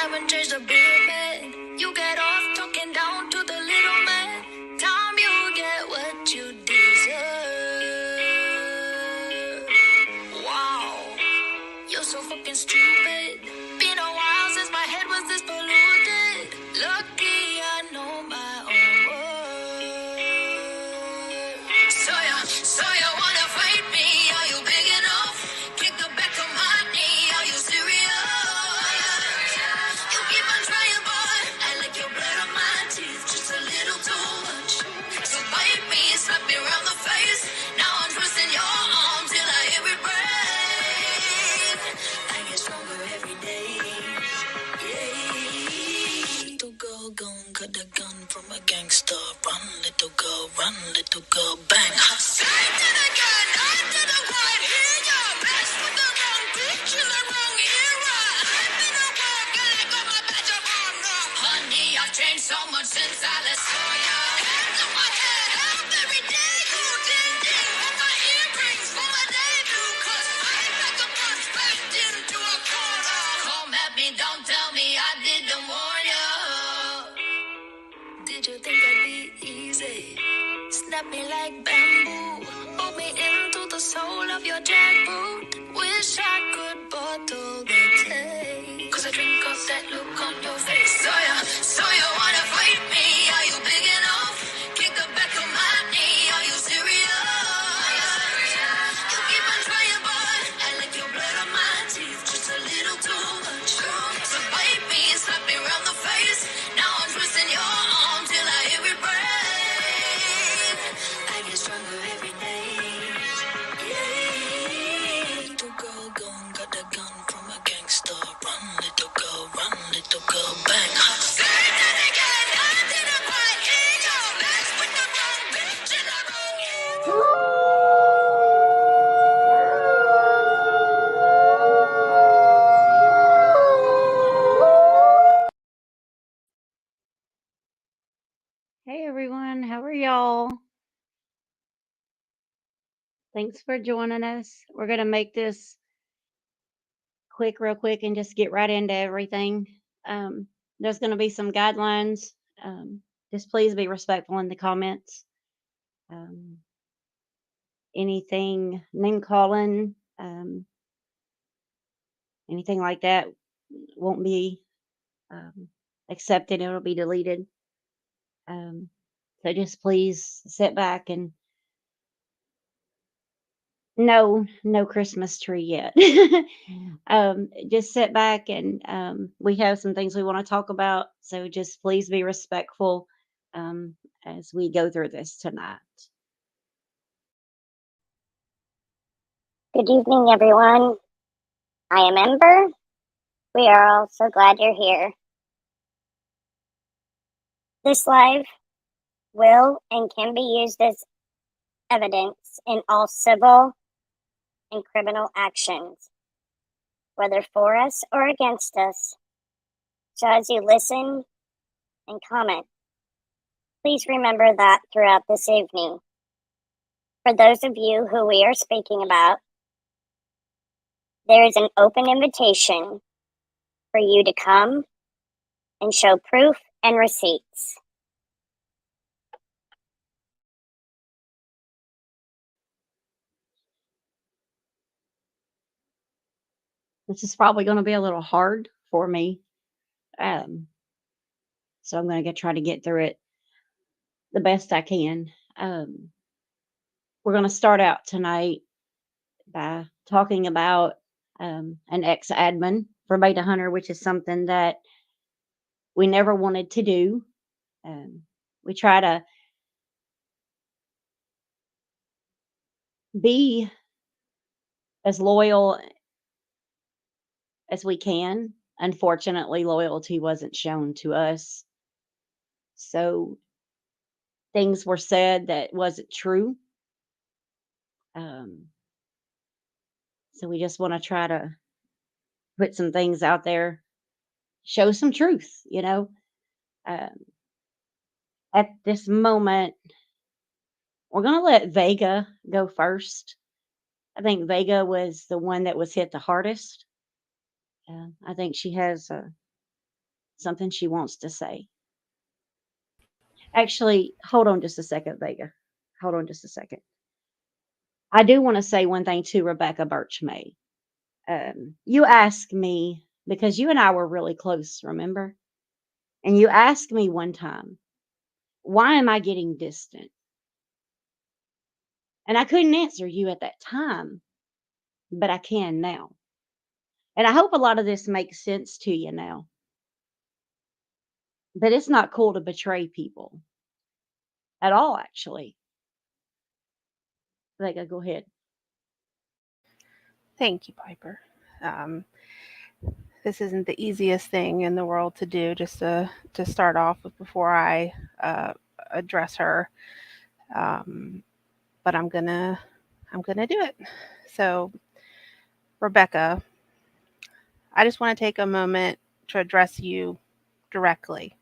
haven't changed a bit, man. You get off talking down to the little man. Time you get what you deserve. Wow, you're so fucking stupid. Been a while since my head was this polluted. Lucky I know my own worth. So you wanna fight me? Are you big enough? Kick the back of my knee. Are you serious? You keep on trying, boy. I like your blood on my teeth, just a little too much. So bite me, slap me around the face. Now I'm twisting your arm till I hear it break. I get stronger every day. Yeah. Little girl gon' cut the gun from a gangster. Run, little girl, bang. Say it again, I didn't quite hear ya. Mess with the wrong bitch in the wrong era. I've been a work and I got my badge of honor. Honey, I've changed so much since I last saw ya. Hands on my head, help every day. You ding ding on my earrings for my debut. Cause I like a punch backed into a corner. Come at me, don't tell me I didn't warn ya. Did you think I'd be easy? Snap me like bamboo. Pull me into the sole of your jackboot. Wish I could bottle the taste. Cause I drink up that look on your face. So you wanna fight me? Are you big enough? Kick the back of my knee. Are you serious? You keep on trying, boy. I like your blood on my teeth, just a little too much. So bite me, slap me around the face. Now I'm twisting your arm till I hear it break. I get stronger every day. Yeah. Little girl gon' got the gun from a gangster. Run, little girl, bang. Say that again, I didn't quite hear ya. Mess with the wrong bitch in the wrong era. Hey everyone, how are y'all? Thanks for joining us. We're going to make this real quick, and just get right into everything. There's going to be some guidelines. Just please be respectful in the comments. Anything name calling, anything like that won't be accepted. It'll be deleted. So just please sit back and no Christmas tree yet. Just sit back and we have some things we want to talk about. So just please be respectful as we go through this tonight. Good evening, everyone. I am Ember. We are all so glad you're here. This live will and can be used as evidence in all civil and criminal actions, whether for us or against us. So as you listen and comment, please remember that throughout this evening. For those of you who we are speaking about, there is an open invitation for you to come and show proof and receipts. This is probably going to be a little hard for me. So I'm going to try to get through it the best I can. We're going to start out tonight by talking about an ex-admin for Beta Hunter, which is something that we never wanted to do. We try to be as loyal as we can. Unfortunately, loyalty wasn't shown to us. So things were said that wasn't true. So we just want to try to put some things out there, show some truth, At this moment, we're going to let Vega go first. I think Vega was the one that was hit the hardest. I think she has something she wants to say. Actually, hold on just a second, Vega. Hold on just a second. I do want to say one thing to Rebecca Birch May. You asked me, because you and I were really close, remember? And you asked me one time, why am I getting distant? And I couldn't answer you at that time, but I can now. And I hope a lot of this makes sense to you now. But it's not cool to betray people at all, actually. Vega, go ahead. Thank you, Piper. This isn't the easiest thing in the world to do, just to start off with before I address her. But I'm gonna do it. So, Rebecca, I just want to take a moment to address you directly.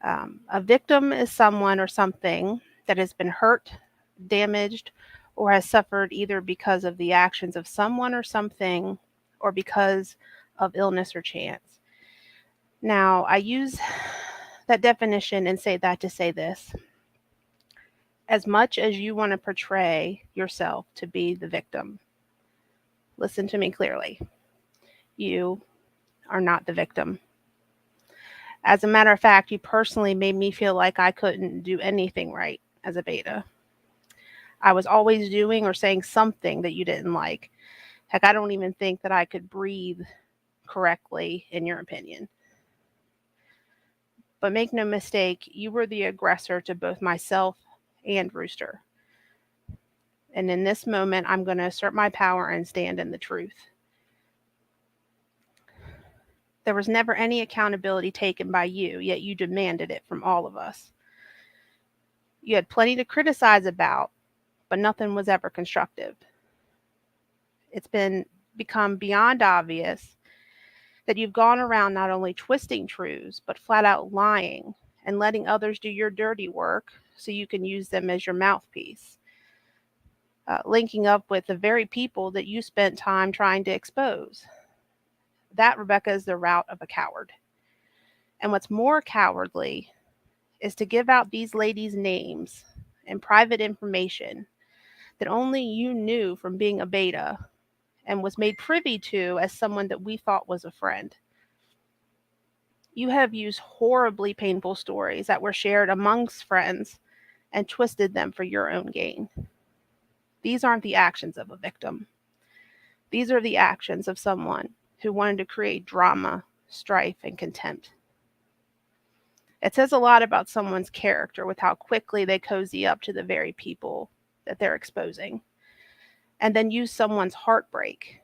A victim is someone or something that has been hurt, damaged, or has suffered either because of the actions of someone or something, or because of illness or chance. Now, I use that definition and say that to say this. As much as you want to portray yourself to be the victim, listen to me clearly. You are not the victim. As a matter of fact, you personally made me feel like I couldn't do anything right as a beta. I was always doing or saying something that you didn't like. Heck, I don't even think that I could breathe correctly, in your opinion. But make no mistake, you were the aggressor to both myself and Rooster. And in this moment, I'm going to assert my power and stand in the truth. There was never any accountability taken by you, yet you demanded it from all of us. You had plenty to criticize about, but nothing was ever constructive. It's become beyond obvious that you've gone around not only twisting truths, but flat out lying and letting others do your dirty work so you can use them as your mouthpiece. Linking up with the very people that you spent time trying to expose. That, Rebecca, is the route of a coward. And what's more cowardly is to give out these ladies' names and private information that only you knew from being a beta and was made privy to as someone that we thought was a friend. You have used horribly painful stories that were shared amongst friends and twisted them for your own gain. These aren't the actions of a victim. These are the actions of someone who wanted to create drama, strife, and contempt. It says a lot about someone's character with how quickly they cozy up to the very people that they're exposing, and then use someone's heartbreak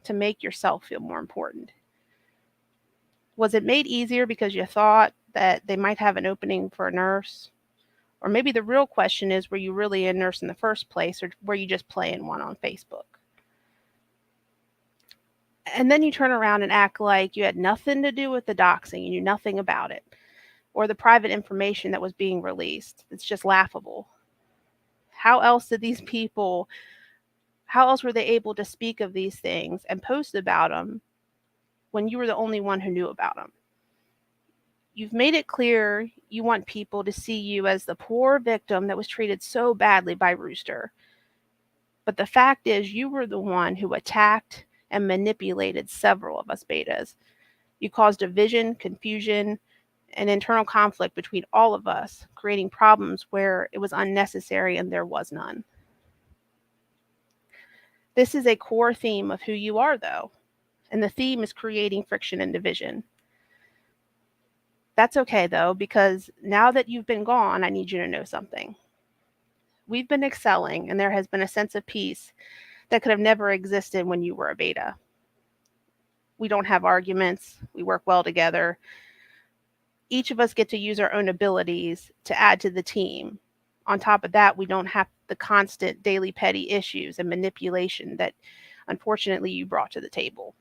to make yourself feel more important. Was it made easier because you thought that they might have an opening for a nurse? Or maybe the real question is, were you really a nurse in the first place, or were you just playing one on Facebook? And then you turn around and act like you had nothing to do with the doxing, you knew nothing about it, or the private information that was being released. It's just laughable. How else were they able to speak of these things and post about them when you were the only one who knew about them? You've made it clear you want people to see you as the poor victim that was treated so badly by Rooster. But the fact is, you were the one who attacked and manipulated several of us betas. You caused division, confusion, and internal conflict between all of us, creating problems where it was unnecessary and there was none. This is a core theme of who you are, though, and the theme is creating friction and division. That's okay, though, because now that you've been gone, I need you to know something. We've been excelling, and there has been a sense of peace that could have never existed when you were a beta. We don't have arguments. We work well together. Each of us get to use our own abilities to add to the team. On top of that, we don't have the constant daily petty issues and manipulation that, unfortunately, you brought to the table.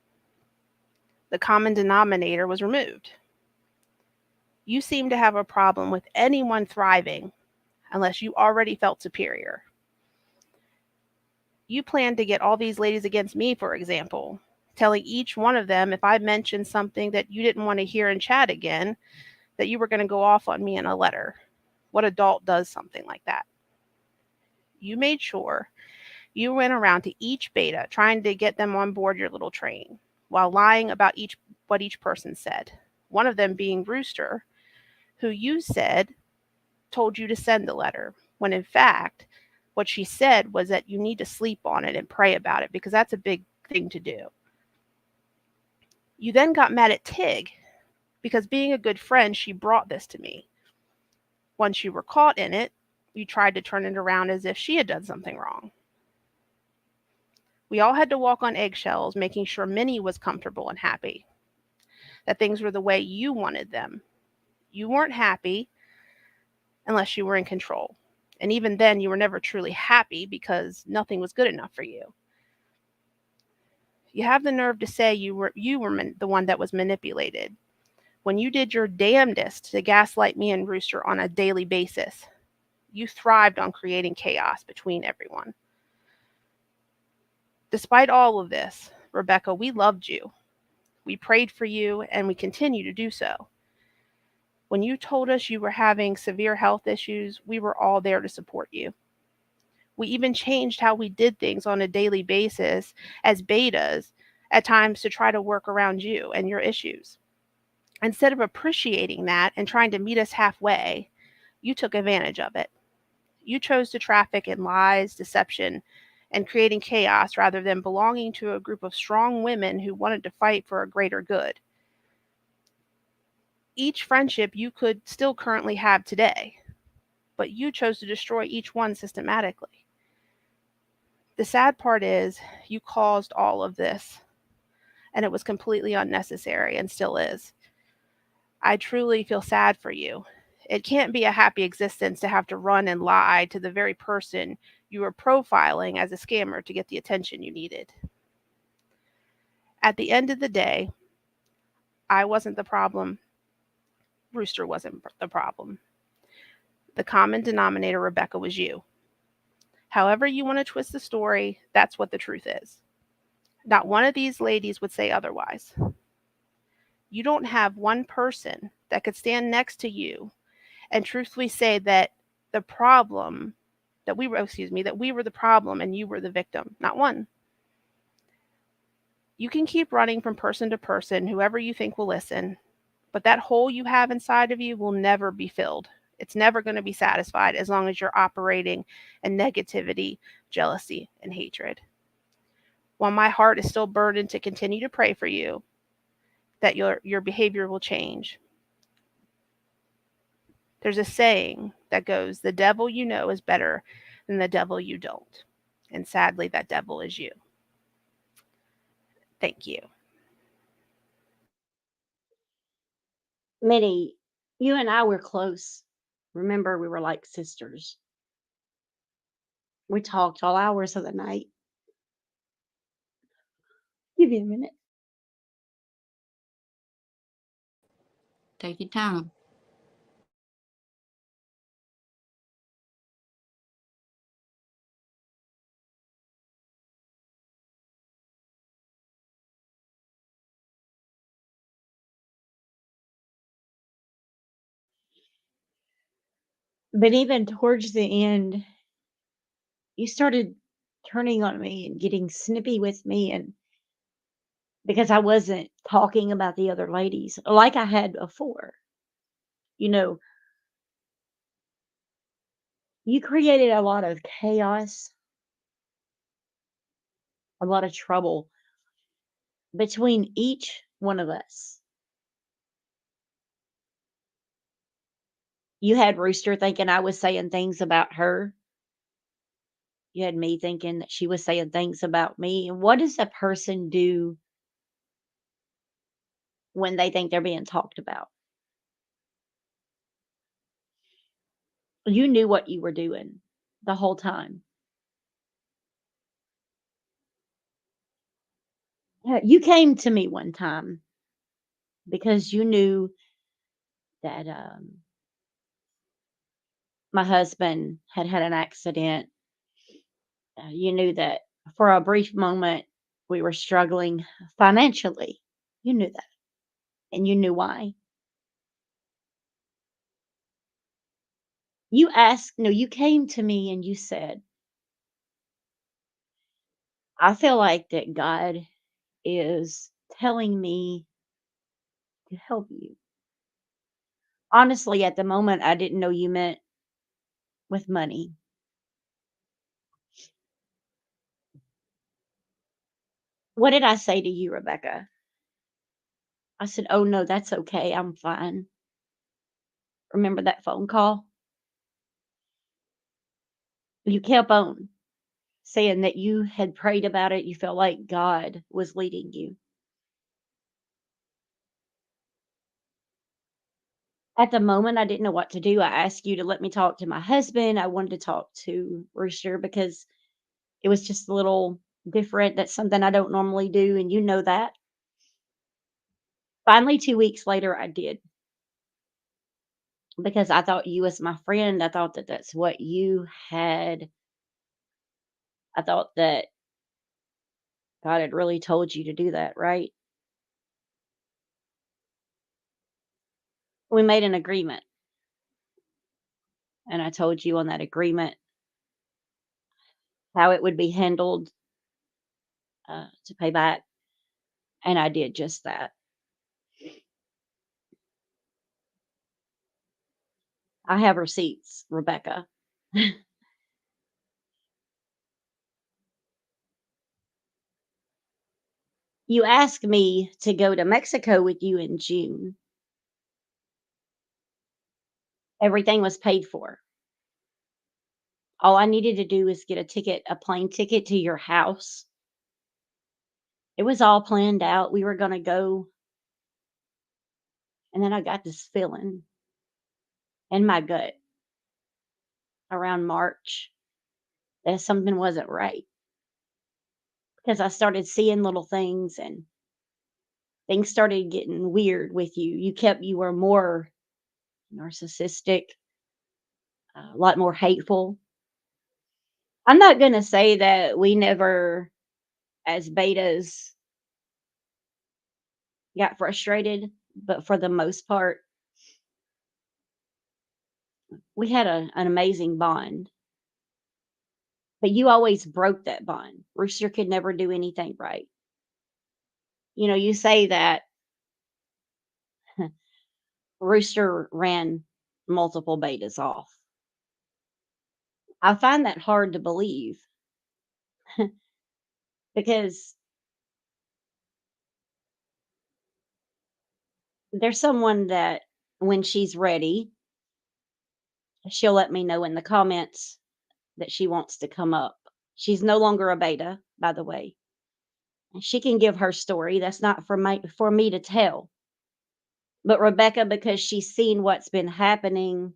The common denominator was removed. You seem to have a problem with anyone thriving unless you already felt superior. You plan to get all these ladies against me, for example, telling each one of them if I mentioned something that you didn't want to hear in chat again, that you were going to go off on me in a letter. What adult does something like that? You made sure you went around to each beta trying to get them on board your little train while lying about what each person said. One of them being Rooster, who you said told you to send the letter, when in fact, what she said was that you need to sleep on it and pray about it because that's a big thing to do. You then got mad at Tig because, being a good friend, she brought this to me. Once you were caught in it, you tried to turn it around as if she had done something wrong. We all had to walk on eggshells, making sure Minnie was comfortable and happy, that things were the way you wanted them. You weren't happy unless you were in control. And even then, you were never truly happy because nothing was good enough for you. You have the nerve to say you were the one that was manipulated when you did your damnedest to gaslight me and Rooster on a daily basis. You thrived on creating chaos between everyone. Despite all of this, Rebecca, we loved you. We prayed for you, and we continue to do so. When you told us you were having severe health issues, we were all there to support you. We even changed how we did things on a daily basis as betas at times to try to work around you and your issues. Instead of appreciating that and trying to meet us halfway, you took advantage of it. You chose to traffic in lies, deception, and creating chaos rather than belonging to a group of strong women who wanted to fight for a greater good. Each friendship you could still currently have today, but you chose to destroy each one systematically. The sad part is you caused all of this, and it was completely unnecessary and still is. I truly feel sad for you. It can't be a happy existence to have to run and lie to the very person you were profiling as a scammer to get the attention you needed. At the end of the day, I wasn't the problem. Rooster wasn't the problem. The common denominator, Rebecca, was you. However you want to twist the story, that's what the truth is. Not one of these ladies would say otherwise. You don't have one person that could stand next to you and truthfully say that the problem that we were the problem and you were the victim. Not one. You can keep running from person to person, whoever you think will listen, but that hole you have inside of you will never be filled. It's never going to be satisfied as long as you're operating in negativity, jealousy, and hatred. While my heart is still burdened to continue to pray for you, that your behavior will change. There's a saying that goes, the devil you know is better than the devil you don't. And sadly, that devil is you. Thank you. Minnie, you and I were close. Remember, we were like sisters. We talked all hours of the night. Give me a minute. Take your time. But even towards the end, you started turning on me and getting snippy with me, and because I wasn't talking about the other ladies like I had before. You know, you created a lot of chaos, a lot of trouble between each one of us. You had Rooster thinking I was saying things about her. You had me thinking that she was saying things about me. And what does a person do when they think they're being talked about? You knew what you were doing the whole time. Yeah, you came to me one time because you knew that my husband had had an accident. You knew that for a brief moment We were struggling financially. You knew that, and you knew why. You asked, no, you came to me and you said, I feel like that God is telling me to help you. Honestly, at the moment, I didn't know you meant with money. What did I say to you, Rebecca? I said, oh, no, that's okay. I'm fine. Remember that phone call? You kept on saying that you had prayed about it. You felt like God was leading you. At the moment, I didn't know what to do. I asked you to let me talk to my husband. I wanted to talk to Rooster because it was just a little different. That's something I don't normally do, and you know that. Finally, 2 weeks later, I did because I thought you was my friend. I thought that that's what you had. I thought that God had really told you to do that, right? We made an agreement, and I told you on that agreement how it would be handled to pay back, and I did just that. I have receipts, Rebecca. You asked me to go to Mexico with you in June. Everything was paid for. All I needed to do was get a plane ticket to your house. It was all planned out. We were going to go. And then I got this feeling in my gut around March that something wasn't right because I started seeing little things and things started getting weird with you. You were more narcissistic, a lot more hateful. I'm not going to say that we never, as betas, got frustrated, but for the most part, we had an amazing bond. But you always broke that bond. Rooster could never do anything right. You know, you say that Rooster ran multiple betas off. I find that hard to believe because there's someone that when she's ready, she'll let me know in the comments that she wants to come up. She's no longer a beta, by the way. And she can give her story. That's not for me to tell. But Rebecca, because she's seen what's been happening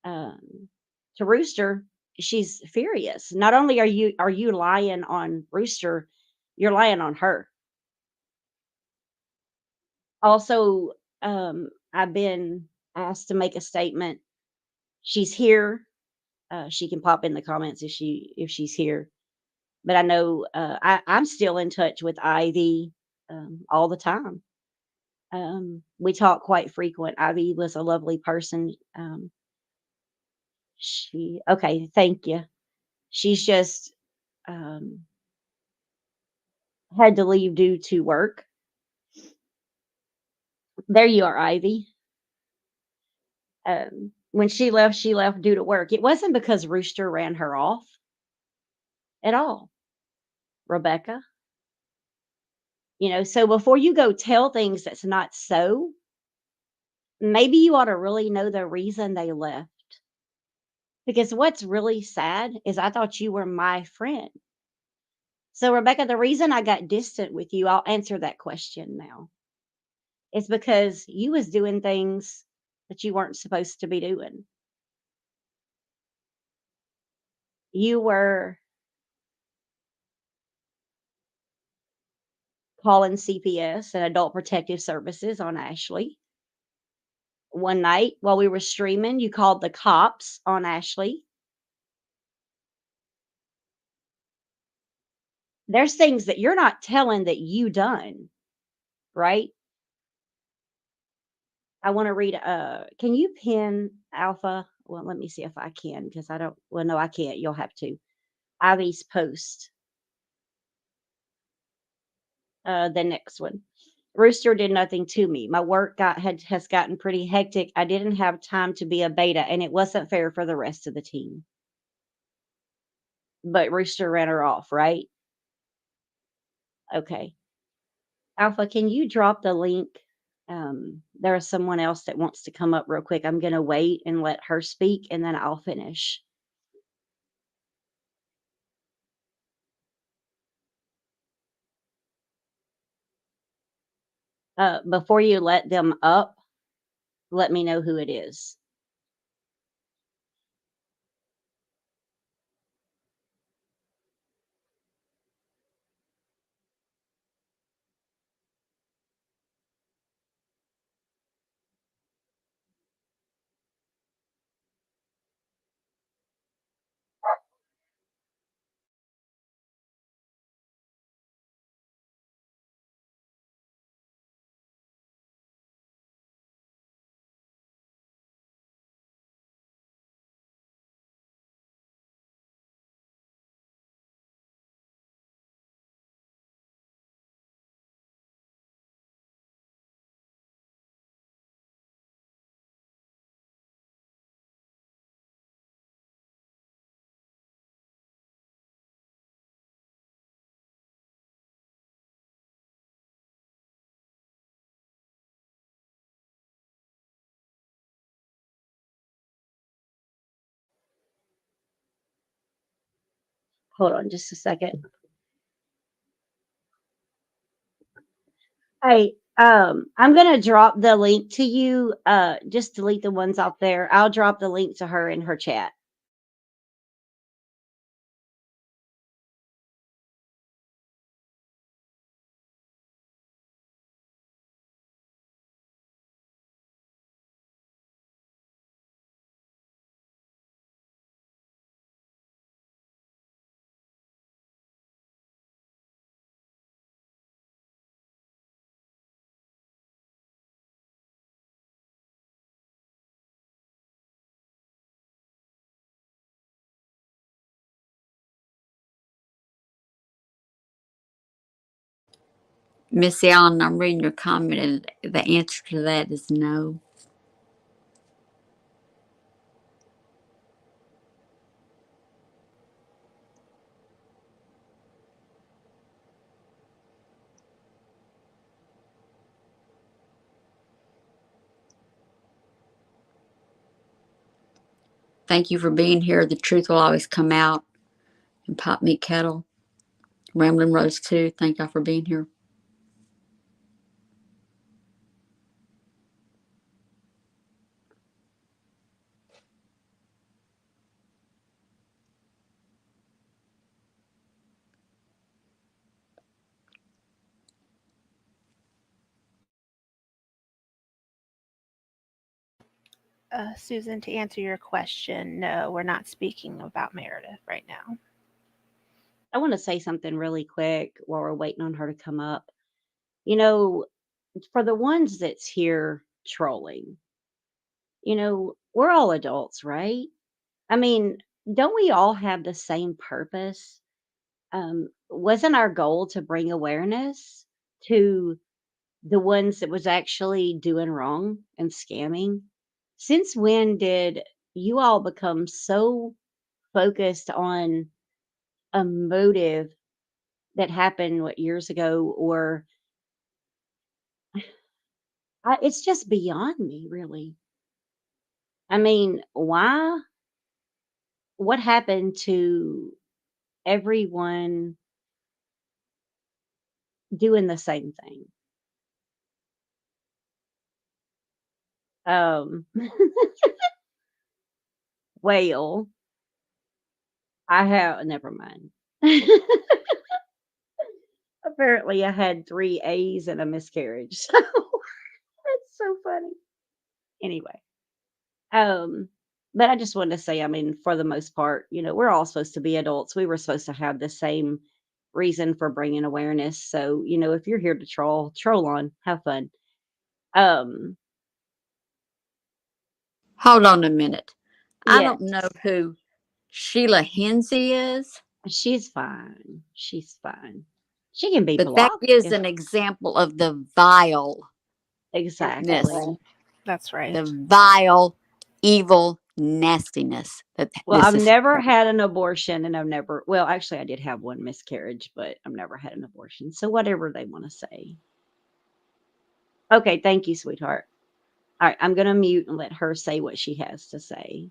um, to Rooster, she's furious. Not only are you lying on Rooster, you're lying on her. Also, I've been asked to make a statement. She's here. She can pop in the comments if she's here. But I know I'm still in touch with Ivy all the time. We talk quite frequent. Ivy was a lovely person. She okay, thank you. She's just um, had to leave due to work. There you are, Ivy. When she left due to work. It wasn't because Rooster ran her off at all, Rebecca. You know, so before you go tell things that's not so, maybe you ought to really know the reason they left. Because what's really sad is I thought you were my friend. So, Rebecca, the reason I got distant with you, I'll answer that question now. It's because you was doing things that you weren't supposed to be doing. You were calling CPS and Adult Protective Services on Ashley. One night while we were streaming, you called the cops on Ashley. there's things that you're not telling that you done, right? I want to read, can you pin Alpha? Well, let me see if I can, because I don't, well, no, I can't. You'll have to. Ivy's post, the next one. Rooster did nothing to me. My work has gotten pretty hectic. I didn't have time to be a beta, and it wasn't fair for the rest of the team. But Rooster ran her off, right? Okay. Alpha, can you drop the link? There is someone else that wants to come up real quick. I'm going to wait and let her speak, and then I'll finish. Before you let them up, let me know who it is. Hold on just a second. Hey, I'm gonna drop the link to you. Just delete the ones out there. I'll drop the link to her in her chat. Miss Allen, I'm reading your comment, and the answer to that is no. Thank you for being here. The truth will always come out. And Pop Meat Kettle, Ramblin' Rose too. Thank y'all for being here. Susan, to answer your question, no, we're not speaking about Meredith right now. I want to say something really quick while we're waiting on her to come up. You know, for the ones that's here trolling, we're all adults, right? I mean, don't we all have the same purpose? Wasn't our goal to bring awareness to the ones that was actually doing wrong and scamming? Since when did you all become so focused on a motive that happened years ago? Or it's just beyond me, really. I mean, why? What happened to everyone doing the same thing? Um, well, I have, never mind. Apparently, I had 3 A's and a miscarriage. So that's so funny. Anyway, um, but I just wanted to say, I mean, for the most part, we're all supposed to be adults. We were supposed to have the same reason for bringing awareness. So, if you're here to troll on, have fun. Um, Hold on a minute. I yes, don't know who Sheila Hensey is, she's fine. She's fine. She can be but that blocked is if an example of the vileness, exactly. That's right. the vile, evil nastiness that Well, this I've is. never had an abortion and well, actually I did have one miscarriage, but I've never had an abortion. So whatever they want to say. Okay, thank you, sweetheart. All right, I'm going to mute and let her say what she has to say.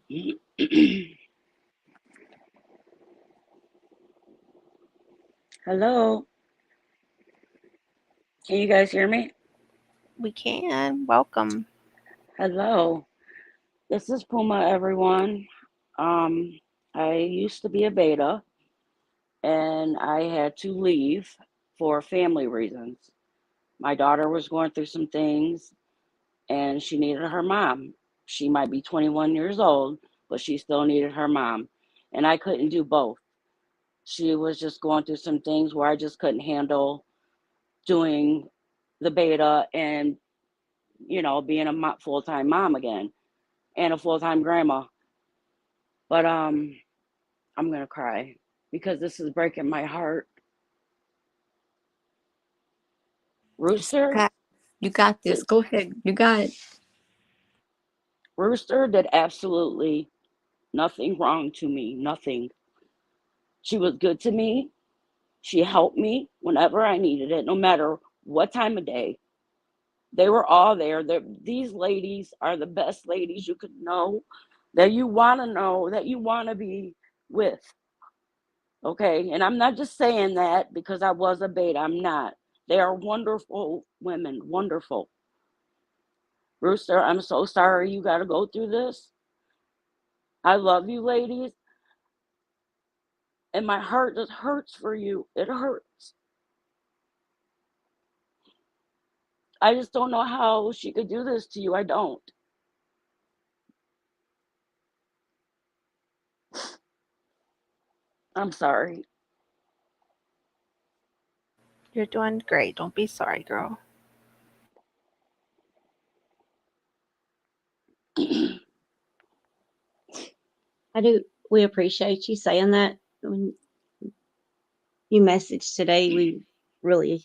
Hello. Can you guys hear me? We can. Welcome. Hello. This is Puma, everyone. I used to be a beta and I had to leave for family reasons. My daughter was going through some things and she needed her mom. She might be 21 years old, but she still needed her mom. And I couldn't do both. She was just going through some things where I just couldn't handle doing the beta and, being a full-time mom again and a full-time grandma. But I'm gonna cry because this is breaking my heart. Rooster, Okay. You got this. did, Go ahead. You got it. Rooster did absolutely nothing wrong to me. Nothing. She was good to me. She helped me whenever I needed it, no matter what time of day. They were all there. These ladies are the best ladies you could know, that you want to know, that you want to be with. Okay. And I'm not just saying that because I was a beta. I'm not. They are wonderful women. Wonderful. Rooster, I'm so sorry you got to go through this. I love you, ladies. And my heart just hurts for you. It hurts. I just don't know how she could do this to you. I don't. I'm sorry. You're doing great. Don't be sorry, girl. We appreciate you saying that. When you messaged today, we really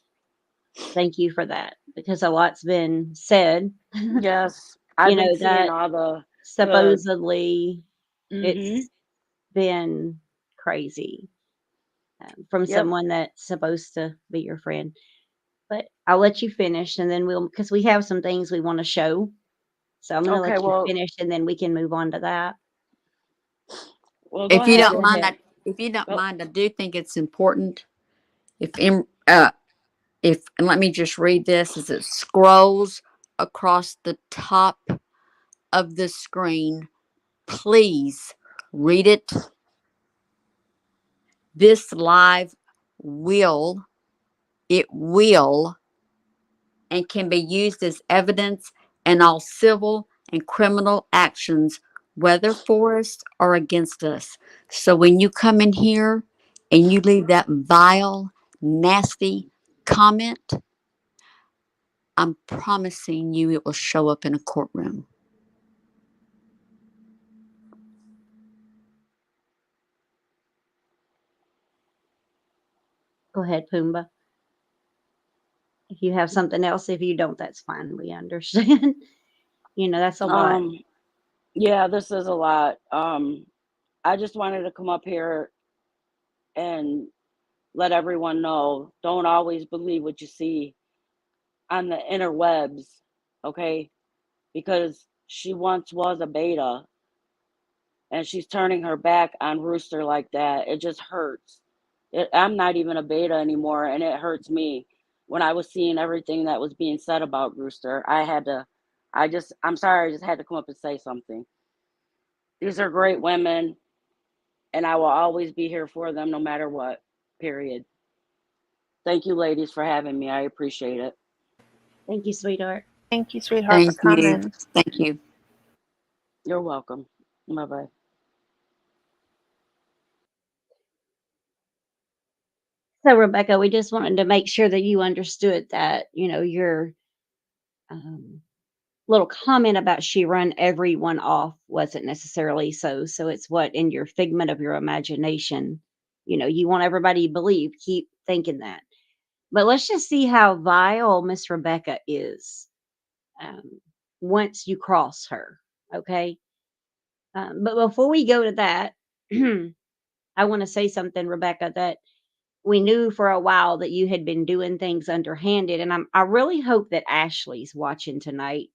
thank you for that because a lot's been said. Yes, I've been seeing That all the supposedly mm-hmm. it's been crazy from Yep. someone that's supposed to be your friend. But I'll let you finish and then because we have some things we want to show. So I'm going to Okay, let you well, finish and then we can move on to that. go If you ahead. don't Go mind, ahead. I do think it's important. If in, and let me just read this as it scrolls across the top of the screen. Please read it. This live will and can be used as evidence in all civil and criminal actions, whether for us or against us. So when you come in here and you leave that vile, nasty comment, I'm promising you it will show up in a courtroom. Go ahead, Pumbaa. If you have something else, if you don't, that's fine. We understand. That's a lot. Yeah, this is a lot. I just wanted to come up here and let everyone know, don't always believe what you see on the interwebs, okay? Because she once was a beta and she's turning her back on Rooster like that. It just hurts. I'm not even a beta anymore, and it hurts me. When I was seeing everything that was being said about Rooster, I'm sorry, I just had to come up and say something. These are great women, and I will always be here for them no matter what, period. Thank you, ladies, for having me. I appreciate it. Thank you, sweetheart. Thank you, sweetheart, for Thank you. coming. Thank you. You're welcome. Bye bye. So, Rebecca, we just wanted to make sure that you understood that, your um, little comment about she run everyone off wasn't necessarily so. So, it's what in your figment of your imagination, you want everybody to believe, keep thinking that. But let's just see how vile Miss Rebecca is um, once you cross her. Okay. But before we go to that, I want to say something, Rebecca, that we knew for a while that you had been doing things underhanded, and I really hope that Ashley's watching tonight,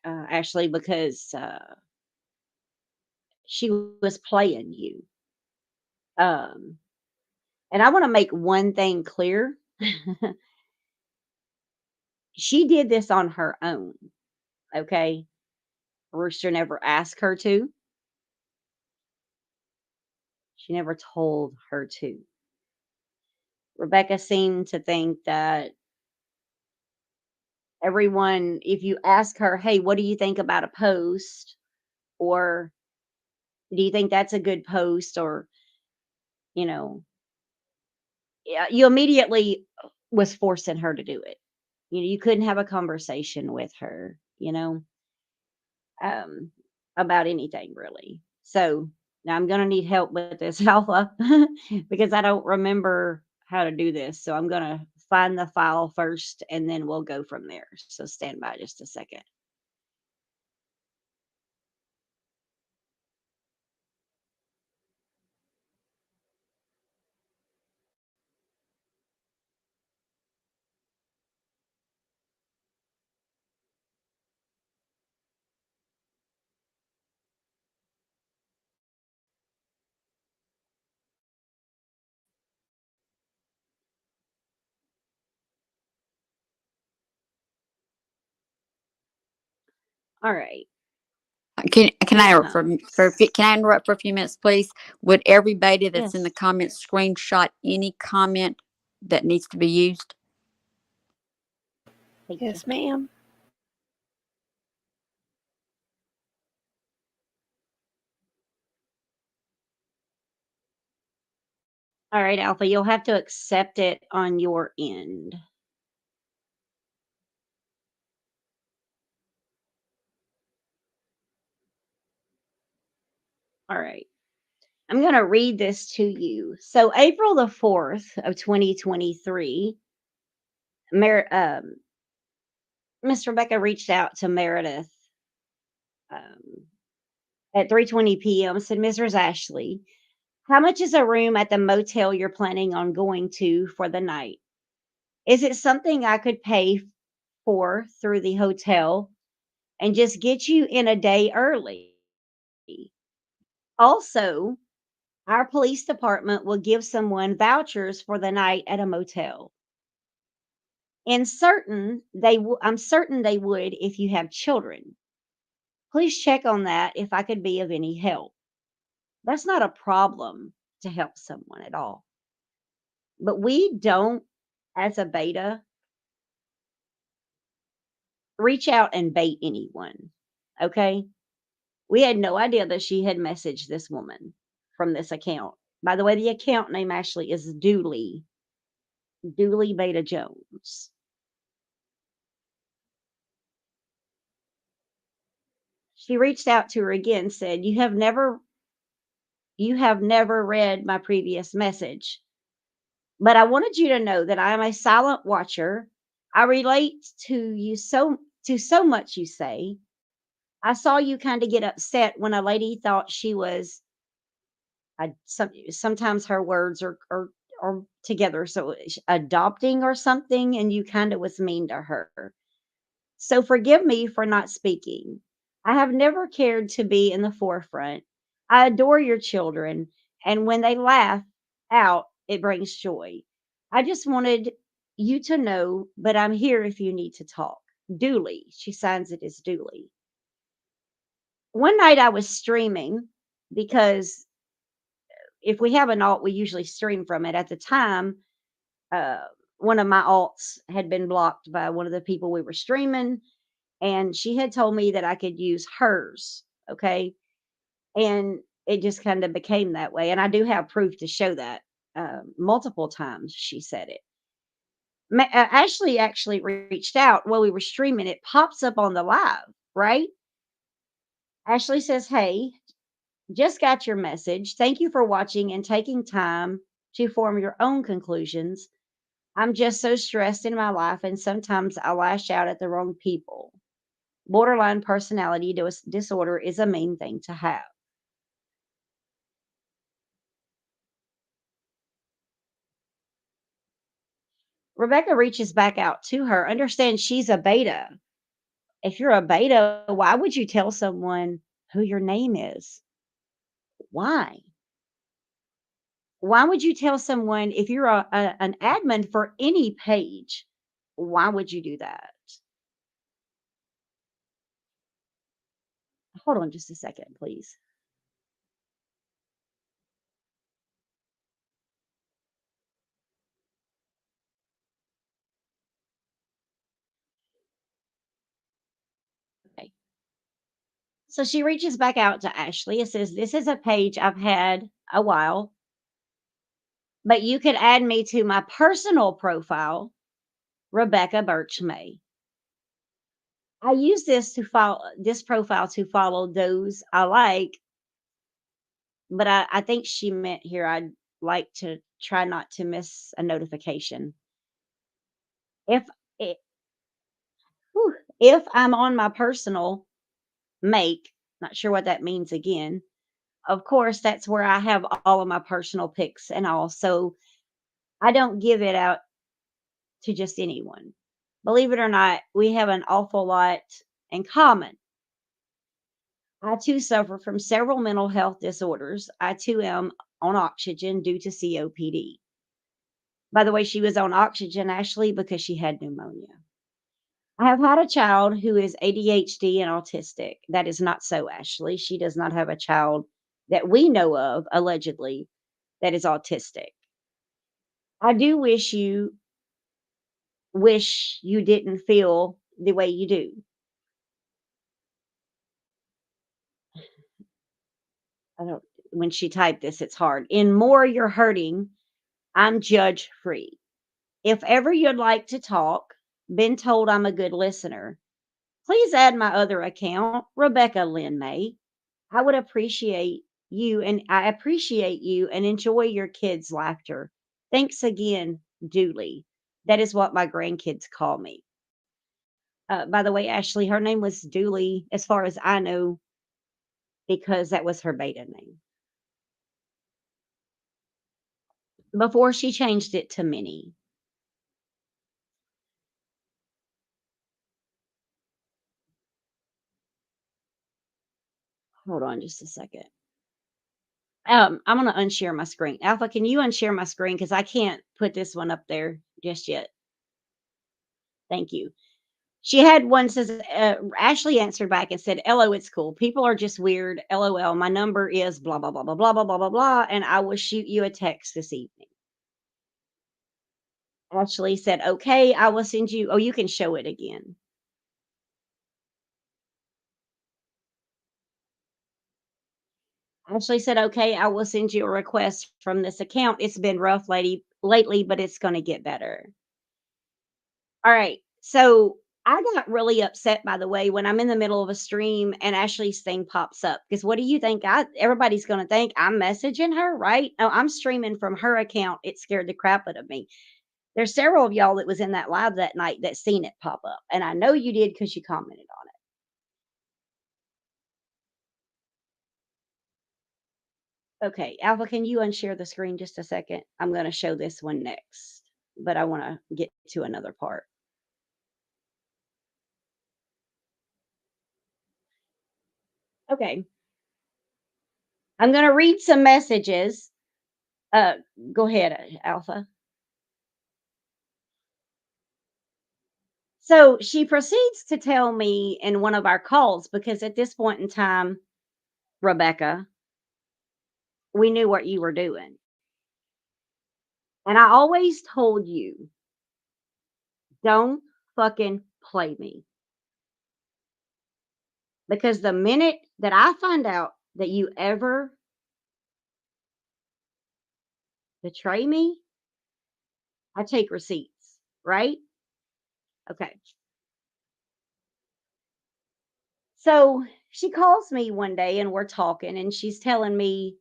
Ashley, because she was playing you. Um, and I want to make one thing clear: she did this on her own. Okay, Rooster never asked her to. She never told her to. Rebecca seemed to think that everyone, if you ask her, "Hey, what do you think about a post?" or "Do you think that's a good post?" or, you know, yeah, you immediately was forcing her to do it. You couldn't have a conversation with her, um, about anything really. So now I'm going to need help with this, Alpha, because I don't remember how to do this. So I'm going to find the file first and then we'll go from there. So stand by just a second. All right. Can Here I it interrupt comes. can I interrupt for a few minutes, please? Would everybody that's in the Yes. comments screenshot any comment that needs to be used? Thank you. Yes, ma'am. All right, Alpha, you'll have to accept it on your end. All right. I'm going to read this to you. So, April the 4th of 2023, Miss Rebecca reached out to Meredith um, at 3:20 p.m. Said, "Mrs. Ashley, how much is a room at the motel you're planning on going to for the night? Is it something I could pay for through the hotel and just get you in a day early? Also, our police department will give someone vouchers for the night at a motel. I'm certain they would if you have children. Please check on that if I could be of any help." That's not a problem to help someone at all. But we don't, as a beta, reach out and bait anyone. Okay? We had no idea that she had messaged this woman from this account. By the way, the account name actually is Dooley Beta Jones. She reached out to her again, said, you have never read my previous message, but I wanted you to know that I am a silent watcher. I relate to so much you say. I saw you kind of get upset when a lady thought she was sometimes her words are together, so adopting or something, and you kind of was mean to her. So forgive me for not speaking. I have never cared to be in the forefront. I adore your children, and when they laugh out, it brings joy. I just wanted you to know, but I'm here if you need to talk. Dooley. She signs it as Dooley. One night I was streaming because if we have an alt, we usually stream from it. At the time, uh, one of my alts had been blocked by one of the people we were streaming, and she had told me that I could use hers. Okay. And it just kind of became that way. And I do have proof to show that. multiple times she said it. Ashley actually reached out while we were streaming. It pops up on the live, right? Ashley says, "Hey, just got your message. Thank you for watching and taking time to form your own conclusions. I'm just so stressed in my life, and sometimes I lash out at the wrong people. Borderline personality disorder is a mean thing to have." Rebecca reaches back out to her. Understand she's a beta. If you're a beta, why would you tell someone who your name is? Why? Why would you tell someone if you're an admin for any page? Why would you do that? Hold on just a second, please. Okay. So she reaches back out to Ashley and says, "This is a page I've had a while, but you could add me to my personal profile, Rebecca Birch May. I use this profile to follow those I like, but I think she meant here I'd like to try not to miss a notification. If i- if I'm on my personal make, not sure what that means again. Of course, that's where I have all of my personal pics and all. So I don't give it out to just anyone. Believe it or not, we have an awful lot in common. I too suffer from several mental health disorders. I too am on oxygen due to COPD. By the way, she was on oxygen, Ashley, because she had pneumonia. I have had a child who is ADHD and autistic. That is not so, Ashley. She does not have a child that we know of, allegedly, that is autistic. I do wish you didn't feel the way you do. I don't when she typed this, it's hard. In more you're hurting, I'm judge free. If ever you'd like to talk, been told I'm a good listener, please add my other account, Rebecca Lynn May. I would appreciate you and I appreciate you and enjoy your kids' laughter. Thanks again, Dooley. That is what my grandkids call me. By the way, Ashley, her name was Dooley, as far as I know, because that was her beta name before she changed it to Minnie. Hold on just a second. I'm gonna unshare my screen. Alpha, can you unshare my screen? Because I can't put this one up there just yet. Thank you. She had one says, Ashley answered back and said, "LO, it's cool. People are just weird. LOL. My number is blah, blah, blah, blah, blah, blah, blah, blah, blah, and I will shoot you a text this evening." Ashley said, "Okay, I will send you." Oh, you can show it again. Ashley said, "Okay, I will send you a request from this account. It's been rough lately, but it's going to get better." All right. So I got really upset, by the way, when I'm in the middle of a stream and Ashley's thing pops up. Because what do you think? Everybody's going to think I'm messaging her, right? No, I'm streaming from her account. It scared the crap out of me. There's several of y'all that was in that live that night that seen it pop up, and I know you did because you commented on it. Okay, Alpha, can you unshare the screen just a second? I'm going to show this one next, but I want to get to another part. Okay, I'm going to read some messages. Uh, Go ahead, Alpha. So she proceeds to tell me in one of our calls, because at this point in time, Rebecca, we knew what you were doing. And I always told you, don't fucking play me. Because the minute that I find out that you ever betray me, I take receipts, right? Okay. So she calls me one day and we're talking, and she's telling me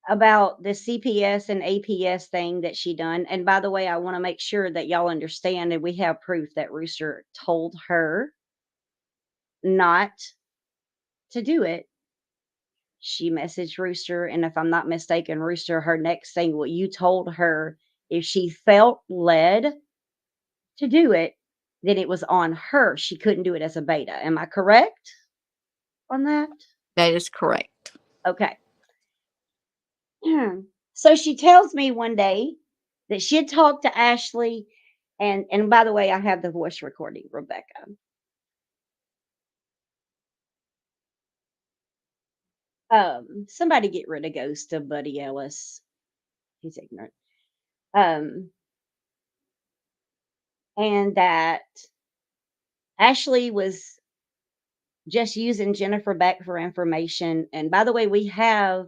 about the CPS and APS thing that she done. And by the way, I want to make sure that y'all understand and we have proof that Rooster told her not to do it. She messaged Rooster, and if I'm not mistaken, Rooster, her next thing, what you told her, if she felt led to do it, then it was on her. She couldn't do it as a beta. Am I correct on that? That is correct. Okay. So she tells me one day that she had talked to Ashley, and by the way, I have the voice recording, Rebecca. Somebody get rid of Ghost of Buddy Ellis. He's ignorant. And that Ashley was just using Jennifer Beck for information. And by the way, we have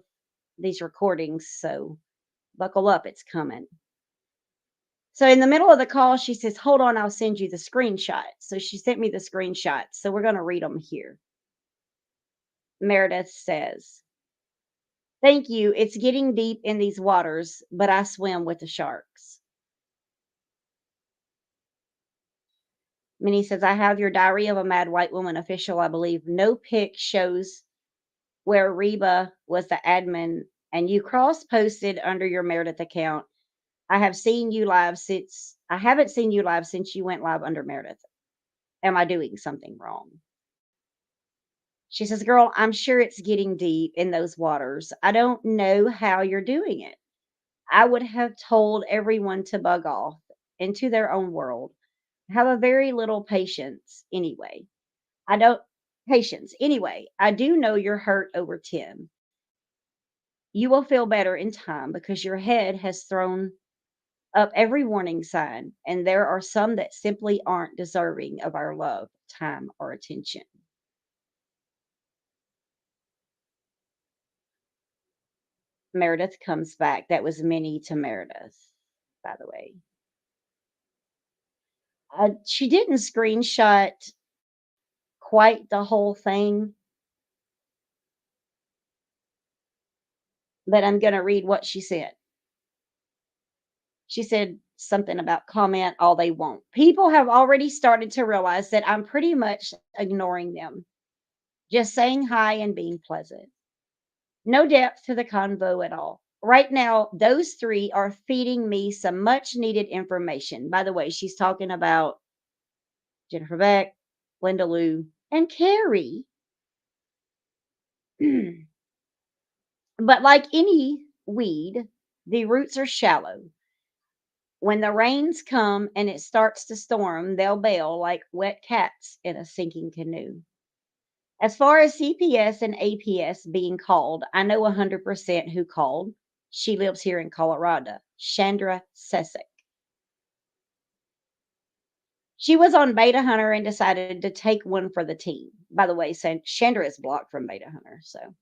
these recordings, so buckle up, it's coming. So in the middle of the call, she says, "Hold on, I'll send you the screenshot." So she sent me the screenshots. So we're going to read them here. Meredith says, "Thank you. It's getting deep in these waters, but I swim with the sharks." Minnie says, "I have your Diary of a Mad White Woman official, I believe. No pic shows where Reba was the admin, and you cross posted under your Meredith account. I haven't seen you live since you went live under Meredith. Am I doing something wrong?" She says, "Girl, I'm sure it's getting deep in those waters. I don't know how you're doing it. I would have told everyone to bug off into their own world. Have a very little patience anyway. I don't patience. Anyway, I do know you're hurt over Tim. You will feel better in time because your head has thrown up every warning sign, and there are some that simply aren't deserving of our love, time, or attention." Meredith comes back. That was Minnie to Meredith, by the way. She didn't screenshot quite the whole thing, but I'm going to read what she said. She said something about comment all they want. "People have already started to realize that I'm pretty much ignoring them, just saying hi and being pleasant. No depth to the convo at all. Right now, those three are feeding me some much needed information." By the way, she's talking about Jennifer Beck, Linda Lou, and Carrie. But like any weed, the roots are shallow. When the rains come and it starts to storm, they'll bail like wet cats in a sinking canoe. As far as CPS and APS being called, I know 100% who called. She lives here in Colorado, Chandra Sesic. She was on Beta Hunter and decided to take one for the team. By the way, Chandra is blocked from Beta Hunter. So,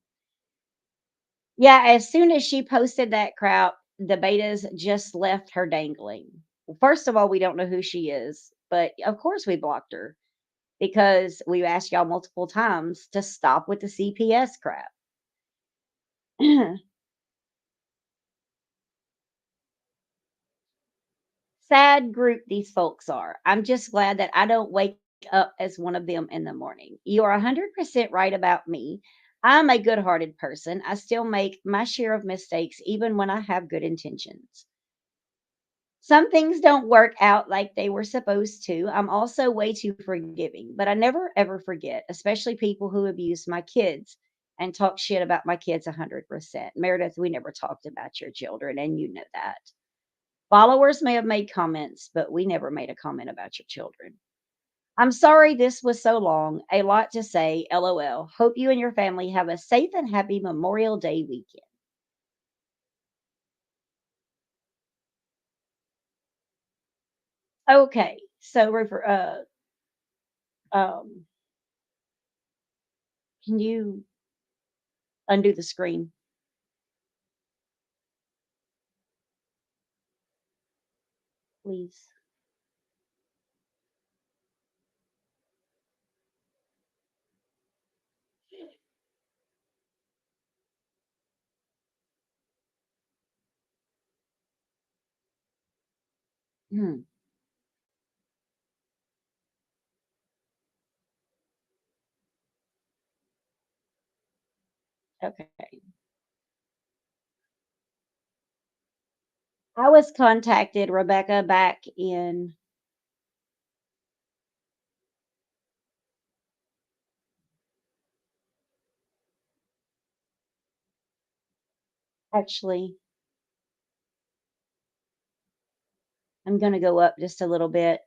yeah, as soon as she posted that crap, the betas just left her dangling. Well, first of all, we don't know who she is, but of course we blocked her because we've asked y'all multiple times to stop with the CPS crap. Sad group these folks are. I'm just glad that I don't wake up as one of them in the morning. You are 100% right about me. I'm a good hearted person. I still make my share of mistakes, even when I have good intentions. Some things don't work out like they were supposed to. I'm also way too forgiving, but I never ever forget, especially people who abuse my kids and talk shit about my kids 100%. Meredith, we never talked about your children, and you know that. Followers may have made comments, but we never made a comment about your children. I'm sorry this was so long. A lot to say. LOL. Hope you and your family have a safe and happy Memorial Day weekend. Okay. So, um, can you undo the screen? please. Hmm. Okay. I was contacted, Rebecca, back in actually, I'm going to go up just a little bit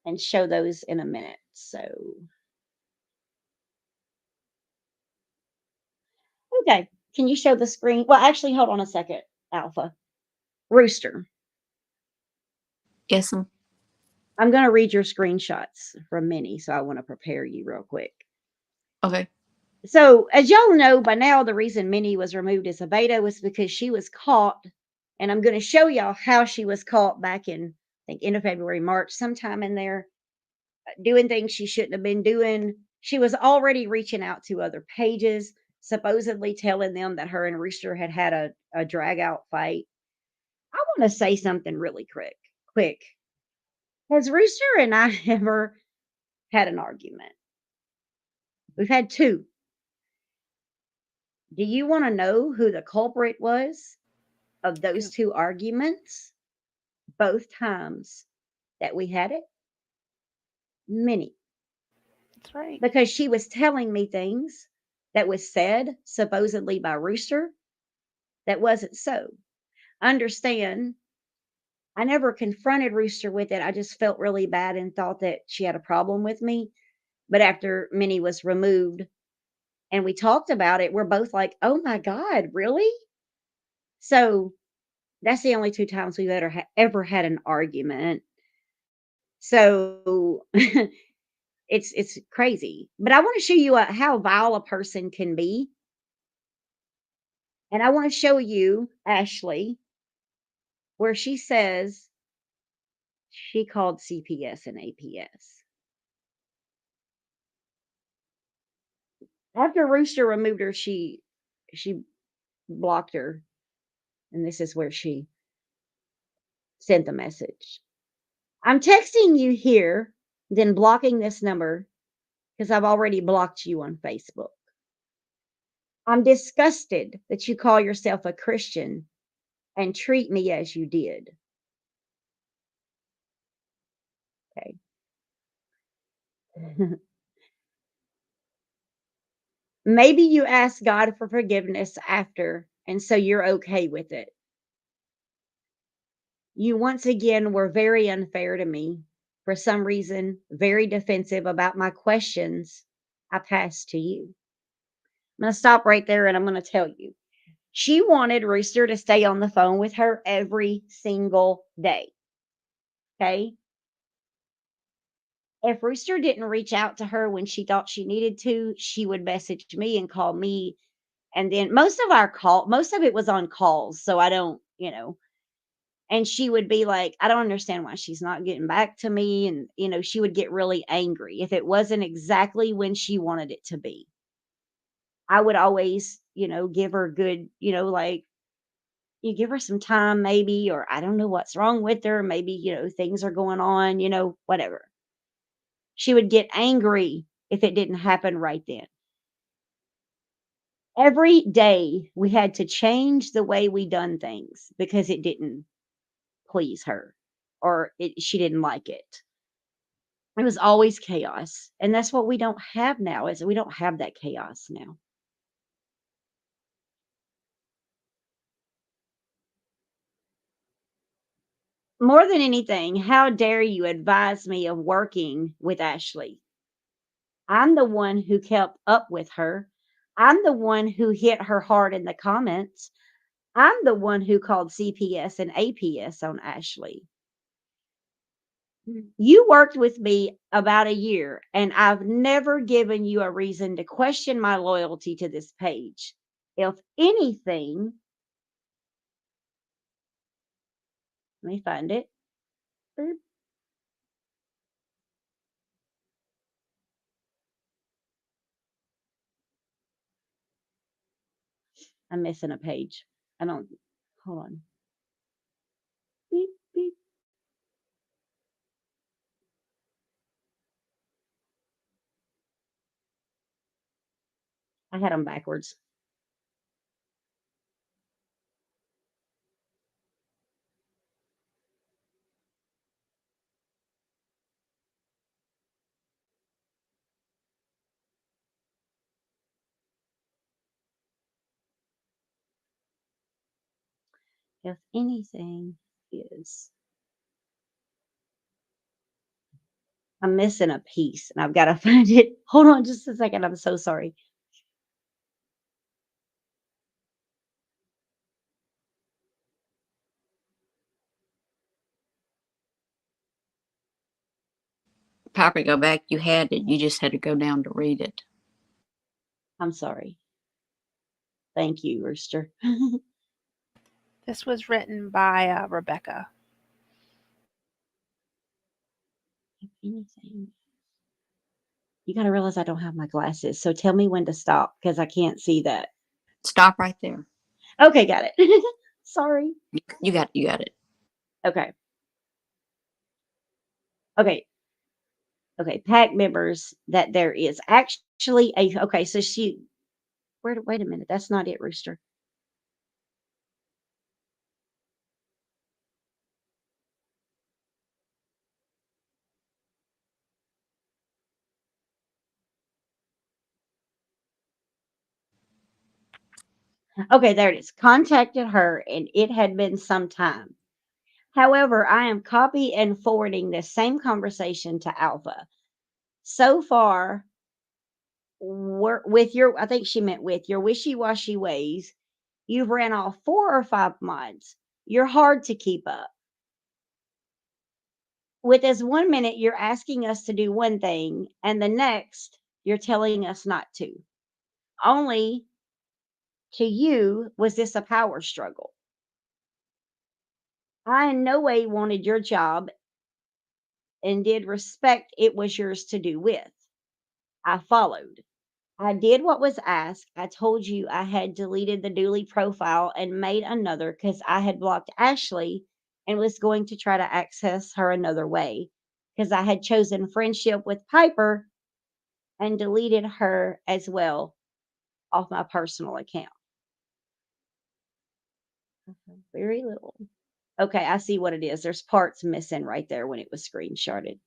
and show those in a minute. So, okay. Can you show the screen? Well, actually, hold on a second, Alpha. Rooster, Yes, I'm going to read your screenshots from Minnie, so I want to prepare you real quick. okay. So, as y'all know by now, the reason Minnie was removed as a beta was because she was caught, and I'm going to show y'all how she was caught back in, I think, end of February, March, sometime in there, doing things she shouldn't have been doing. She was already reaching out to other pages, supposedly telling them that her and Rooster had had a drag out fight. I want to say something really quick. Quick. Has Rooster and I ever had an argument? We've had two. Do you want to know who the culprit was of those two arguments? Both times that we had it? Minnie. That's right. Because she was telling me things that was said supposedly by Rooster that wasn't so. Understand, I never confronted Rooster with it. I just felt really bad and thought that she had a problem with me. But after Minnie was removed and we talked about it, we're both like, oh my God, really? So that's the only two times we've ever had an argument. So it's crazy. But I want to show you how vile a person can be. And I want to show you, Ashley, where she says she called CPS and APS. After Rooster removed her, she blocked her. And this is where she sent the message. I'm texting you here, then blocking this number because I've already blocked you on Facebook. I'm disgusted that you call yourself a Christian and treat me as you did. Okay. Maybe you asked God for forgiveness after, and so you're okay with it. You once again were very unfair to me. For some reason, very defensive about my questions I passed to you. I'm going to stop right there and I'm going to tell you. She wanted Rooster to stay on the phone with her every single day. Okay. If Rooster didn't reach out to her when she thought she needed to, she would message me and call me. And then most of it was on calls. So I don't, and she would be like, I don't understand why she's not getting back to me. And, she would get really angry if it wasn't exactly when she wanted it to be. I would always, give her good, like, you give her some time maybe, or I don't know what's wrong with her. Maybe, things are going on, whatever. She would get angry if it didn't happen right then. Every day we had to change the way we done things because it didn't please her or she didn't like it. It was always chaos. And that's what we don't have now is we don't have that chaos now. More than anything, how dare you advise me of working with Ashley? I'm the one who kept up with her. I'm the one who hit her hard in the comments. I'm the one who called CPS and APS on Ashley. You worked with me about a year, and I've never given you a reason to question my loyalty to this page. If anything, Let me find it. Boop. I'm missing a page. I don't. Hold on. Beep, beep. I had them backwards. If anything is, I'm missing a piece and I've got to find it. Hold on just a second. I'm so sorry. Papa, go back. You had it. You just had to go down to read it. I'm sorry. Thank you, Rooster. This was written by Rebecca. If anything, you got to realize I don't have my glasses. So tell me when to stop because I can't see that. Stop right there. Okay, got it. Sorry. You got it. Okay. Okay. Okay. Pack members that there is actually a, okay. So wait a minute. That's not it, Rooster. Okay, there it is. Contacted her and it had been some time. However, I am copy and forwarding this same conversation to Alpha. So far, with your, I think she meant with your wishy washy ways, you've ran off 4 or 5 months. You're hard to keep up. With this 1 minute, you're asking us to do one thing, and the next, you're telling us not to. Only to you was this a power struggle. I in no way wanted your job and did respect it was yours to do with. I followed. I did what was asked. I told you I had deleted the Dooley profile and made another because I had blocked Ashley and was going to try to access her another way because I had chosen friendship with Piper and deleted her as well off my personal account. Very little. Okay, I see what it is. There's parts missing right there when it was screenshotted.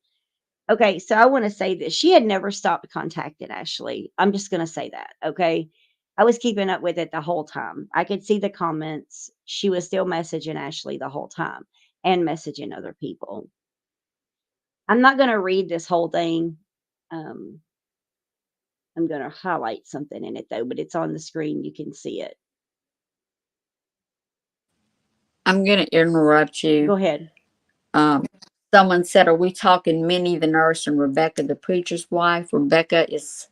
Okay, so I want to say this. She had never stopped contacting Ashley. I'm just going to say that. Okay. I was keeping up with it the whole time. I could see the comments. She was still messaging Ashley the whole time and messaging other people. I'm not going to read this whole thing. Um, I'm going to highlight something in it though, but it's on the screen. You can see it. I'm going to interrupt you. Go ahead. Someone said, "Are we talking Minnie the nurse and Rebecca the preacher's wife?" Rebecca is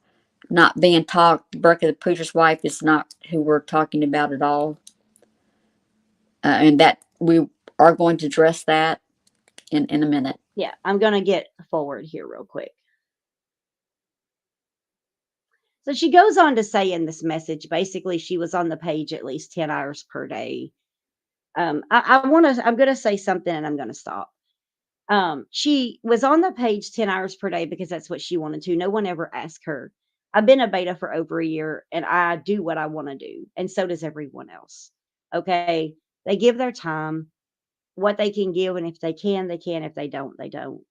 not being talked. Rebecca the preacher's wife is not who we're talking about at all. And that we are going to address that in a minute. Yeah, I'm going to get forward here real quick. So she goes on to say in this message, basically, she was on the page at least 10 hours per day. I'm going to say something and I'm going to stop. She was on the page 10 hours per day because that's what she wanted to. No one ever asked her. I've been a beta for over a year and I do what I want to do. And so does everyone else. Okay. They give their time, what they can give. And if they can, they can. If they don't, they don't.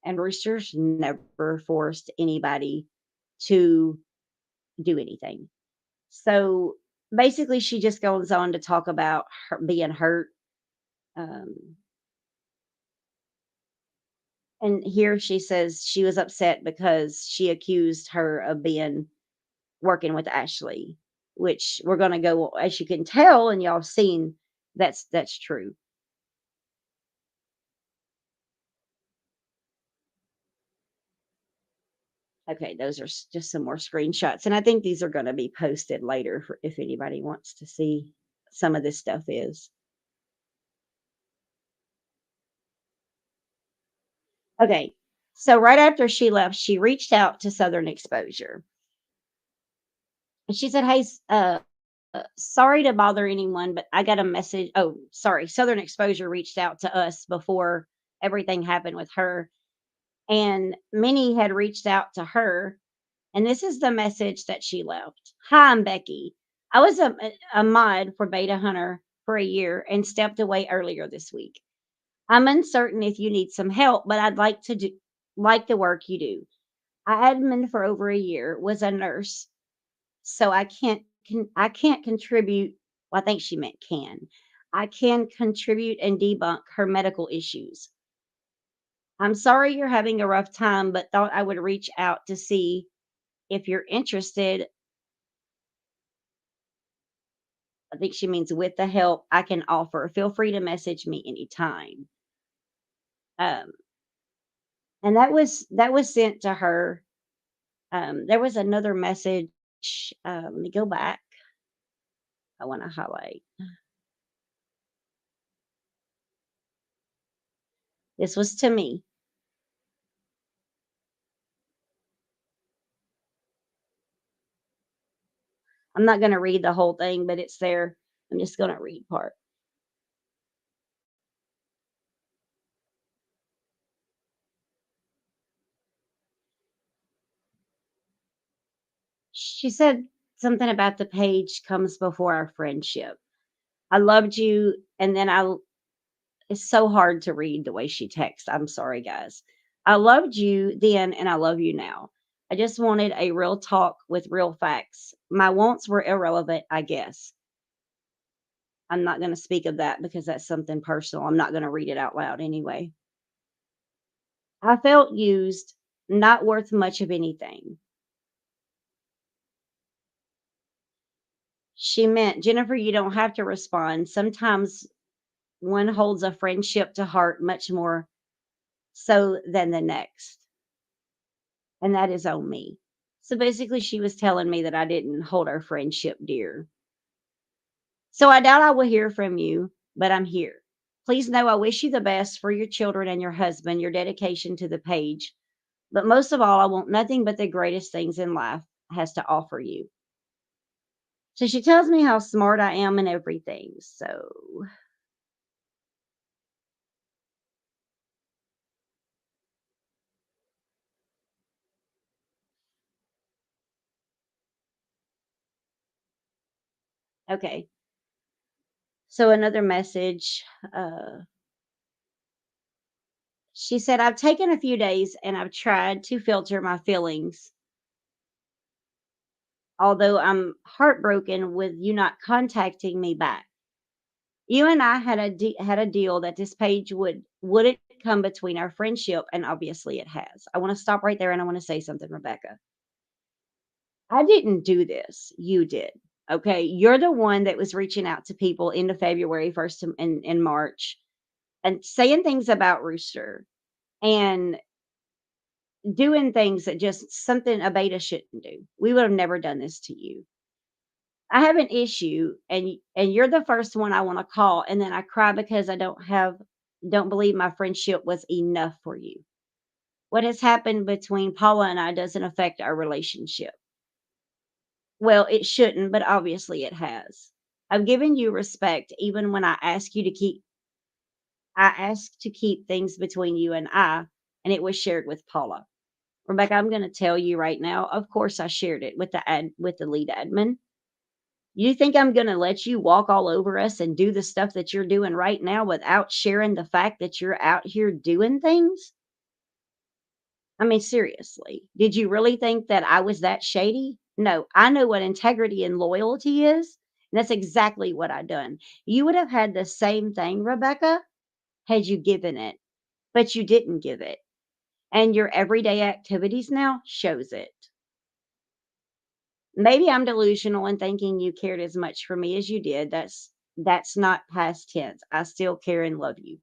And Rooster's never forced anybody to do anything. So basically, she just goes on to talk about her being hurt. And here she says she was upset because she accused her of being working with Ashley, which we're going to go, as you can tell, and y'all have seen, that's true. Okay, those are just some more screenshots. And I think these are going to be posted later if anybody wants to see some of this stuff is. Okay. So right after she left, she reached out to Southern Exposure. And she said, "Hey, sorry to bother anyone, but I got a message." Oh, sorry. Southern Exposure reached out to us before everything happened with her. And Minnie had reached out to her. And this is the message that she left. "Hi, I'm Becky. I was a mod for Beta Hunter for a year and stepped away earlier this week. I'm uncertain if you need some help, but I'd like the work you do. I admin for over a year, was a nurse, so I can't contribute." Well, I think she meant can. "I can contribute and debunk her medical issues. I'm sorry you're having a rough time, but thought I would reach out to see if you're interested." I think she means with the help I can offer. Feel free to message me anytime. Um, and that was sent to her. There was another message. Let me go back. I want to highlight. This was to me. I'm not going to read the whole thing, but it's there. I'm just going to read part. She said something about the page comes before our friendship. I loved you, and then it's so hard to read the way she texts. I'm sorry, guys. "I loved you then, and I love you now. I just wanted a real talk with real facts. My wants were irrelevant, I guess." I'm not going to speak of that because that's something personal. I'm not going to read it out loud anyway. "I felt used, not worth much of anything." She meant, "Jennifer, you don't have to respond. Sometimes one holds a friendship to heart much more so than the next, and that is on me." So basically, she was telling me that I didn't hold our friendship dear. "So I doubt I will hear from you, but I'm here. Please know I wish you the best for your children and your husband, your dedication to the page. But most of all, I want nothing but the greatest things in life has to offer you." So she tells me how smart I am and everything. So, okay. So another message. She said, "I've taken a few days and I've tried to filter my feelings, although I'm heartbroken with you not contacting me back. You and I had a deal that this page wouldn't come between our friendship, and obviously it has." I want to stop right there and I want to say something, Rebecca. I didn't do this. You did. Okay. You're the one that was reaching out to people into February, first in March, and saying things about Rooster and doing things that just something a beta shouldn't do. We would have never done this to you. I have an issue, and you're the first one I want to call, and then I cry because I don't believe my friendship was enough for you. What has happened between Paula and I doesn't affect our relationship. Well, it shouldn't, but obviously it has. I've given you respect even when I asked to keep things between you and I, and it was shared with Paula. Rebecca, I'm going to tell you right now. Of course, I shared it with the lead admin. You think I'm going to let you walk all over us and do the stuff that you're doing right now without sharing the fact that you're out here doing things? I mean, seriously, did you really think that I was that shady? No, I know what integrity and loyalty is. And that's exactly what I done. You would have had the same thing, Rebecca, had you given it, but you didn't give it. And your everyday activities now shows it. Maybe I'm delusional in thinking you cared as much for me as you did. That's not past tense. I still care and love you.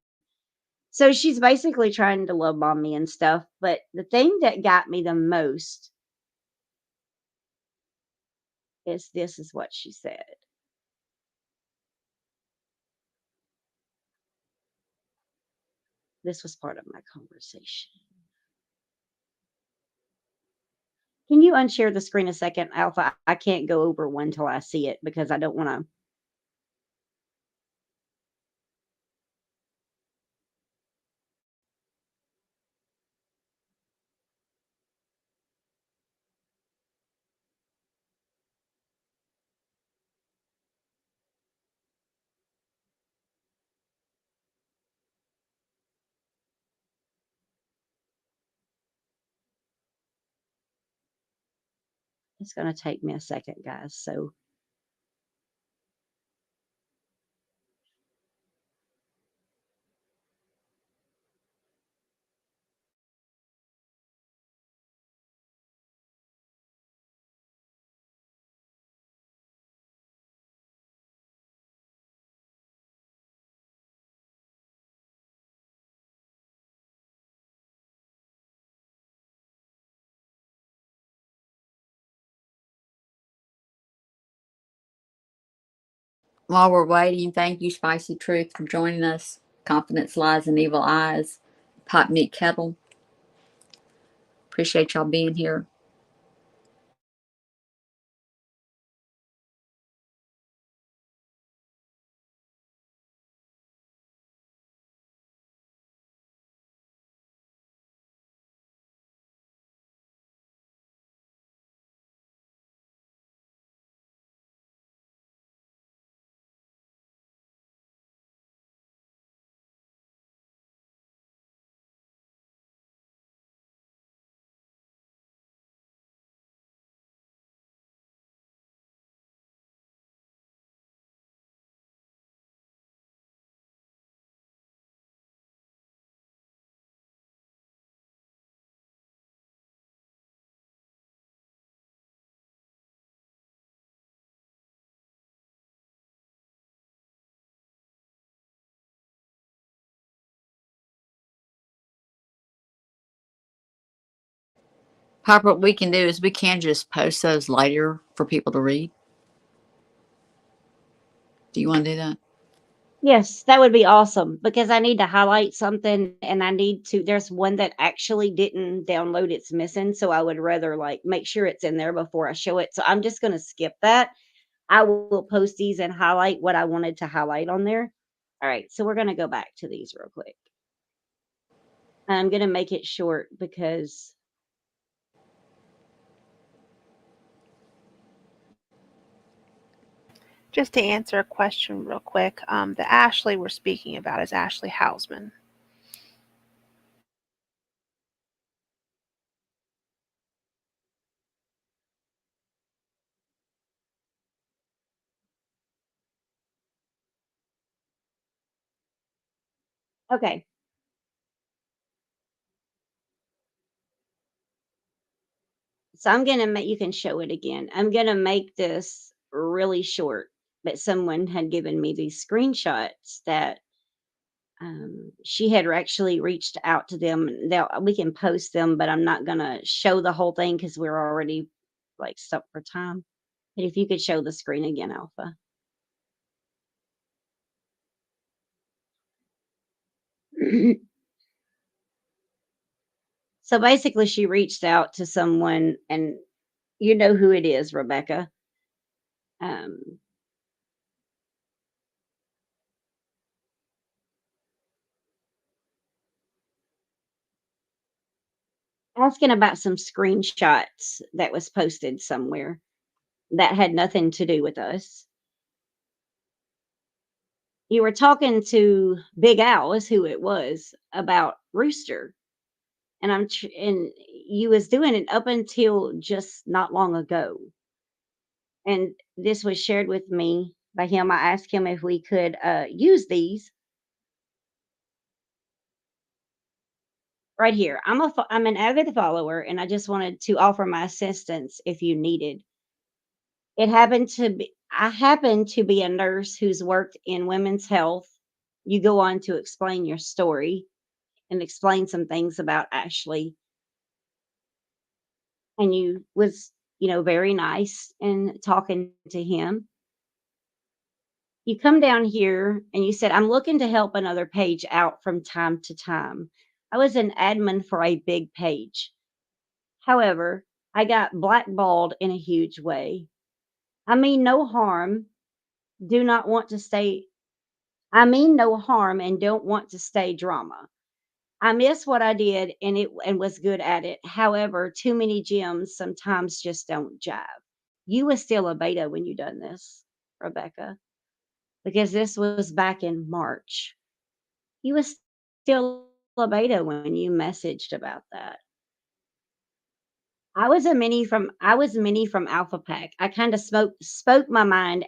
So she's basically trying to love bomb me and stuff. But the thing that got me the most is this is what she said. This was part of my conversation. Can you unshare the screen a second, Alpha? I can't go over one till I see it because I don't want to. It's going to take me a second, guys. So While we're waiting, thank you, Spicy Truth, for joining us. Confidence Lies in Evil Eyes, Pot Meat Kettle. Appreciate y'all being here. Piper, what we can do is we can just post those later for people to read. Do you want to do that? yes, that would be awesome because I need to highlight something and I need to. There's one that actually didn't download, it's missing. So I would rather like make sure it's in there before I show it. So I'm just going to skip that. I will post these and highlight what I wanted to highlight on there. All right. So we're going to go back to these real quick. I'm going to make it short because Just to answer a question real quick, the Ashley we're speaking about is Ashley Hausman. okay. So I'm going to make, you can show it again. I'm going to make this really short, but someone had given me these screenshots that she had actually reached out to them. We can post them, but I'm not going to show the whole thing because we're already like stuck for time. But if you could show the screen again, Alpha. So basically, she reached out to someone, and you know who it is, Rebecca. Um, Asking about some screenshots that was posted somewhere that had nothing to do with us. You were talking to Big Al, is who it was, about Rooster, and and you was doing it up until just not long ago. And this was shared with me by him. I asked him if we could use these right here. I'm an avid follower, and I just wanted to offer my assistance if you needed. It happened to be I happen to be a nurse who's worked in women's health. You go on to explain your story and explain some things about Ashley, and you was, very nice in talking to him. You come down here and you said, "I'm looking to help another page out from time to time. I was an admin for a big page. However, I got blackballed in a huge way. I mean no harm, do not want to stay I mean no harm and don't want to stay drama. I miss what I did and was good at it. However, too many gems sometimes just don't jive. You was still a beta when you done this, Rebecca, because this was back in March. You was still a beta when you messaged about that. I was mini from Alpha Pack. I kind of spoke my mind,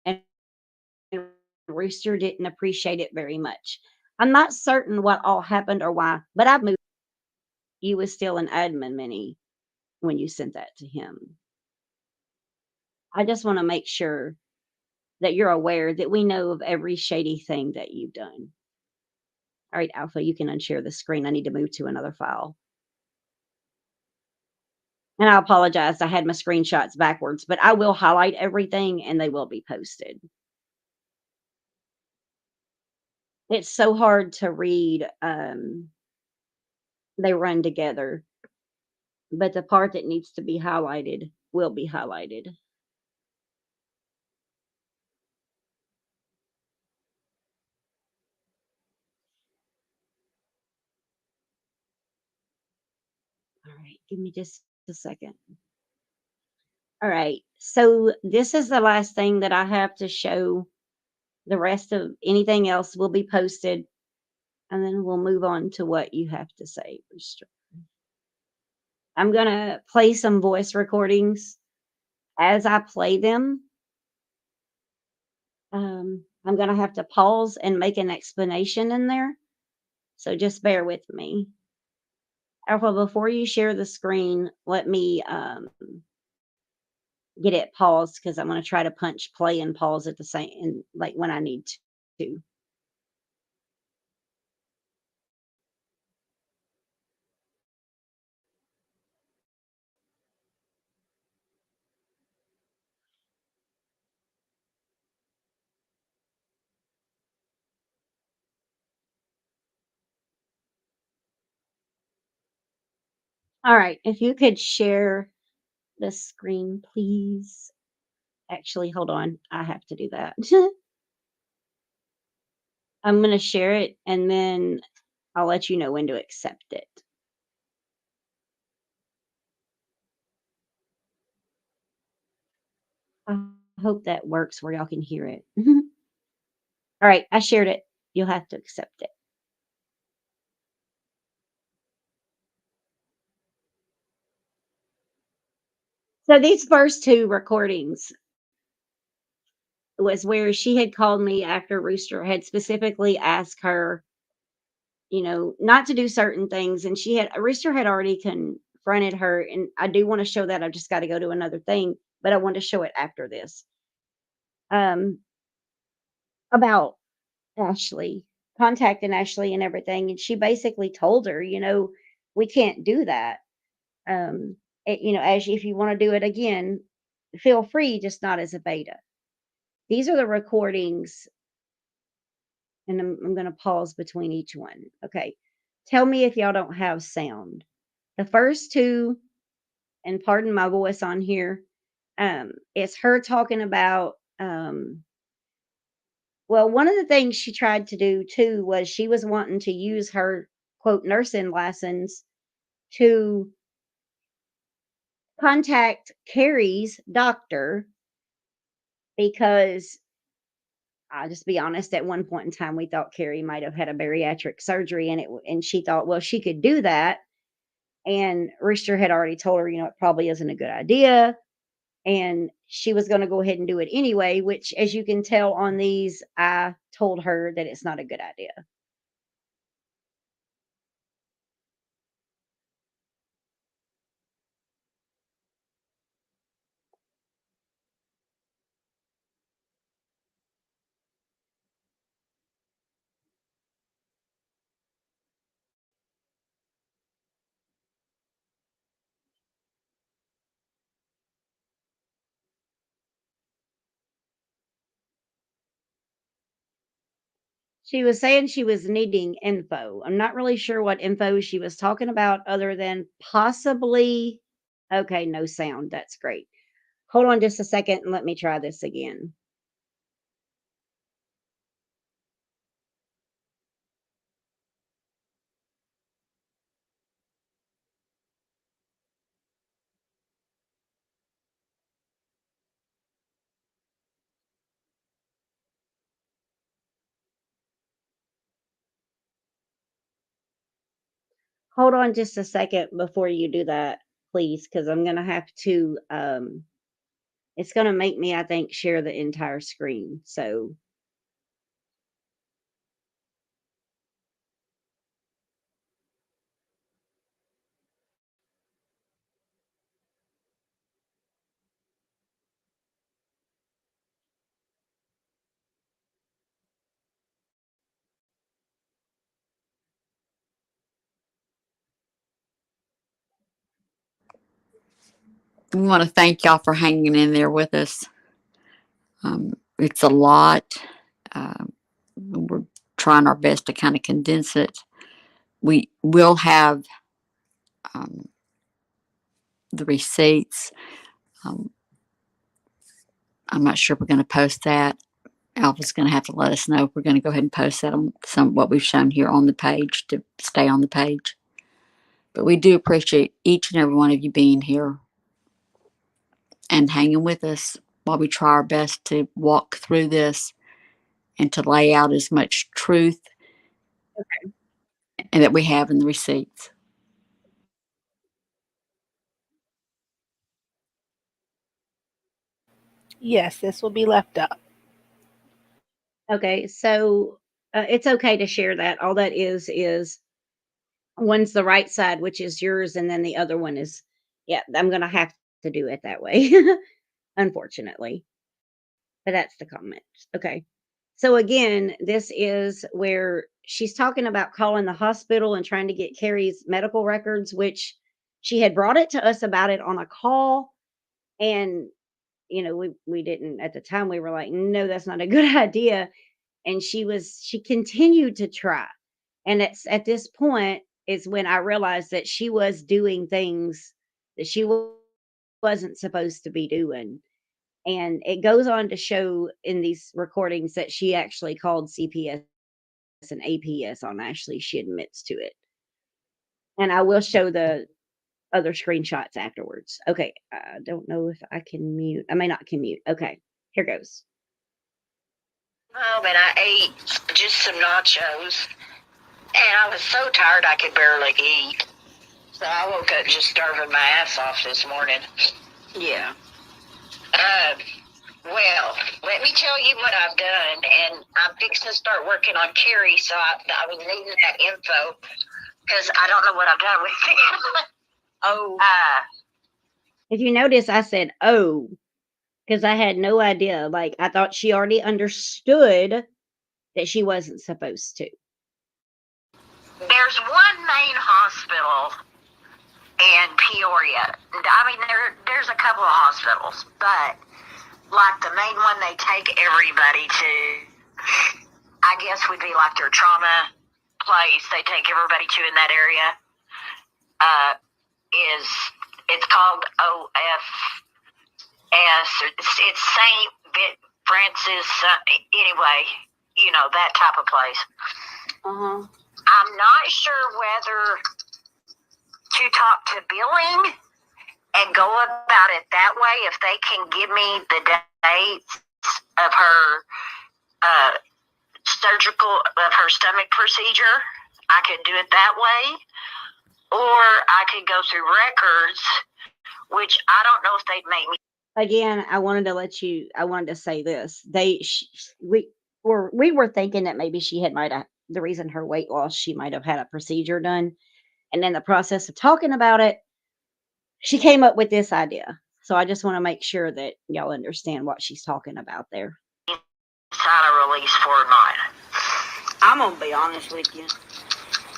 and Rooster didn't appreciate it very much. I'm not certain what all happened or why, but I've moved. You was still an admin mini when you sent that to him. I just want to make sure that you're aware that we know of every shady thing that you've done. All right, Alpha, you can unshare the screen. I need to move to another file. And I apologize. I had my screenshots backwards, but I will highlight everything and they will be posted. It's so hard to read. They run together, but the part that needs to be highlighted will be highlighted. All right, give me just a second. All right, so this is the last thing that I have to show. The rest of anything else will be posted, and then we'll move on to what you have to say. I'm going to play some voice recordings. As I play them, I'm going to have to pause and make an explanation in there. So just bear with me. Alpha, before you share the screen, let me get it paused because I'm going to try to punch play and pause at the same, like when I need to. All right, if you could share the screen, please. Actually, hold on. I have to do that. I'm going to share it and then I'll let you know when to accept it. I hope that works where y'all can hear it. All right, I shared it. You'll have to accept it. So these first two recordings was where she had called me after Rooster had specifically asked her, not to do certain things. And Rooster had already confronted her. And I do want to show that. I've just got to go to another thing, but I want to show it after this. Um, about Ashley, contacting Ashley and everything. And she basically told her, we can't do that. As if you want to do it again, feel free, just not as a beta. These are the recordings, and I'm going to pause between each one. Okay. Tell me if y'all don't have sound. The first two, and pardon my voice on here, it's her talking about, well, one of the things she tried to do too was she was wanting to use her quote nursing license to contact Carrie's doctor because I'll just be honest, at one point in time, we thought Carrie might have had a bariatric surgery and she thought, well, she could do that. And Rooster had already told her, it probably isn't a good idea. And she was going to go ahead and do it anyway, which, as you can tell on these, I told her that it's not a good idea. She was saying she was needing info. I'm not really sure what info she was talking about other than possibly. Okay, no sound. That's great. Hold on just a second and let me try this again. Hold on just a second before you do that, please, because I'm going to have to, it's going to make me, I think, share the entire screen. So, We want to thank y'all for hanging in there with us. It's a lot. We're trying our best to kind of condense it. We will have the receipts. Um, I'm not sure if we're going to post that. Alpha's going to have to let us know if we're going to go ahead and post that on what we've shown here on the page to stay on the page. But we do appreciate each and every one of you being here and hanging with us while we try our best to walk through this and to lay out as much truth and that we have in the receipts. Yes, this will be left up. okay. So it's okay to share that. All that is one's the right side, which is yours, and then the other one is, yeah, I'm going to have to do it that way, unfortunately. But that's the comment. Okay. So again, this is where she's talking about calling the hospital and trying to get Carrie's medical records, which she had brought it to us about it on a call. And, we didn't at the time, we were like, no, that's not a good idea. And she continued to try. And it's at this point is when I realized that she was doing things that she wasn't supposed to be doing. And it goes on to show in these recordings that she actually called CPS and APS on Ashley. She admits to it. And I will show the other screenshots afterwards. Okay. I don't know if I can mute. I may not can mute. Okay. Here goes. Home and I ate just some nachos, and I was so tired I could barely eat. So I woke up just starving my ass off this morning. Yeah. Well, let me tell you what I've done, and I'm fixing to start working on Carrie, so I was needing that info, because I don't know what I've done with it. Oh. If you notice, I said, oh, because I had no idea. Like, I thought she already understood that she wasn't supposed to. There's one main hospital in Peoria. I mean, there's a couple of hospitals, but like the main one they take everybody to, I guess would be like their trauma place they take everybody to in that area, it's called OFS. It's St. Francis, anyway, that type of place. Uh-huh. I'm not sure whether to talk to billing and go about it that way. If they can give me the dates of her her stomach procedure, I could do it that way. Or I could go through records, which I don't know if they'd make me. Again, I wanted to say this. We were thinking that maybe she might have, the reason her weight loss, she might have had a procedure done. And in the process of talking about it, she came up with this idea. So I just want to make sure that y'all understand what she's talking about there. Sign a release for or not. I'm going to be honest with you.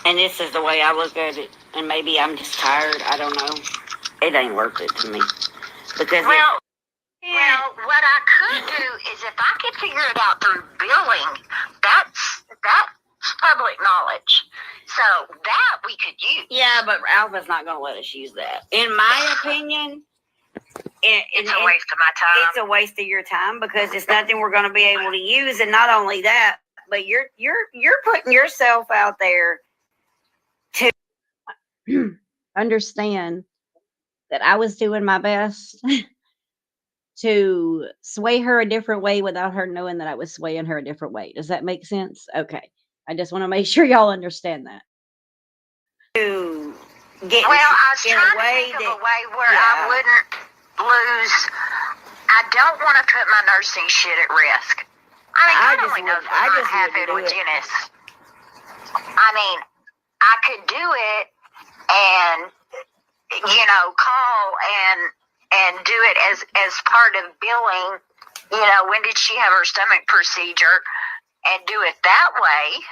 And this is the way I look at it. And maybe I'm just tired. I don't know. It ain't worth it to me. Because well, what I could do is if I could figure it out through billing, that public knowledge. So that we could use. Yeah, but Alpha's not going to let us use that. In my opinion, It's a waste of my time. it's a waste of your time because it's nothing we're going to be able to use. And not only that, but you're putting yourself out there to Understand that I was doing my best to sway her a different way without her knowing that I was swaying her a different way. Does that make sense? Okay. I just want to make sure y'all understand that. to get Well, I was in trying a to way think of that a way where I wouldn't lose. I don't want to put my nursing shit at risk. I mean, God only knows what I might just happen wouldn't do with it. Dennis. I mean, I could do it and, call and do it as part of billing. When did she have her stomach procedure, and do it that way,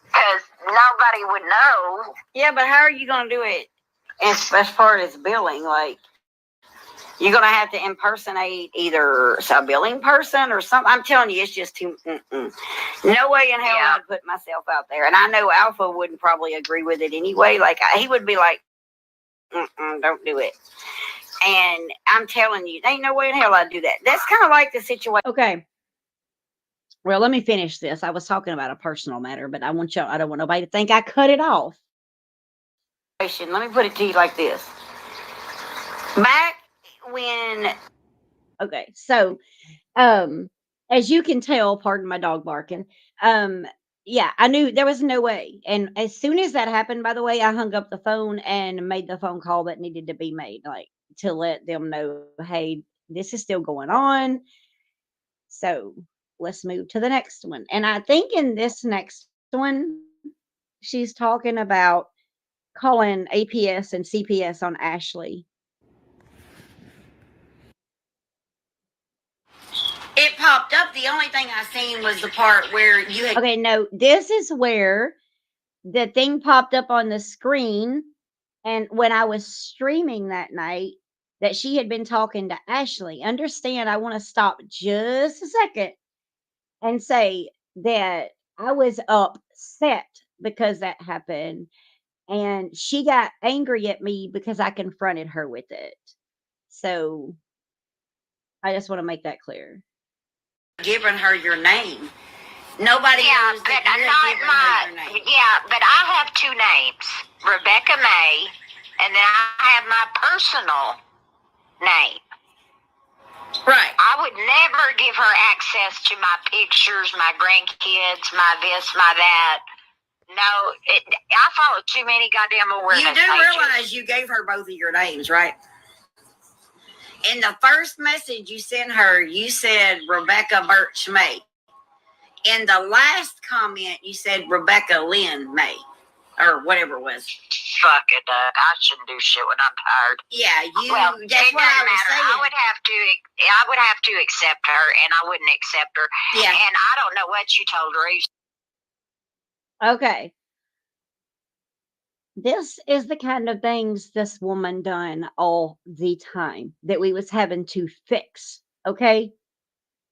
because nobody would know. Yeah, but how are you going to do it as far as billing? Like, you're going to have to impersonate either a billing person or something. I'm telling you, it's just too. No way in hell I'd put myself out there. And I know Alpha wouldn't probably agree with it anyway. Like, he would be like, don't do it. And I'm telling you, there ain't no way in hell I'd do that. That's kind of like the situation. Okay. Well, let me finish this. I was talking about a personal matter, but I don't want nobody to think I cut it off. Let me put it to you like this. Back when. Okay. So, as you can tell, pardon my dog barking. Yeah, I knew there was no way. And as soon as that happened, by the way, I hung up the phone and made the phone call that needed to be made, like to let them know, hey, this is still going on. So let's move to the next one. And I think in this next one, she's talking about calling APS and CPS on Ashley. It popped up. The only thing I seen was the part where you had. Okay, no, this is where the thing popped up on the screen. And when I was streaming that night, that she had been talking to Ashley. Understand, I want to stop just a second and say that I was upset because that happened. And she got angry at me because I confronted her with it. So I just want to make that clear. Given her your name. Nobody knows but that you're not giving her your name. Yeah, but I have two names, Rebecca May, and then I have my personal name. Right. I would never give her access to my pictures, my grandkids, my this, my that. No, I follow too many goddamn awareness You do pages. realize you gave her both of your names, right? In the first message you sent her, you said Rebecca Birch May. In the last comment, you said Rebecca Lynn May, or whatever it was. Fuck it, I shouldn't do shit when I'm tired. Yeah, Well, that's it what I doesn't was matter. saying. I would have to accept her, and I wouldn't accept her. Yeah. And I don't know what you told her. Okay. This is the kind of things this woman done all the time that we was having to fix. Okay.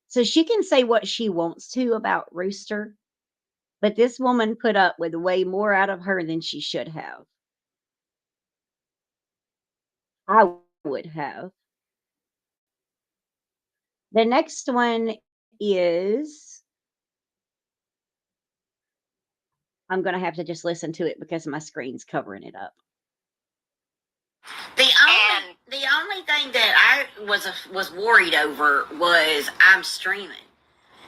So she can say what she wants to about Rooster, but this woman put up with way more out of her than she should have. I would have. The next one is, I'm going to have to just listen to it because my screen's covering it up. The only thing that I was worried over was I'm streaming,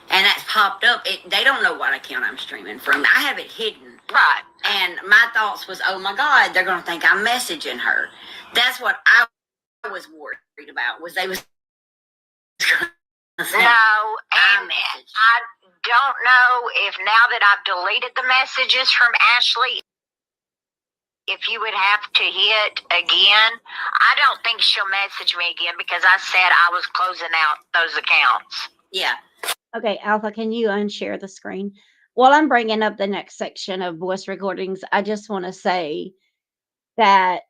and that's popped up. They don't know what account I'm streaming from. I have it hidden. Right. And my thoughts was, oh my God, they're going to think I'm messaging her. That's what I was worried about. Was they was. No, and I don't know if now that I've deleted the messages from Ashley, if you would have to hit again. I don't think she'll message me again because I said I was closing out those accounts. Yeah. Okay, Alpha, can you unshare the screen? While I'm bringing up the next section of voice recordings, I just want to say that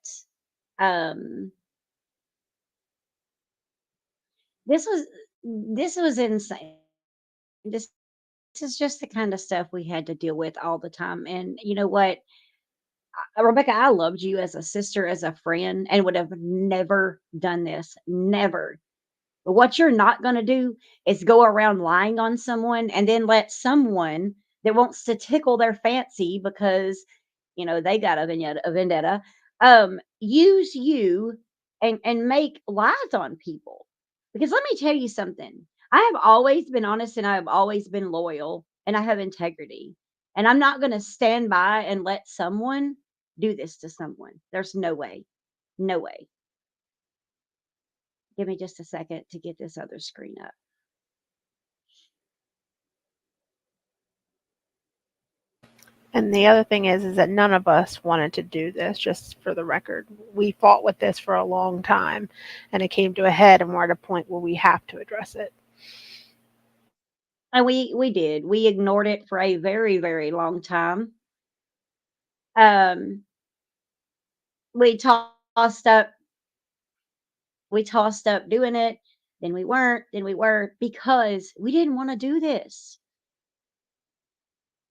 this was insane. This is just the kind of stuff we had to deal with all the time. And you know what? Rebecca, I loved you as a sister, as a friend, and would have never done this. Never. But what you're not going to do is go around lying on someone and then let someone that wants to tickle their fancy because, they got a vendetta, use you and make lies on people. Because let me tell you something. I have always been honest and I have always been loyal and I have integrity. And I'm not going to stand by and let someone do this to someone. There's no way. No way. Give me just a second to get this other screen up. And the other thing is that none of us wanted to do this, just for the record. We fought with this for a long time, and it came to a head, and we're at a point where we have to address it. And we did. We ignored it for a very, very long time. Um, we tossed up doing it, then we weren't, then we were, because we didn't want to do this.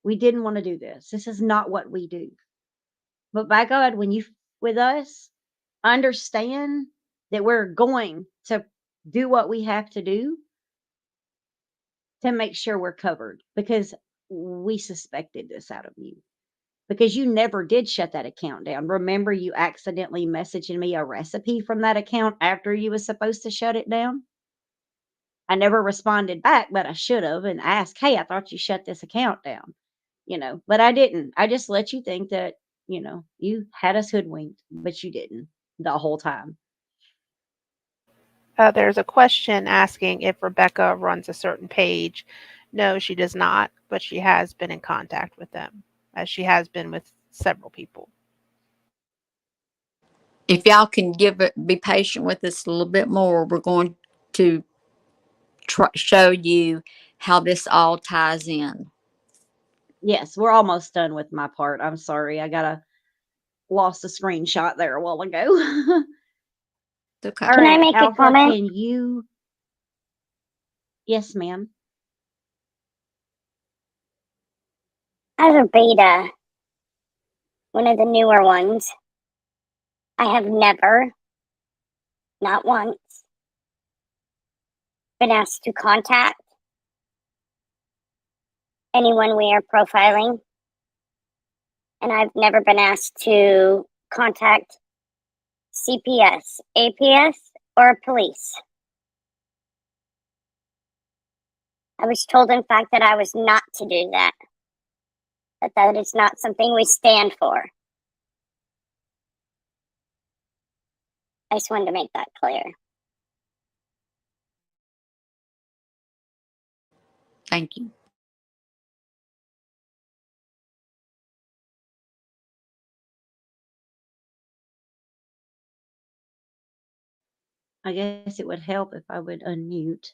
We didn't want to do this. This is not what we do. But by God, when you with us, understand that we're going to do what we have to do to make sure we're covered, because we suspected this out of you. Because you never did shut that account down. Remember, you accidentally messaging me a recipe from that account after you was supposed to shut it down? I never responded back, but I should have and asked, "Hey, I thought you shut this account down." But I didn't. I just let you think that, you had us hoodwinked, but you didn't the whole time. There's a question asking if Rebecca runs a certain page. No, she does not, but she has been in contact with them, as she has been with several people. If y'all can be patient with us a little bit more, we're going to show you how this all ties in. Yes, we're almost done with my part. I'm sorry. Lost a screenshot there a while ago. Okay. All Can I right, make a Alpha, comment? can you? Yes, ma'am. As a beta, one of the newer ones, I have never, not once, been asked to contact anyone we are profiling. And I've never been asked to contact CPS, APS, or police. I was told, in fact, that I was not to do that. That is not something we stand for. I just wanted to make that clear. Thank you. I guess it would help if I would unmute.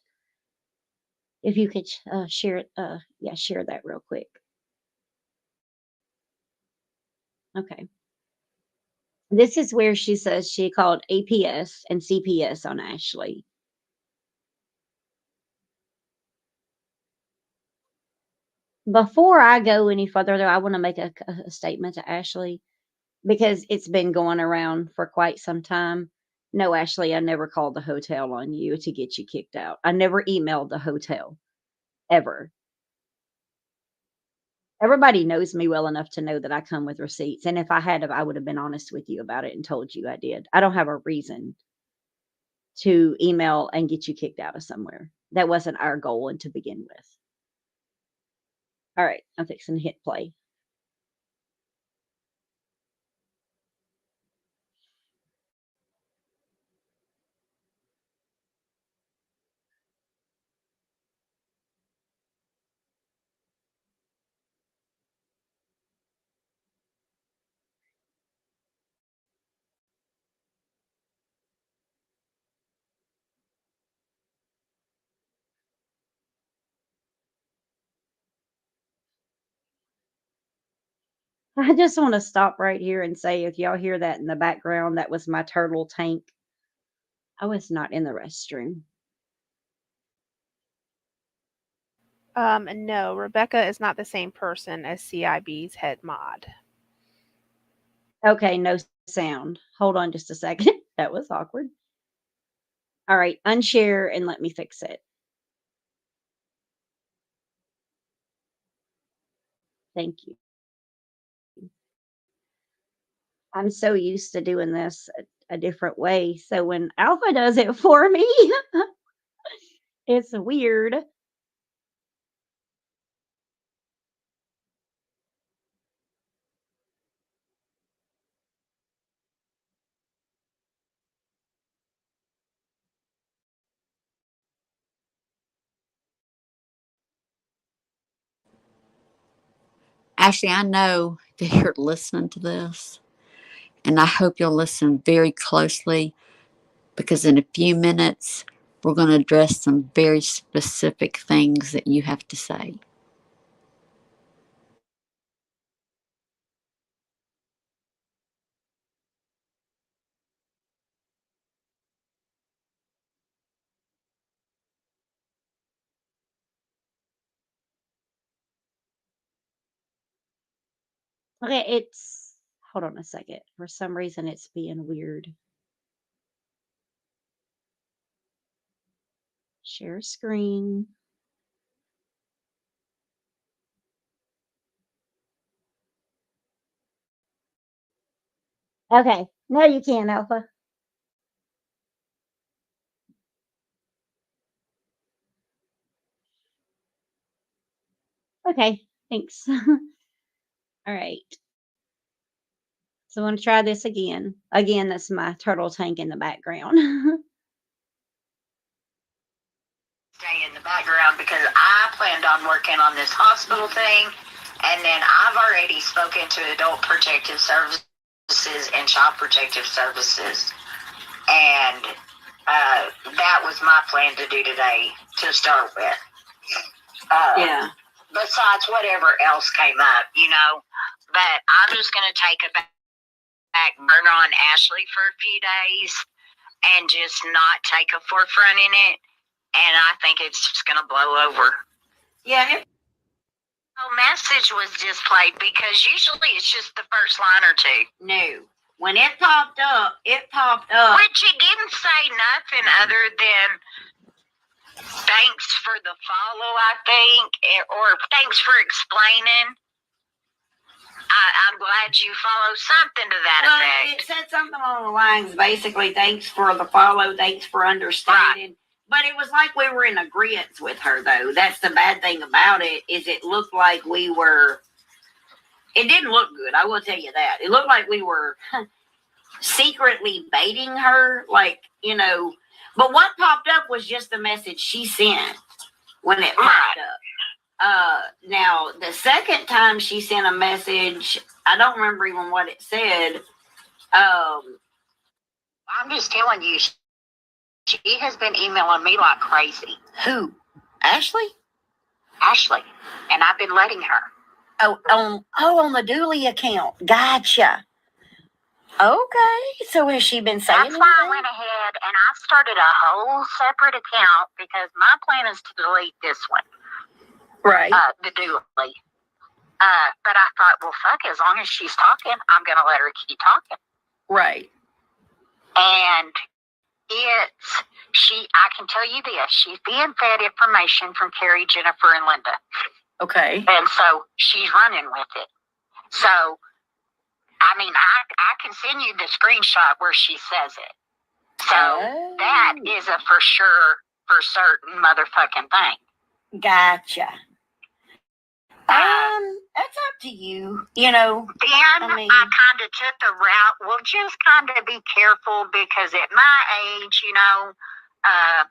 If you could share it, share that real quick. Okay. This is where she says she called APS and CPS on Ashley. Before I go any further, though, I want to make a statement to Ashley, because it's been going around for quite some time. No, Ashley, I never called the hotel on you to get you kicked out. I never emailed the hotel, ever. Everybody knows me well enough to know that I come with receipts. And if I had, I would have been honest with you about it and told you I did. I don't have a reason to email and get you kicked out of somewhere. That wasn't our goal and to begin with. All right, I'm fixing to hit play. I just want to stop right here and say, if y'all hear that in the background, that was my turtle tank. I was not in the restroom. No, Rebecca is not the same person as CIB's head mod. Okay, no sound. Hold on just a second. That was awkward. All right, unshare and let me fix it. Thank you. I'm so used to doing this a different way. So when Alpha does it for me, it's weird. Ashley, I know that you're listening to this, and I hope you'll listen very closely because in a few minutes, we're going to address some very specific things that you have to say. Okay, it's hold on a second. For some reason it's being weird. Share screen. Okay, now you can, Alpha. Okay, thanks. All right. So I'm going to try this again. Again, that's my turtle tank in the background. Stay in the background because I planned on working on this hospital thing, and then I've already spoken to Adult Protective Services and Child Protective Services, and that was my plan to do today to start with. Yeah. Besides whatever else came up, but I'm just going to take a back burner on Ashley for a few days and just not take a forefront in it. And I think it's just going to blow over. Yeah. The message was displayed because usually it's just the first line or two. No. When it popped up. Which it didn't say nothing other than thanks for the follow, I think, or thanks for explaining. I'm glad you follow something to that effect. It said something along the lines, basically, thanks for the follow, thanks for understanding. Right. But it was like we were in agreement with her, though. That's the bad thing about it, is it looked like we were, it didn't look good, I will tell you that. It looked like we were secretly baiting her, but what popped up was just the message she sent when it popped up. Now, the second time she sent a message, I don't remember even what it said. I'm just telling you, she has been emailing me like crazy. Who? Ashley? Ashley. And I've been letting her. On the Dooley account. Gotcha. Okay. So has she been saying anything? That's why I went ahead and I started a whole separate account because my plan is to delete this one. Right. The Dooley. But I thought, well, fuck, as long as she's talking, I'm going to let her keep talking. Right. And I can tell you this, she's being fed information from Carrie, Jennifer, and Linda. Okay. And so she's running with it. So, I mean, I can send you the screenshot where she says it. So that is a for certain motherfucking thing. Gotcha. That's up to you, Then I kind of took the route, well, just kind of be careful because at my age, I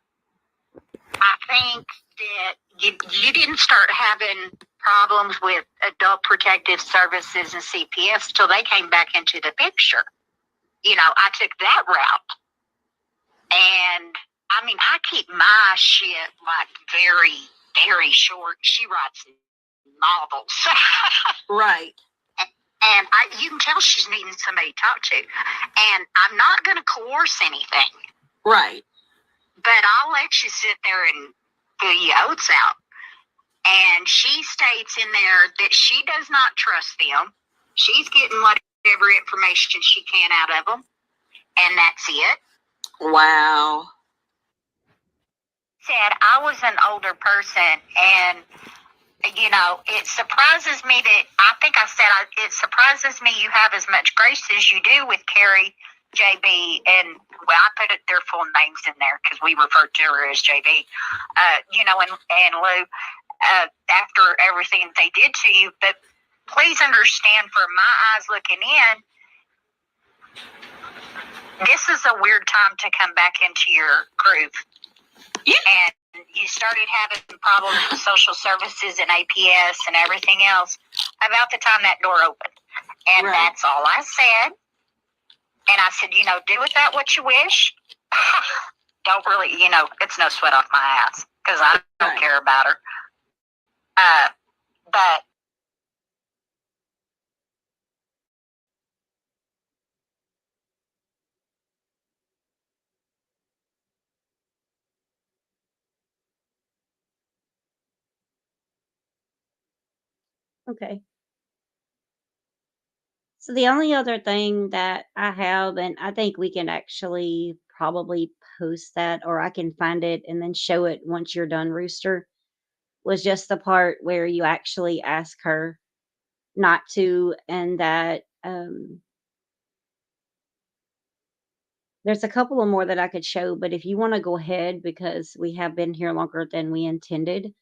think that you didn't start having problems with Adult Protective Services and CPS till they came back into the picture. I took that route. And, I mean, I keep my shit, very, very short. She writes novels. Right. And you can tell she's needing somebody to talk to. And I'm not going to coerce anything. Right. But I'll let you sit there and fill your oats out. And she states in there that she does not trust them. She's getting whatever information she can out of them, and that's it. Wow. Said I was an older person, and you know, it surprises me that it surprises me you have as much grace as you do with Carrie, JB, and well, I put their full names in there because we refer to her as JB. You know, and Lou, after everything they did to you, but please understand, from my eyes looking in, this is a weird time to come back into your group. Yeah. And you started having problems with social services and APS and everything else about the time that door opened. And Right. That's all I said. And I said, you know, do with that what you wish. Don't really, you know, it's no sweat off my ass because I don't Right. care about her. But Okay. So the only other thing that I have, and I think we can actually probably post that, or I can find it and then show it once you're done, Rooster, was just the part where you actually ask her not to, and that there's a couple of more that I could show, but if you want to go ahead, because we have been here longer than we intended,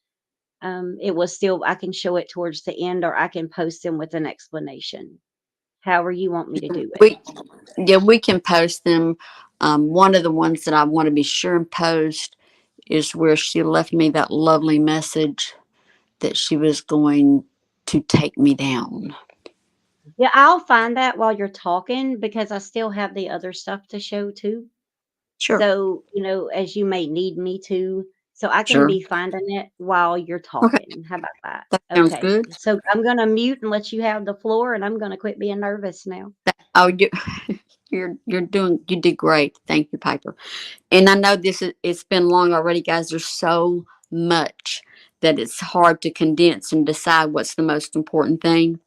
it was still, I can show it towards the end, or I can post them with an explanation. However you want me to do it. We can post them. One of the ones that I want to be sure and post is where she left me that lovely message that she was going to take me down. Yeah, I'll find that while you're talking because I still have the other stuff to show too. Sure. So, you know, as you may need me to, so I can Sure. be finding it while you're Okay. talking. How about that? That sounds Okay. good. So I'm going to mute and let you have the floor, and I'm going to quit being nervous now. Oh, you did great. Thank you, Piper. And I know it's been long already, guys. There's so much that it's hard to condense and decide what's the most important thing.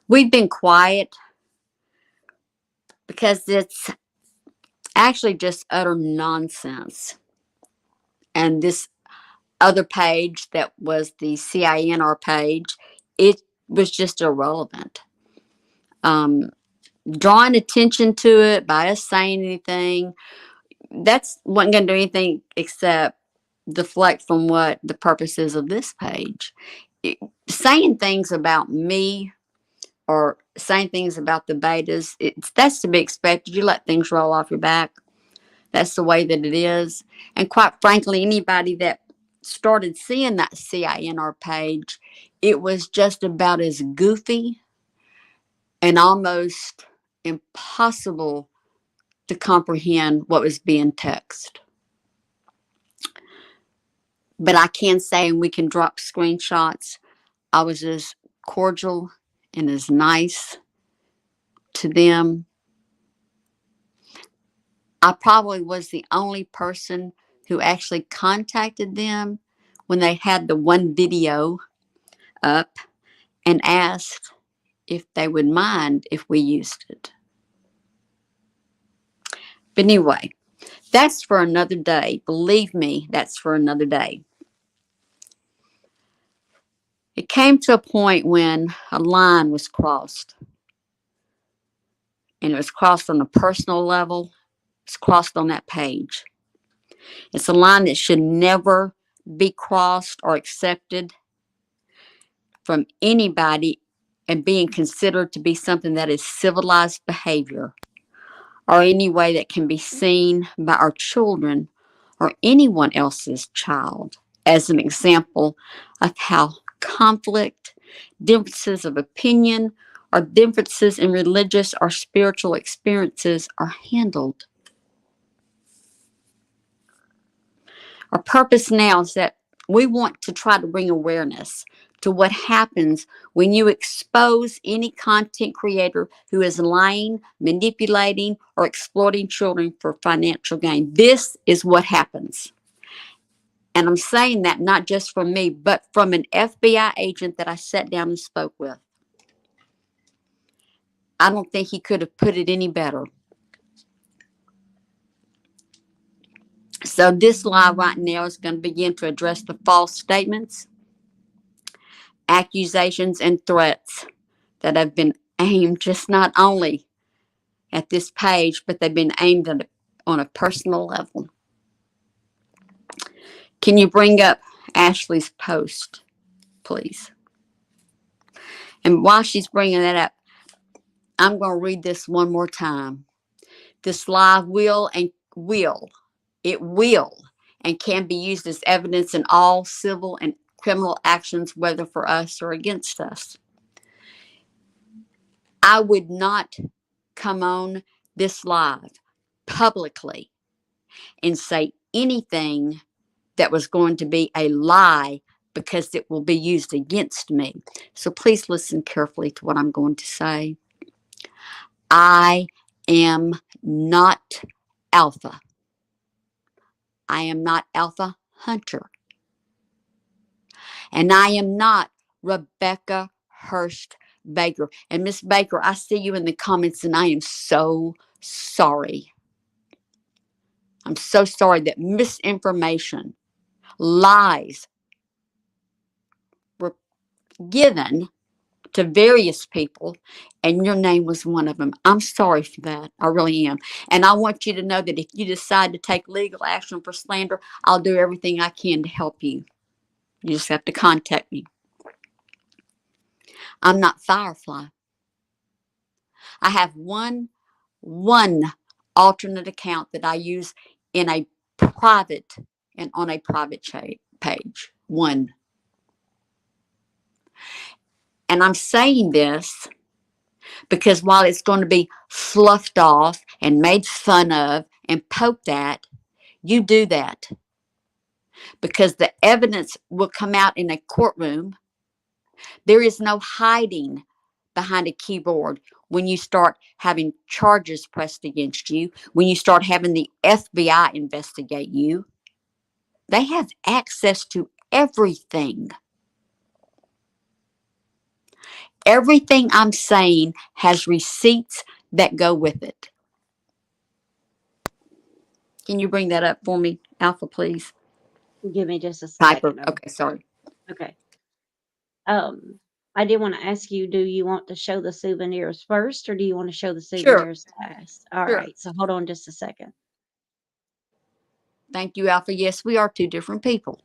We've been quiet because it's actually just utter nonsense. And this other page that was the CINR page, it was just irrelevant. Drawing attention to it by us saying anything, that's wasn't going to do anything except deflect from what the purpose is of this page. Saying things about me or saying things about the betas, that's to be expected. You let things roll off your back. That's the way that it is. And quite frankly, anybody that started seeing that CINR page, it was just about as goofy and almost impossible to comprehend what was being texted. But I can say, and we can drop screenshots, I was as cordial and as nice to them. I probably was the only person who actually contacted them when they had the one video up and asked if they would mind if we used it. But anyway, that's for another day. Believe me, that's for another day. It came to a point when a line was crossed. And it was crossed on a personal level. It's crossed on that page. It's a line that should never be crossed or accepted from anybody and being considered to be something that is civilized behavior, or any way that can be seen by our children or anyone else's child as an example of how conflict, differences of opinion, or differences in religious or spiritual experiences are handled. Our purpose now is that we want to try to bring awareness to what happens when you expose any content creator who is lying, manipulating, or exploiting children for financial gain. This is what happens. And I'm saying that not just from me, but from an FBI agent that I sat down and spoke with. I don't think he could have put it any better. So this lie right now is going to begin to address the false statements, accusations, and threats that have been aimed just not only at this page, but they've been aimed at on a personal level. Can you bring up Ashley's post, please? And while she's bringing that up, I'm going to read this one more time. This lie will and can be used as evidence in all civil and criminal actions, whether for us or against us. I would not come on this live publicly and say anything that was going to be a lie, because it will be used against me. So please listen carefully to what I'm going to say. I am not Alpha. I am not Alpha Hunter. And I am not Rebecca Hurst Baker. And Miss Baker, I see you in the comments, and I am so sorry. I'm so sorry that misinformation, lies were given to various people, and your name was one of them. I'm sorry for that. I really am. And I want you to know that if you decide to take legal action for slander, I'll do everything I can to help you. You just have to contact me. I'm not Firefly. I have one alternate account that I use in a private and on a private page. One. And I'm saying this because while it's going to be fluffed off and made fun of and poked at, you do that because the evidence will come out in a courtroom. There is no hiding behind a keyboard when you start having charges pressed against you, when you start having the FBI investigate you. They have access to everything. Everything I'm saying has receipts that go with it. Can you bring that up for me, Alpha, please? Give me just a Piper. second. Okay, sorry. Okay. I did want to ask you, do you want to show the souvenirs first, or do you want to show the souvenirs last? All Sure. right. So hold on just a second. Thank you, Alpha. Yes, we are two different people.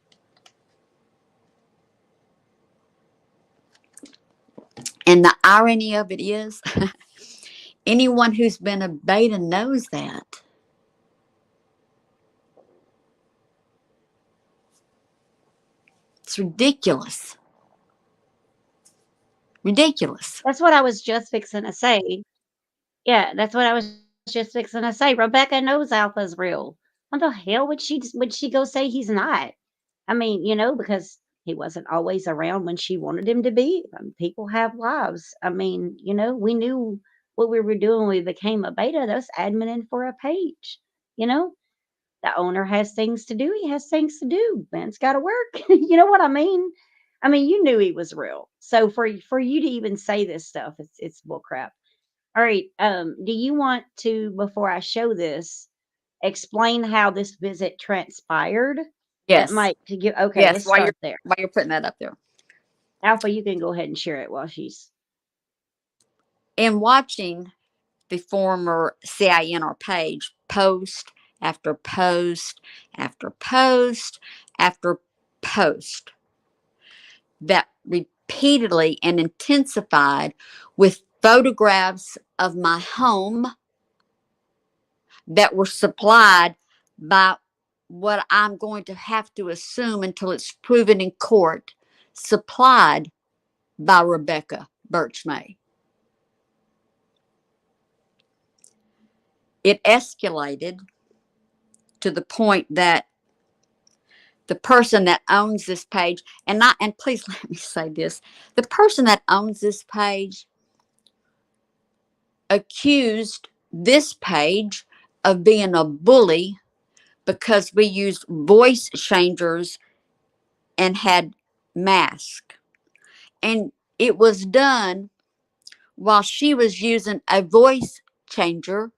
And the irony of it is, anyone who's been a beta knows that. It's ridiculous. Ridiculous. That's what I was just fixing to say. Yeah, that's what I was just fixing to say. Rebecca knows Alpha's real. What the hell would she go say he's not? I mean, because he wasn't always around when she wanted him to be. People have lives. I mean, we knew what we were doing when we became a beta. That's adminning for a page. The owner has things to do. He has things to do. Man's got to work. You know what I mean? I mean, you knew he was real. So for you to even say this stuff, it's bullcrap. All right. Do you want to, before I show this, explain how this visit transpired? Yes. That might to give. Okay, Yes, let's start there. while you're putting that up there. Alpha, you can go ahead and share it while she's. In watching the former CINR page post after post after post after post that repeatedly and intensified with photographs of my home that were supplied by what I'm going to have to assume until it's proven in court, supplied by Rebecca Birch May. It escalated to the point that the person that owns this page, and please let me say this, the person that owns this page accused this page of being a bully because we used voice changers and had masks. And it was done while she was using a voice changer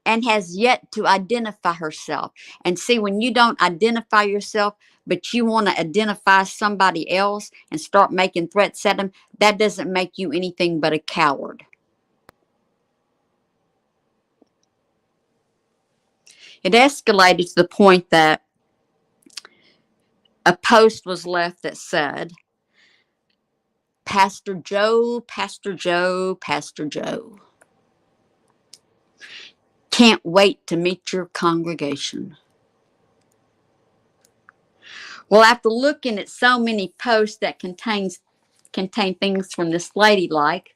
and has yet to identify herself. And see, when you don't identify yourself, but you want to identify somebody else and start making threats at them, that doesn't make you anything but a coward. It escalated to the point that a post was left that said, Pastor Joe, Pastor Joe, Pastor Joe. Can't wait to meet your congregation. Well, after looking at so many posts that contain things from this lady like,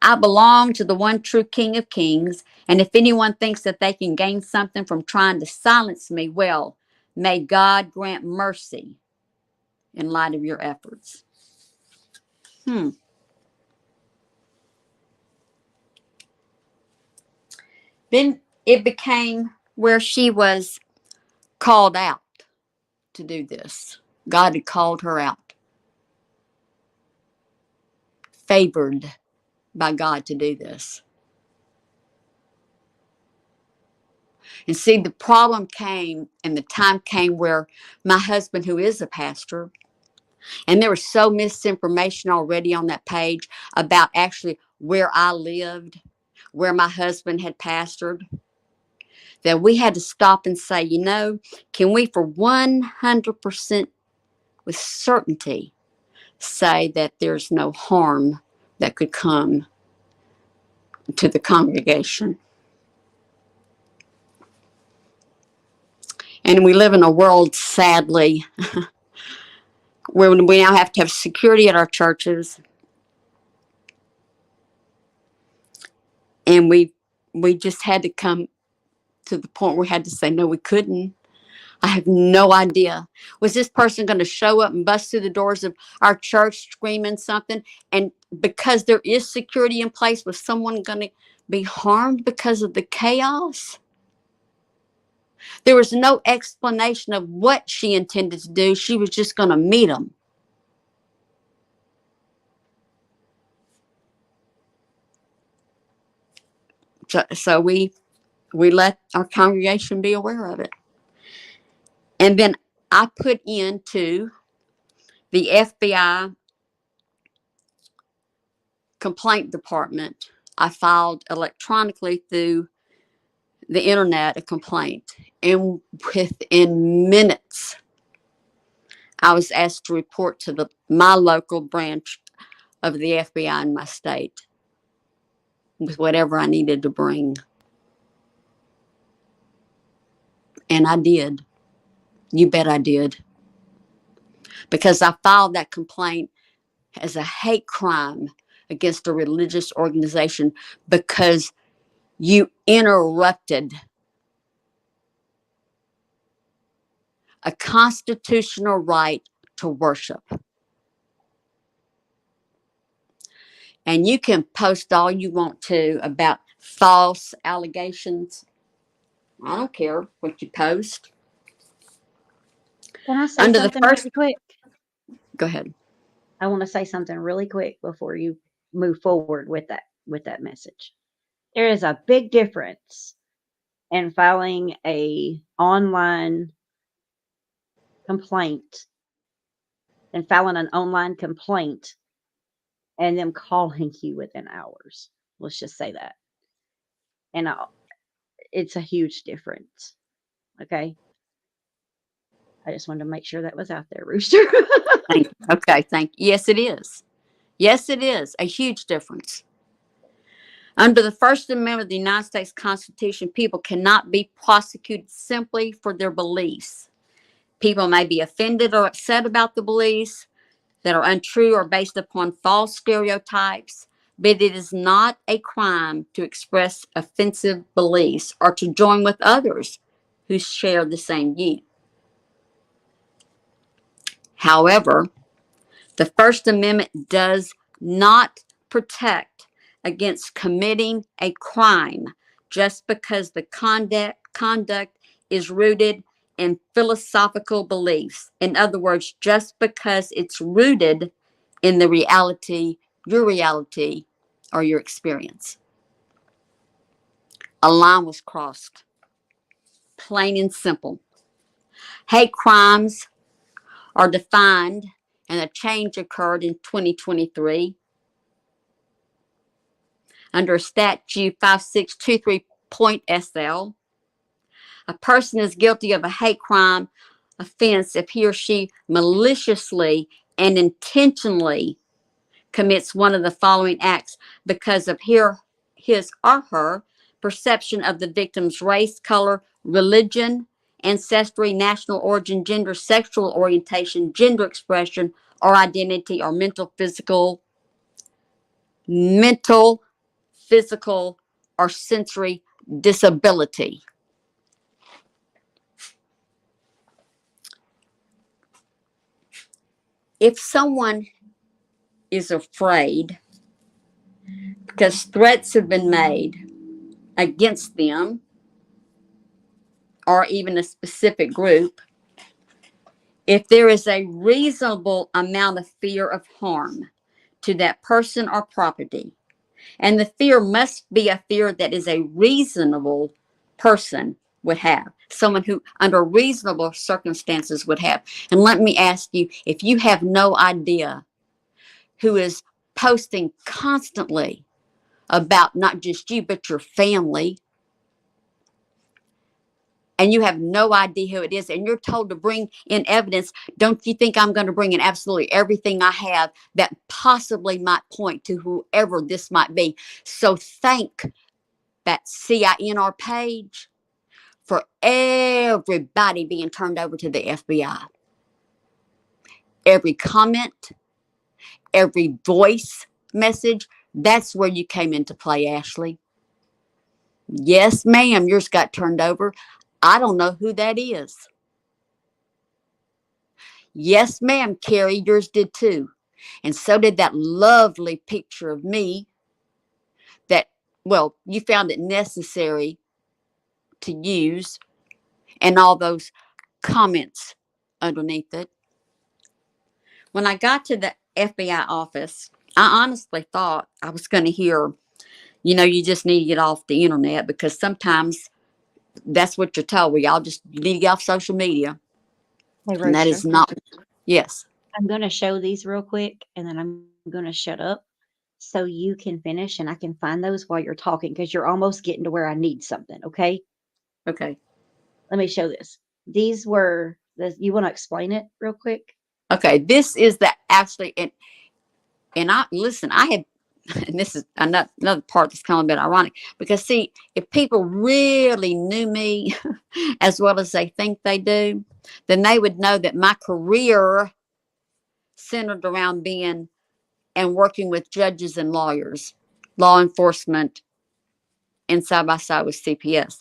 I belong to the one true King of Kings, and if anyone thinks that they can gain something from trying to silence me, well, may God grant mercy in light of your efforts. Then it became where she was called out to do this. God had called her out, favored by God to do this. And see, the problem came and the time came where my husband, who is a pastor, and there was so misinformation already on that page about actually where I lived, where my husband had pastored, that we had to stop and say, can we for 100% with certainty say that there's no harm that could come to the congregation? And we live in a world, sadly, where we now have to have security at our churches. And we just had to come to the point where we had to say, no, we couldn't. I have no idea. Was this person going to show up and bust through the doors of our church screaming something? And because there is security in place, was someone going to be harmed because of the chaos? There was no explanation of what she intended to do. She was just going to meet them. So we let our congregation be aware of it. And then I put into the FBI complaint department. I filed electronically through the internet a complaint. And within minutes, I was asked to report to my local branch of the FBI in my state with whatever I needed to bring. And I did. You bet I did. Because I filed that complaint as a hate crime against a religious organization because you interrupted a constitutional right to worship. And you can post all you want to about false allegations. I don't care what you post. Can I say something really quick? Go ahead. I want to say something really quick before you move forward with that message. There is a big difference in filing a online complaint and filing an online complaint and them calling you within hours. Let's just say that. And it's a huge difference. Okay. I just wanted to make sure that was out there, Rooster. Okay, thank you. Yes, it is. Yes, it is a huge difference. Under the First Amendment of the United States Constitution, people cannot be prosecuted simply for their beliefs. People may be offended or upset about the beliefs that are untrue or based upon false stereotypes, but it is not a crime to express offensive beliefs or to join with others who share the same view. However, the First Amendment does not protect against committing a crime just because the conduct is rooted in philosophical beliefs. In other words, just because it's rooted in the reality, or your experience. A line was crossed, plain and simple. Hate crimes are defined, and a change occurred in 2023 under statute 5623.SL. A person is guilty of a hate crime offense if he or she maliciously and intentionally commits one of the following acts because of his or her perception of the victim's race, color, religion, ancestry, national origin, gender, sexual orientation, gender expression, or identity, or mental, physical, or sensory disability. If someone is afraid because threats have been made against them or even a specific group, if there is a reasonable amount of fear of harm to that person or property, and the fear must be a fear that is a reasonable person would have, someone who under reasonable circumstances would have. And let me ask you, if you have no idea who is posting constantly about not just you, but your family, and you have no idea who it is, and you're told to bring in evidence, don't you think I'm going to bring in absolutely everything I have that possibly might point to whoever this might be? So thank that CINR page for everybody being turned over to the FBI. Every comment, every voice message, that's where you came into play, Ashley. Yes, ma'am, yours got turned over. I don't know who that is. Yes, ma'am, Carrie, yours did too. And so did that lovely picture of me that, well, you found it necessary to use, and all those comments underneath it. When I got to the FBI office, I honestly thought I was going to hear, you just need to get off the internet, because sometimes that's what you're told. You need to get off social media. Hey, And that is not, yes. I'm going to show these real quick, and then I'm going to shut up so you can finish and I can find those while you're talking, because you're almost getting to where I need something. Okay. Okay. Let me show this. These were you want to explain it real quick? Okay. This is actually, and I had, and this is another part that's kind of a bit ironic, because see, if people really knew me as well as they think they do, then they would know that my career centered around being and working with judges and lawyers, law enforcement, and side by side with CPS.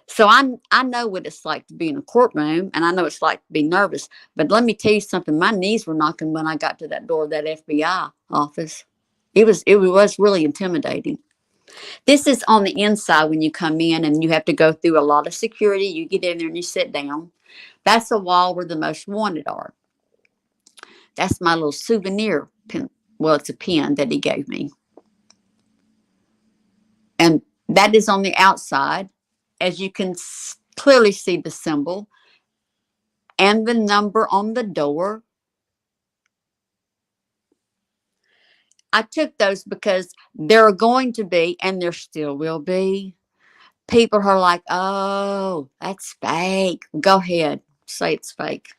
So I know what it's like to be in a courtroom, and I know it's like to be nervous. But let me tell you something, my knees were knocking when I got to that door of that FBI office. It was really intimidating. This is on the inside when you come in, and you have to go through a lot of security. You get in there and you sit down. That's the wall where the most wanted are. That's my little souvenir pin. Well, it's a pin that he gave me. And that is on the outside. As you can clearly see the symbol and the number on the door. I took those because there are going to be, and there still will be, people who are like, oh, that's fake. Go ahead, say it's fake.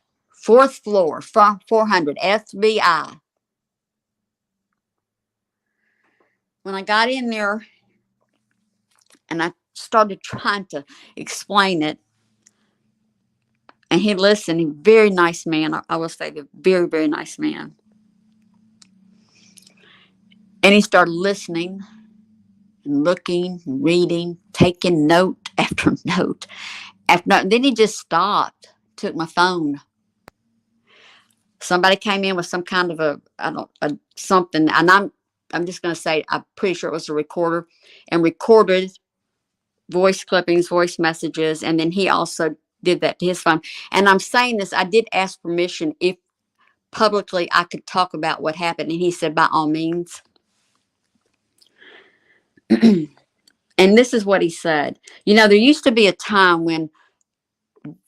4th floor, 400, FBI. When I got in there and I started trying to explain it, and he listened, he very nice man. I will say, the very, very nice man. And he started listening and looking, and reading, taking note after note after note. And then he just stopped, took my phone. Somebody came in with some kind of something, and I'm just going to say, I'm pretty sure it was a recorder, and recorded voice clippings, voice messages, and then he also did that to his phone. And I'm saying this, I did ask permission if publicly I could talk about what happened, and he said, by all means. And this is what he said. You know, there used to be a time when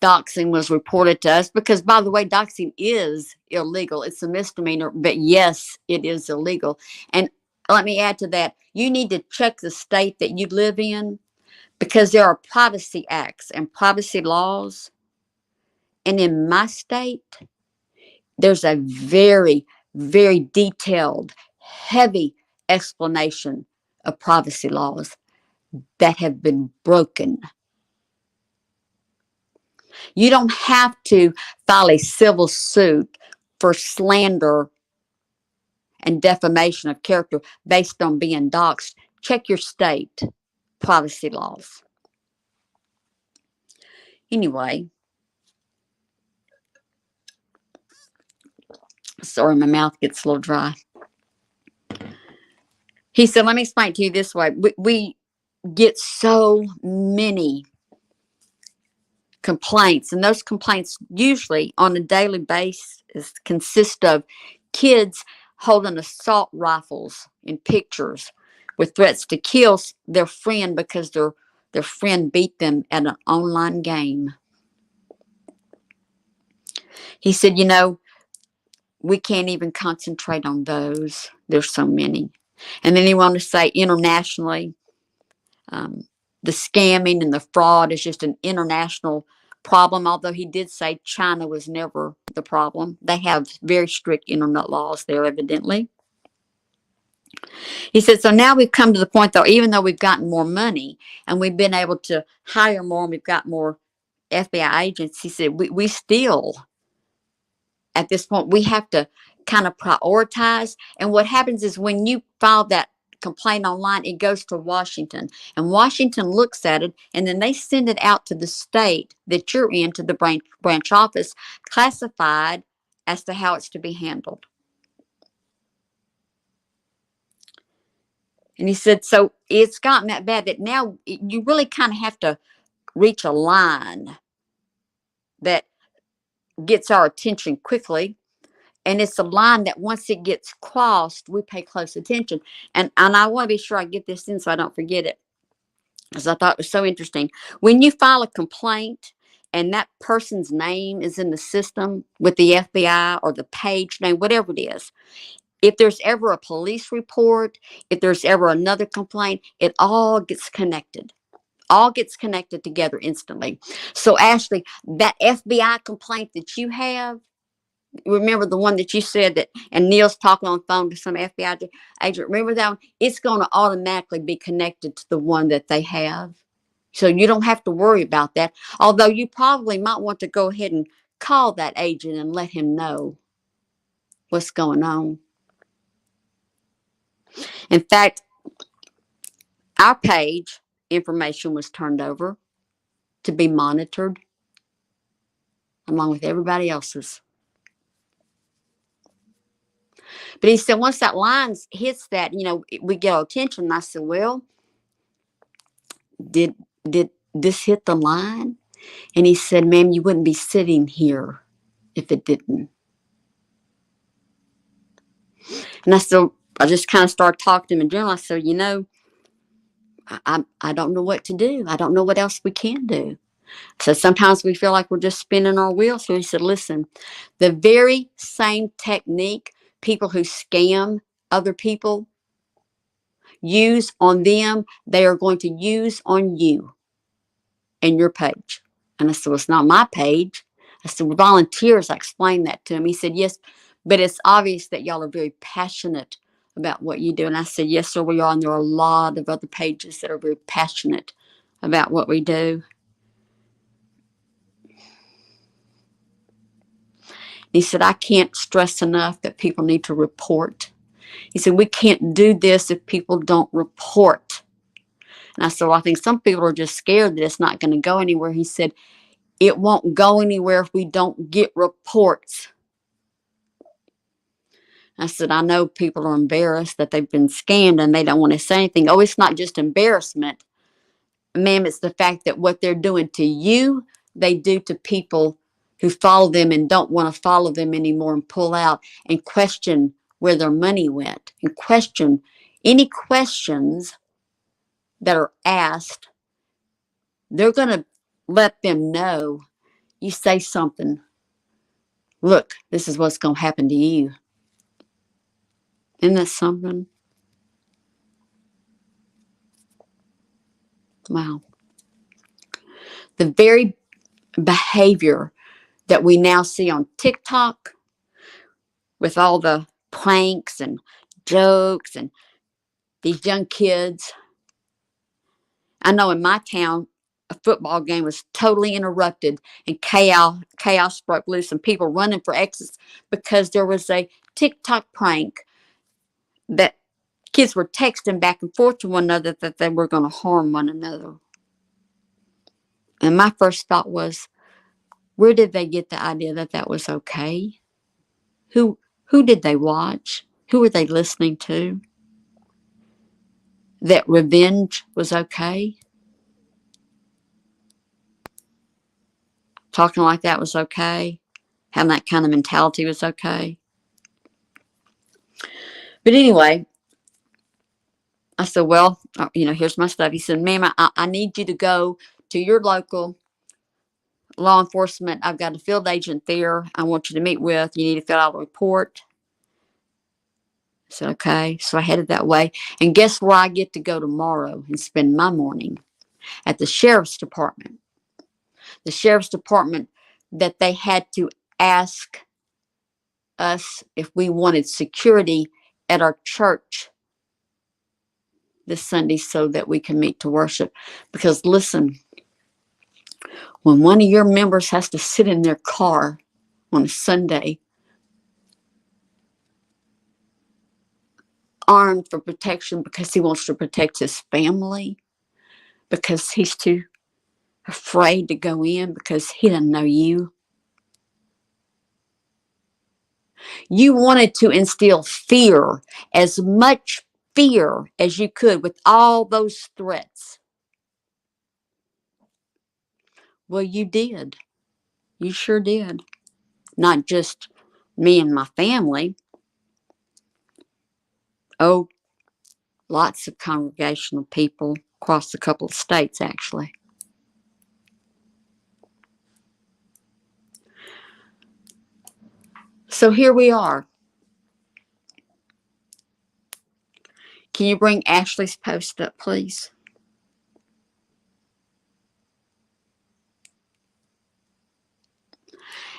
doxing was reported to us, because, by the way, doxing is illegal. It's a misdemeanor, but yes, it is illegal. And let me add to that, you need to check the state that you live in, because there are privacy acts and privacy laws. And in my state, there's a very, very detailed, heavy explanation of privacy laws that have been broken. You don't have to file a civil suit for slander and defamation of character based on being doxxed. Check your state privacy laws. Anyway, sorry, my mouth gets a little dry. He said, let me explain it to you this way. We get so many complaints, and those complaints usually on a daily basis consist of kids holding assault rifles in pictures with threats to kill their friend because their friend beat them at an online game. He said, you know, we can't even concentrate on those. There's so many. And then he wanted to say internationally, the scamming and the fraud is just an international problem, although he did say China was never the problem. They have very strict internet laws there, evidently. He said, so now we've come to the point, though, even though we've gotten more money and we've been able to hire more and we've got more FBI agents, he said, we still, at this point, we have to kind of prioritize. And what happens is when you file that complaint online, it goes to Washington, and Washington looks at it, and then they send it out to the state that you're in, to the branch office, classified as to how it's to be handled. And he said, so it's gotten that bad that now you really kind of have to reach a line that gets our attention quickly. And it's a line that once it gets crossed, we pay close attention. And I want to be sure I get this in so I don't forget it, because I thought it was so interesting. When you file a complaint and that person's name is in the system with the FBI or the page name, whatever it is, if there's ever a police report, if there's ever another complaint, it all gets connected. All gets connected together instantly. So, Ashley, that FBI complaint that you have, remember the one that you said that, and Neil's talking on the phone to some FBI agent, remember that one? It's going to automatically be connected to the one that they have. So you don't have to worry about that. Although you probably might want to go ahead and call that agent and let him know what's going on. In fact, our page information was turned over to be monitored along with everybody else's. But he said, once that line hits that, you know, we get our attention. And I said, well, did this hit the line? And he said, ma'am, you wouldn't be sitting here if it didn't. And I said, I just kind of started talking to him in general. I said, you know, I don't know what to do. I don't know what else we can do. So sometimes we feel like we're just spinning our wheels. So he said, listen, the very same technique people who scam other people use on them, they are going to use on you and your page. And I said, well, it's not my page. I said, we're volunteers. I explained that to him. He said, yes, but it's obvious that y'all are very passionate about what you do. And I said, yes, sir, we are. And there are a lot of other pages that are very passionate about what we do. He said, I can't stress enough that people need to report. He said, we can't do this if people don't report. And I said, well, I think some people are just scared that it's not going to go anywhere. He said, it won't go anywhere if we don't get reports. I said, I know people are embarrassed that they've been scammed and they don't want to say anything. Oh, it's not just embarrassment, ma'am, it's the fact that what they're doing to you, they do to people who follow them and don't want to follow them anymore and pull out and question where their money went and question any questions that are asked. They're going to let them know. You say something, look, this is what's going to happen to you. Isn't that something? Wow. The very behavior that we now see on TikTok with all the pranks and jokes and these young kids. I know in my town, a football game was totally interrupted and chaos broke loose and people running for exits because there was a TikTok prank that kids were texting back and forth to one another that they were going to harm one another. And my first thought was, where did they get the idea that that was okay? Who did they watch? Who were they listening to? That revenge was okay? Talking like that was okay? Having that kind of mentality was okay? But anyway, I said, well, here's my stuff. He said, ma'am, I need you to go to your local law enforcement. I've got a field agent there I want you to meet with. You need to fill out a report. I said, okay. So I headed that way. And guess where I get to go tomorrow and spend my morning? At the sheriff's department. The sheriff's department that they had to ask us if we wanted security at our church this Sunday so that we can meet to worship. Because listen, when one of your members has to sit in their car on a Sunday armed for protection because he wants to protect his family, because he's too afraid to go in because he doesn't know you. You wanted to instill fear, as much fear as you could with all those threats. Well, you did. You sure did. Not just me and my family. Oh, lots of congregational people across a couple of states, actually. So here we are. Can you bring Ashley's post up, please?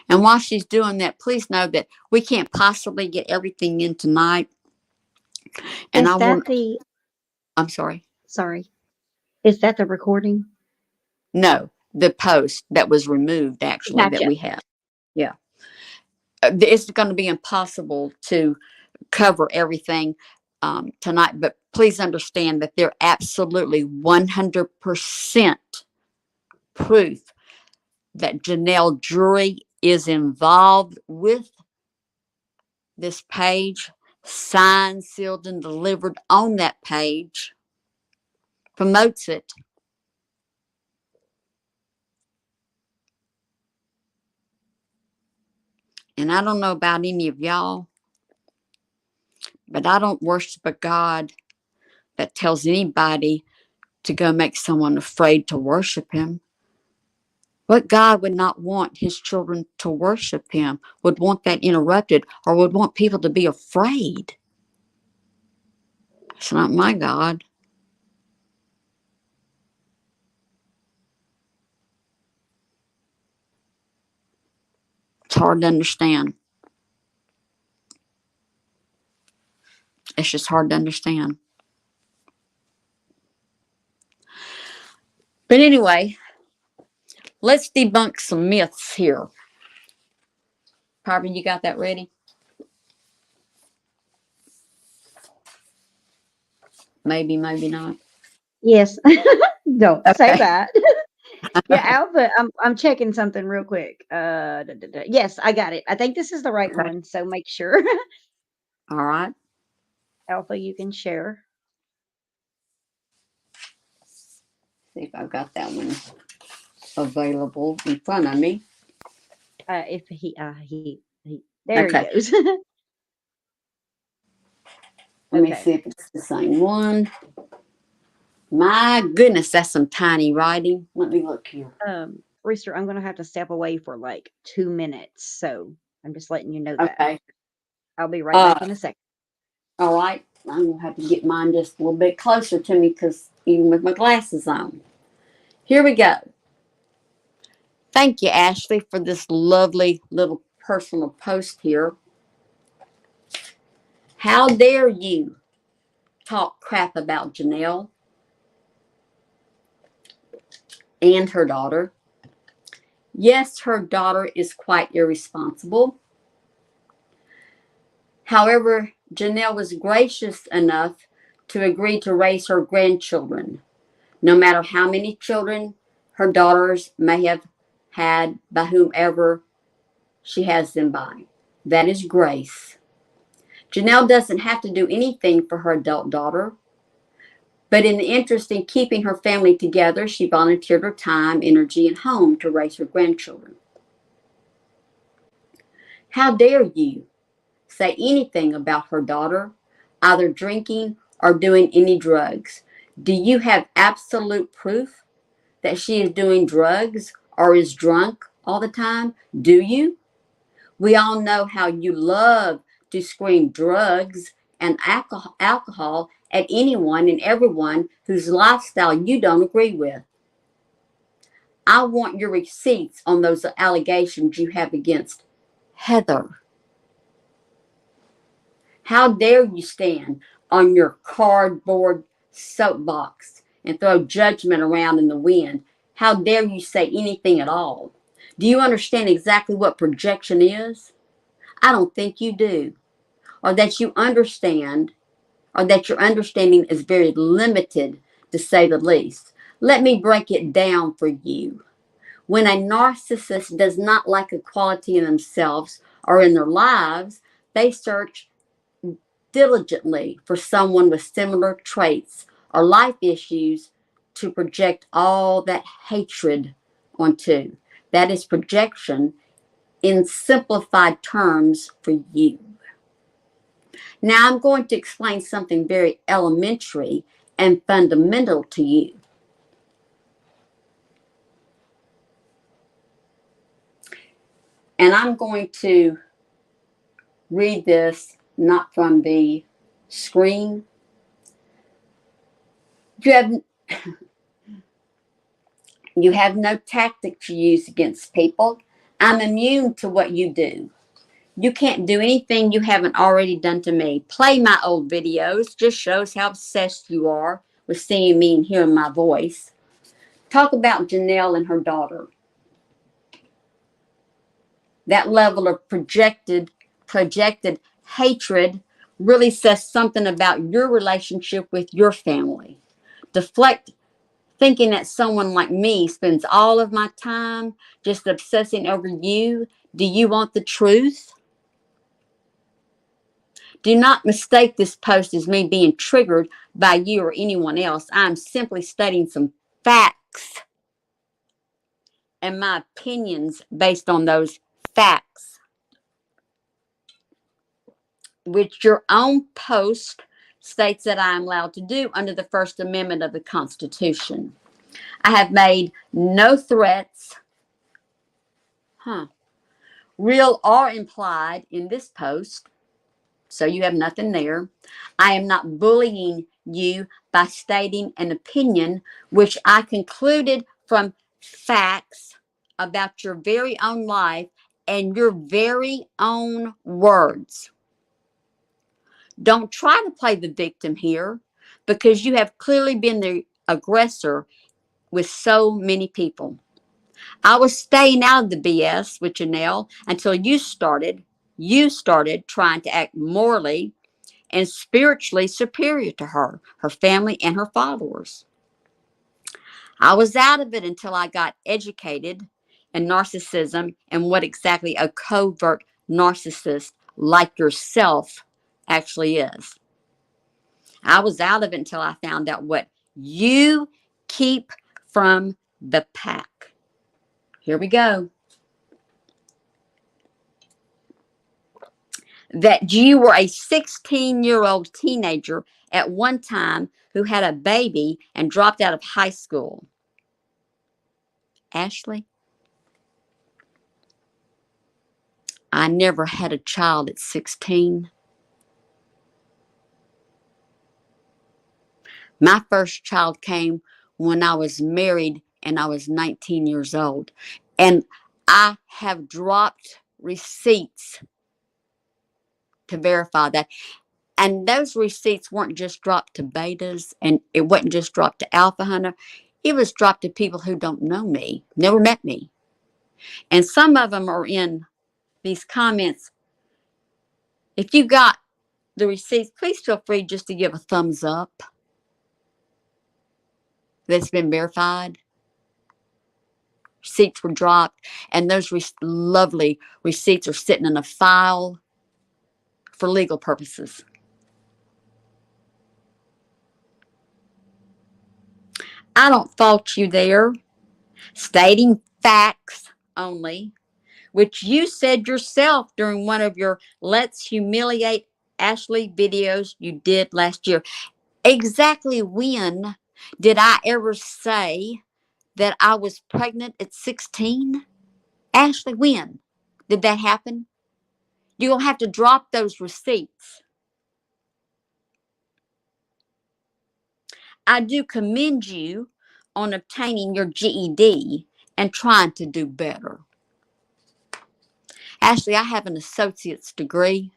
And while she's doing that, please know that we can't possibly get everything in tonight. And Is that the, I'm sorry. sorry, is that the recording? No, the post that was removed, actually, that Gotcha. we have. Yeah. It's going to be impossible to cover everything tonight, but please understand that they're absolutely 100% proof that Janelle Drury is involved with this page, signed, sealed, and delivered on that page, promotes it. And I don't know about any of y'all, but I don't worship a God that tells anybody to go make someone afraid to worship him. What God would not want his children to worship him, would want that interrupted, or would want people to be afraid? It's not my God. It's hard to understand. It's just hard to understand. But anyway, let's debunk some myths here. Carvin, you got that ready? Maybe, maybe not. Yes. Don't say Okay. that. Yeah, Alpha, I'm checking something real quick. Yes, I got it. I think this is the right Okay. one, so make sure. All right. Alpha, you can share. see if I've got that one available in front of me. If there he Okay. goes. Let me Okay. see if it's the same one. My goodness, that's some tiny writing. Let me look here. Rooster, I'm gonna have to step away for like 2 minutes, so I'm just letting you know that. Okay. I'll be right back in a second. All right. I'm going to have to get mine just a little bit closer to me because even with my glasses on. Here we go. Thank you, Ashley, for this lovely little personal post here. How dare you talk crap about Janelle and her daughter? Yes, her daughter is quite irresponsible. However, Janelle was gracious enough to agree to raise her grandchildren, no matter how many children her daughters may have had by whomever she has them by. That is grace. Janelle doesn't have to do anything for her adult daughter, but in the interest in keeping her family together, she volunteered her time, energy, and home to raise her grandchildren. How dare you say anything about her daughter, either drinking or doing any drugs? Do you have absolute proof that she is doing drugs or is drunk all the time? Do you? We all know how you love to scream drugs and alcohol at anyone and everyone whose lifestyle you don't agree with. I want your receipts on those allegations you have against Heather. How dare you stand on your cardboard soapbox and throw judgment around in the wind? How dare you say anything at all? Do you understand exactly what projection is? I don't think you do. Or that you understand, or that your understanding is very limited, to say the least. Let me break it down for you. When a narcissist does not like a quality in themselves or in their lives, they search diligently for someone with similar traits or life issues to project all that hatred onto. That is projection in simplified terms for you. Now I'm going to explain something very elementary and fundamental to you. And I'm going to read this not from the screen. You have no tactic to use against people. I'm immune to what you do. You can't do anything you haven't already done to me. Play my old videos. Just shows how obsessed you are with seeing me and hearing my voice. Talk about Janelle and her daughter. That level of projected hatred really says something about your relationship with your family. Deflect thinking that someone like me spends all of my time just obsessing over you. Do you want the truth? Do not mistake this post as me being triggered by you or anyone else. I'm simply stating some facts and my opinions based on those facts, which your own post states that I am allowed to do under the First Amendment of the Constitution. I have made no threats, real or implied, in this post, so you have nothing there. I am not bullying you by stating an opinion which I concluded from facts about your very own life and your very own words. Don't try to play the victim here, because you have clearly been the aggressor with so many people. I was staying out of the BS with Janelle until you started trying to act morally and spiritually superior to her, her family, and her followers. I was out of it until I got educated in narcissism and what exactly a covert narcissist like yourself actually is. I was out of it until I found out what you keep from the pack. Here we go. That you were a 16-year-old teenager at one time who had a baby and dropped out of high school. Ashley, I never had a child at 16. My first child came when I was married and I was 19 years old. And I have dropped receipts to verify that. And those receipts weren't just dropped to betas, and it wasn't just dropped to Alpha Hunter. It was dropped to people who don't know me, never met me. And some of them are in these comments. If you got the receipts, please feel free just to give a thumbs up that's been verified. Receipts were dropped, and those lovely receipts are sitting in a file for legal purposes. I don't fault you there. Stating facts only, which you said yourself during one of your Let's Humiliate Ashley videos you did last year. Exactly when did I ever say that I was pregnant at 16? Ashley, when did that happen? You're going to have to drop those receipts. I do commend you on obtaining your GED and trying to do better. Ashley, I have an associate's degree.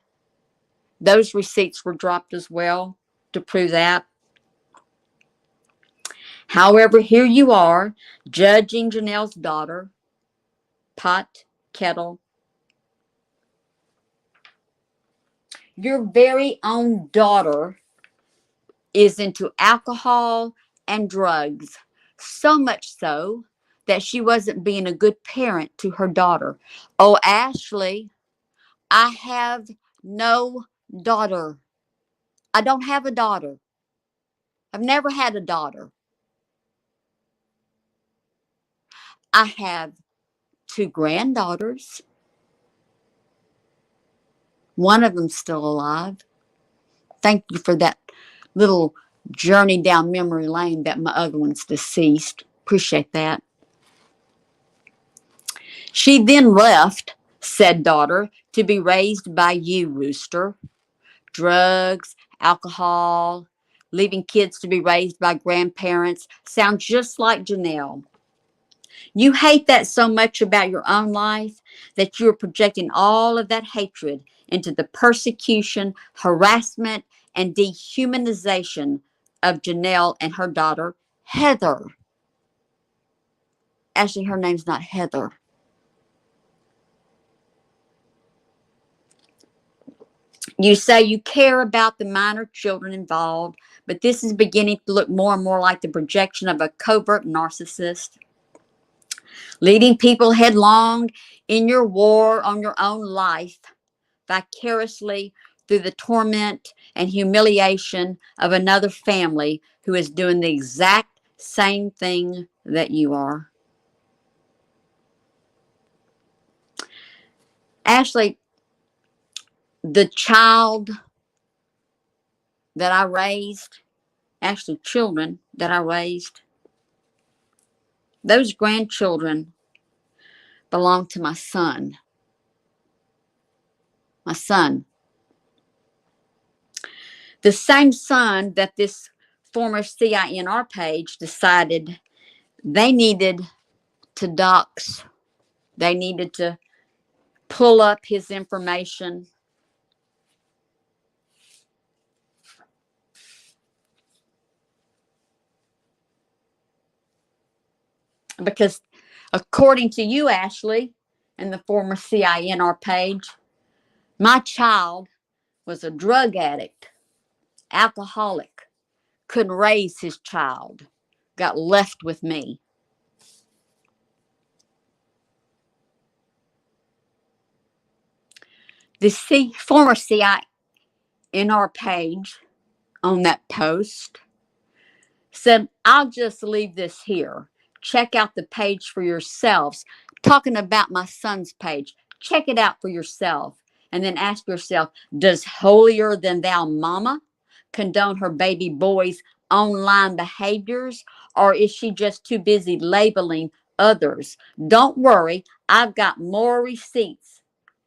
Those receipts were dropped as well to prove that. However, here you are, judging Janelle's daughter, pot, kettle. Your very own daughter is into alcohol and drugs, so much so that she wasn't being a good parent to her daughter. Oh, Ashley, I have no daughter. I don't have a daughter. I've never had a daughter. I have 2 granddaughters. One of them's still alive. Thank you for that little journey down memory lane that my other one's deceased. Appreciate that. She then left said daughter to be raised by you, Rooster. Drugs, alcohol, leaving kids to be raised by grandparents sounds just like Janelle. You hate that so much about your own life that you're projecting all of that hatred into the persecution, harassment, and dehumanization of Janelle and her daughter, Heather. Actually, her name's not Heather. You say you care about the minor children involved, but this is beginning to look more and more like the projection of a covert narcissist, leading people headlong in your war on your own life, vicariously through the torment and humiliation of another family who is doing the exact same thing that you are. Ashley, the child that I raised, actually children that I raised, those grandchildren belong to my son. My son. The same son that this former CINR page decided they needed to dox. They needed to pull up his information. Because according to you, Ashley, and the former CINR page, my child was a drug addict, alcoholic, couldn't raise his child, got left with me. The former CINR page on that post said, I'll just leave this here. check out the page for yourselves. Talking about my son's page, check it out for yourself. And then ask yourself, does holier than thou mama condone her baby boy's online behaviors? Or is she just too busy labeling others? Don't worry, I've got more receipts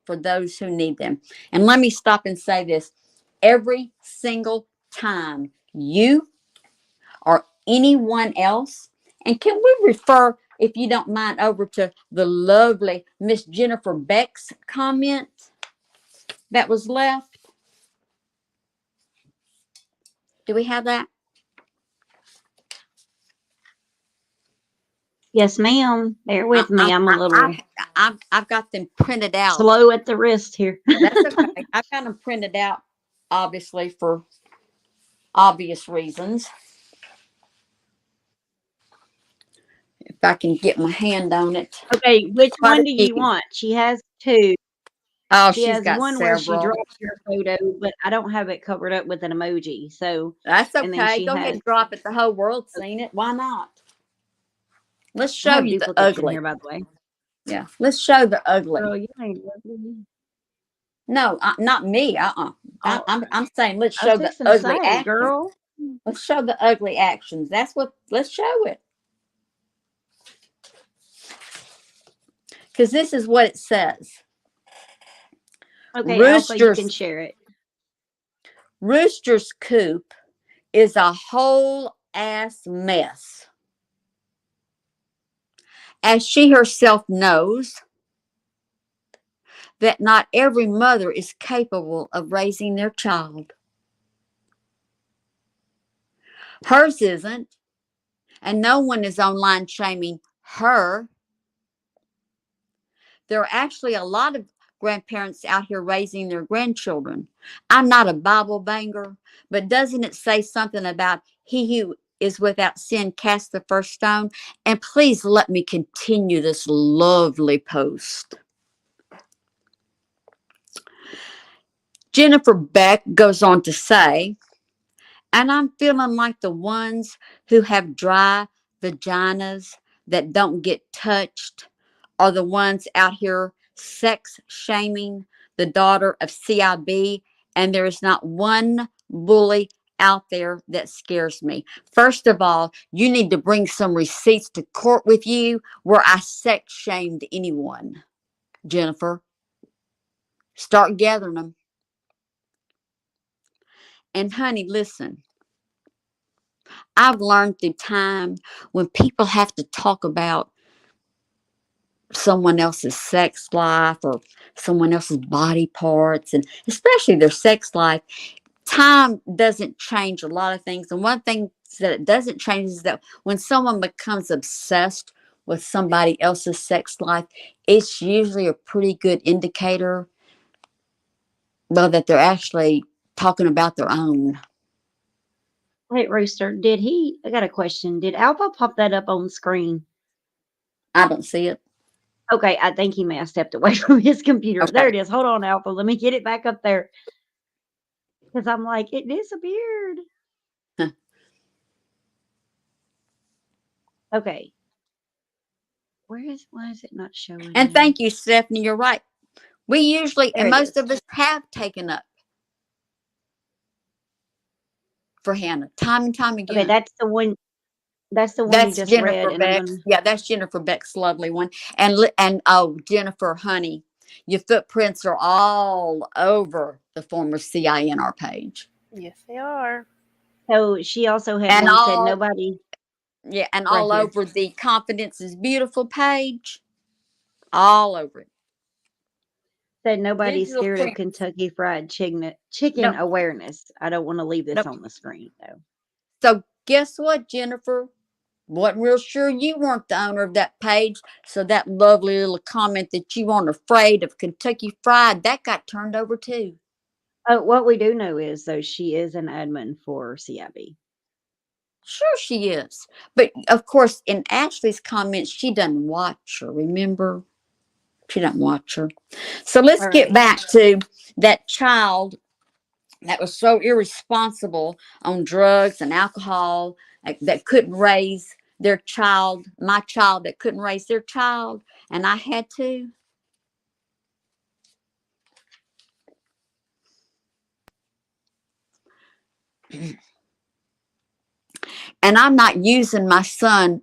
for those who need them. And let me stop and say this. Every single time you or anyone else, and can we refer, if you don't mind, over to the lovely Miss Jennifer Beck's comment that was left? Do we have that? Yes, ma'am. Bear with me. I'm a little I've got them printed out. slow at the wrist here. That's okay. I've got them printed out, obviously, for obvious reasons. If I can get my hand on it. Okay, which Quite a one do you few. want? She has two. Oh, She she's has got one where she several. drops her photo, but I don't have it covered up with an emoji. So That's and then okay. she Go ahead has, and drop it. The whole world's seen it. Why not? Let's I show have you the duplicates in ugly. here, by the way. Yeah, let's show the ugly. Girl, you ain't lovely. No, not me. Oh, I'm saying let's I was show the fixing to ugly say, actions. girl. Let's show the ugly actions. That's what. Let's show it. Because this is what it says. Okay, Alpha, you can Rooster's share it. Rooster's coop is a whole ass mess. As she herself knows that not every mother is capable of raising their child. Hers isn't, and no one is online shaming her. There are actually a lot of grandparents out here raising their grandchildren. I'm not a Bible banger, but doesn't it say something about he who is without sin cast the first stone? And please let me continue this lovely post. Jennifer Beck goes on to say, and I'm feeling like the ones who have dry vaginas that don't get touched are the ones out here sex shaming the daughter of CIB, and there is not one bully out there that scares me. First of all, you need to bring some receipts to court with you where I sex shamed anyone, Jennifer. Start gathering them. And honey, listen, I've learned through time when people have to talk about someone else's sex life or someone else's body parts, and especially their sex life, time doesn't change a lot of things. And one thing that it doesn't change is that when someone becomes obsessed with somebody else's sex life, it's usually a pretty good indicator, well, that they're actually talking about their own. Wait, Rooster, I got a question. Did Alpha pop that up on screen? I don't see it. Okay, I think he may have stepped away from his computer. Okay. There it is. Hold on, Alpha. Let me get it back up there. Because I'm like, it disappeared. Huh. Okay. Why is it not showing? And thank you, Stephanie. You're right. We usually, There and it most is. of us have taken up for Hannah time and time again. Okay, that's the one. That's the one That's you just Jennifer read. And Beck's. Yeah, that's Jennifer Beck's lovely one. And oh, Jennifer, honey, your footprints are all over the former CINR page. Yes, they are. So she also had And one said all, nobody. yeah, and Right all here. over the Confidence is Beautiful page. All over it. Said nobody's Digital scared of print. Kentucky Fried Chicken Nope. awareness. I don't want to leave this Nope. on the screen though. So guess what, Jennifer? Wasn't real sure you weren't the owner of that page. So that lovely little comment that you weren't afraid of Kentucky Fried, that got turned over too. What we do know is though she is an admin for CIB. Sure she is. But of course, in Ashley's comments, she doesn't watch her, remember? She doesn't watch her. So let's get back to that child that was so irresponsible on drugs and alcohol, that couldn't raise their child, my child that couldn't raise their child, and I had to. And I'm not using my son,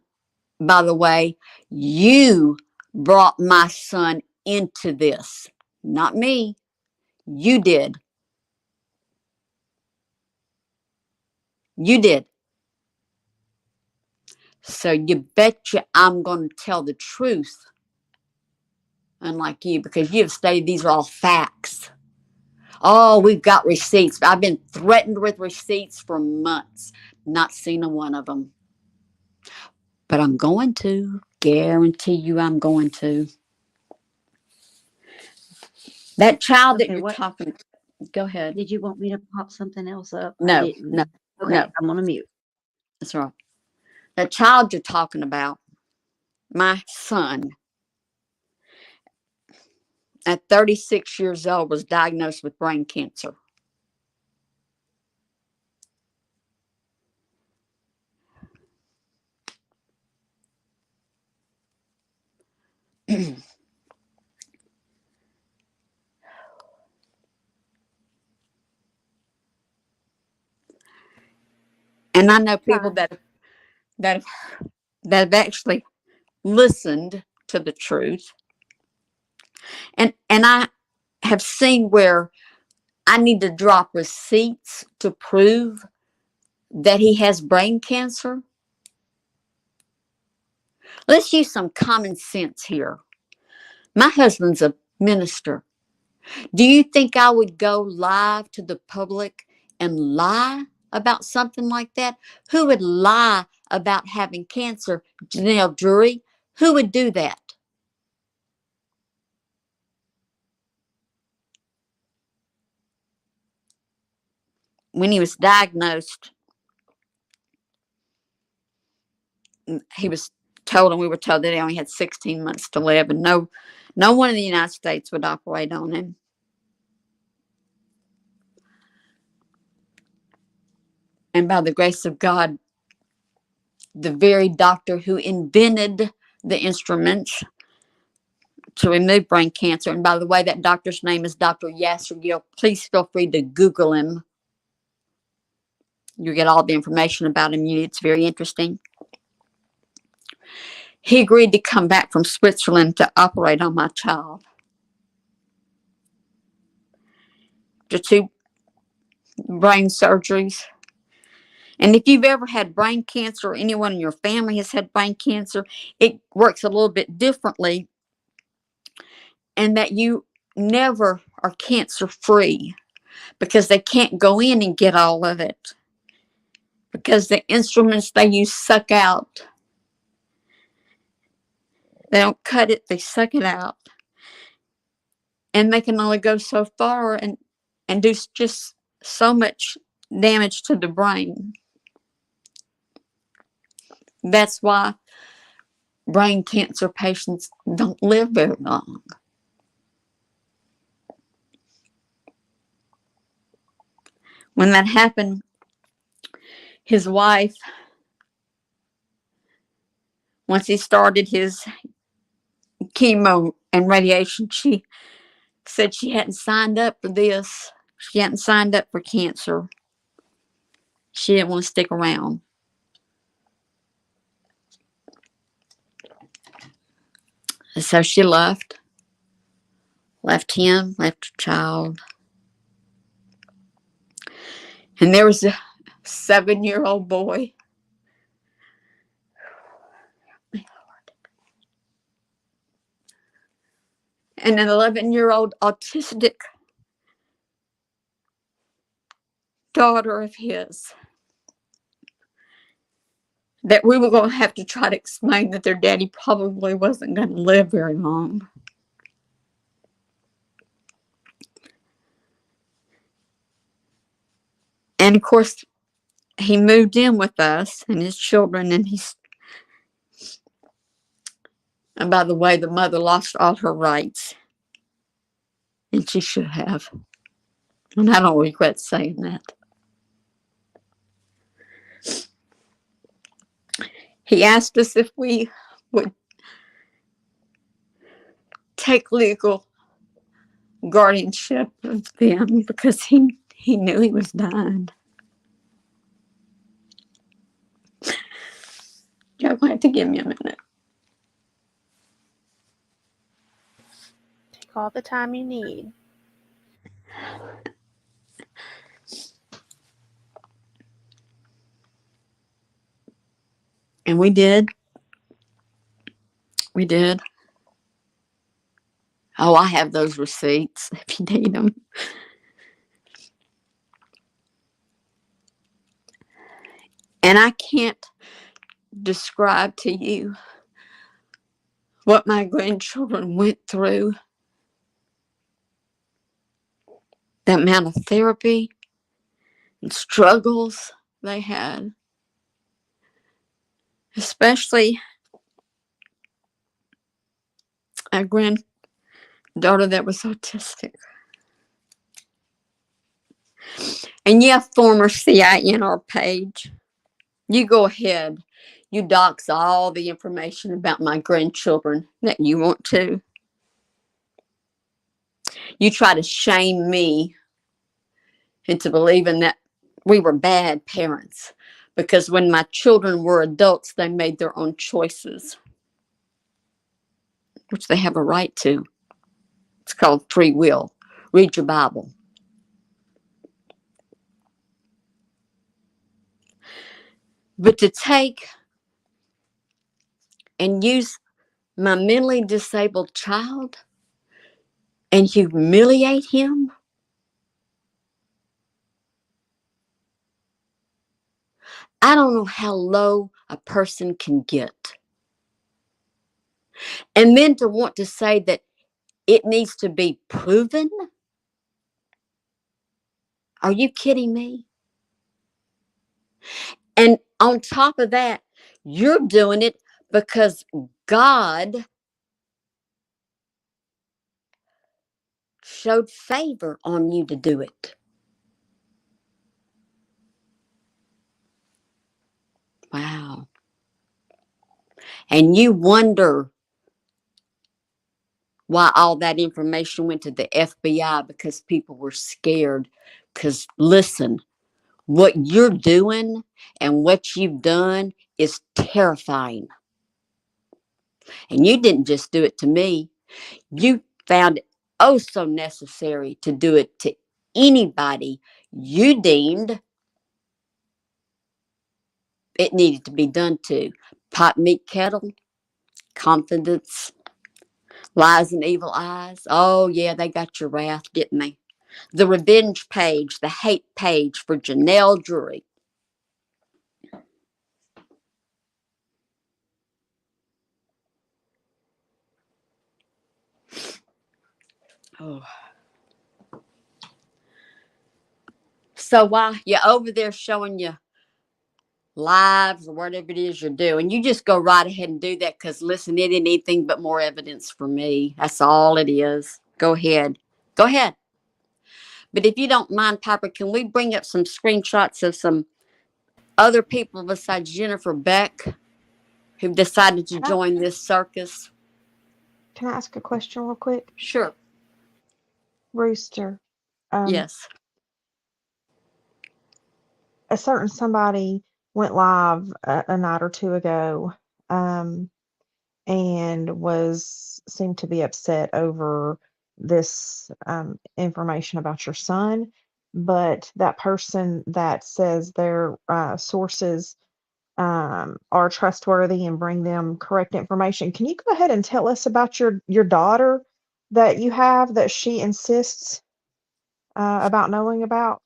by the way. You brought my son into this, not me. You did. You did. So you betcha I'm going to tell the truth, unlike you, because you have stated these are all facts. Oh, we've got receipts. I've been threatened with receipts for months, not seen a one of them. But I'm going to. Guarantee you I'm going to. That child that Okay, you're what talking, go ahead. did you want me to pop something else up? I No, didn't. no, Okay, no. I'm gonna mute. That's right. That child you're talking about, my son, at 36 years old, was diagnosed with brain cancer. And I know people Fine. that have actually listened to the truth. And I have seen where I need to drop receipts to prove that he has brain cancer. Let's use some common sense here. My husband's a minister. Do you think I would go live to the public and lie about something like that? Who would lie about having cancer? Janelle Drury? Who would do that? When he was diagnosed, he was told, and we were told that he only had 16 months to live, and no one in the United States would operate on him. And by the grace of God, the very doctor who invented the instruments to remove brain cancer, and by the way, that doctor's name is Dr. Yasser Gill. Please feel free to Google him. You'll get all the information about him. It's very interesting. He agreed to come back from Switzerland to operate on my child. After 2 brain surgeries. And if you've ever had brain cancer, or anyone in your family has had brain cancer, it works a little bit differently, and that you never are cancer free, because they can't go in and get all of it, because the instruments they use suck out. They don't cut it, they suck it out. And they can only go so far and do just so much damage to the brain. That's why brain cancer patients don't live very long. When that happened, his wife, once he started his chemo and radiation, she said she hadn't signed up for this. She hadn't signed up for cancer. She didn't want to stick around. And so she left him, left her child. And there was a 7-year-old boy. And an 11-year-old autistic daughter of his, that we were going to have to try to explain that their daddy probably wasn't going to live very long. And of course, he moved in with us and his children, and by the way, the mother lost all her rights, and she should have. And I don't regret saying that. He asked us if we would take legal guardianship of them because he knew he was dying. Y'all going to have to give me a minute. Take all the time you need. And we did. We did. Oh, I have those receipts if you need them. And I can't describe to you what my grandchildren went through. The amount of therapy and struggles they had. Especially a granddaughter that was autistic. And yeah, former CINR page. You go ahead. You dox all the information about my grandchildren that you want to. You try to shame me into believing that we were bad parents because when my children were adults, they made their own choices, which they have a right to. It's called free will. Read your Bible. But to take and use my mentally disabled child and humiliate him, I don't know how low a person can get. And then to want to say that it needs to be proven? Are you kidding me? And on top of that, you're doing it because God showed favor on you to do it. Wow. And you wonder why all that information went to the FBI because people were scared. Because listen, what you're doing and what you've done is terrifying. And you didn't just do it to me. You found it oh so necessary to do it to anybody you deemed it needed to be done to. Pot meat kettle, confidence, lies and evil eyes. Oh, yeah, they got your wrath, didn't they? The revenge page, the hate page for Janelle Drury. Oh. So while you're over there showing your lives or whatever it is you're doing, you just go right ahead and do that because, listen, it ain't anything but more evidence for me. That's all it is. Go ahead. Go ahead. But if you don't mind, Piper, can we bring up some screenshots of some other people besides Jennifer Beck who've decided to join this circus? Can I ask a question real quick? Sure. Rooster, Yes. a certain somebody went live a night or two ago, and seemed to be upset over this information about your son. But that person that says their sources are trustworthy and bring them correct information, can you go ahead and tell us about your daughter that you have that she insists about knowing about?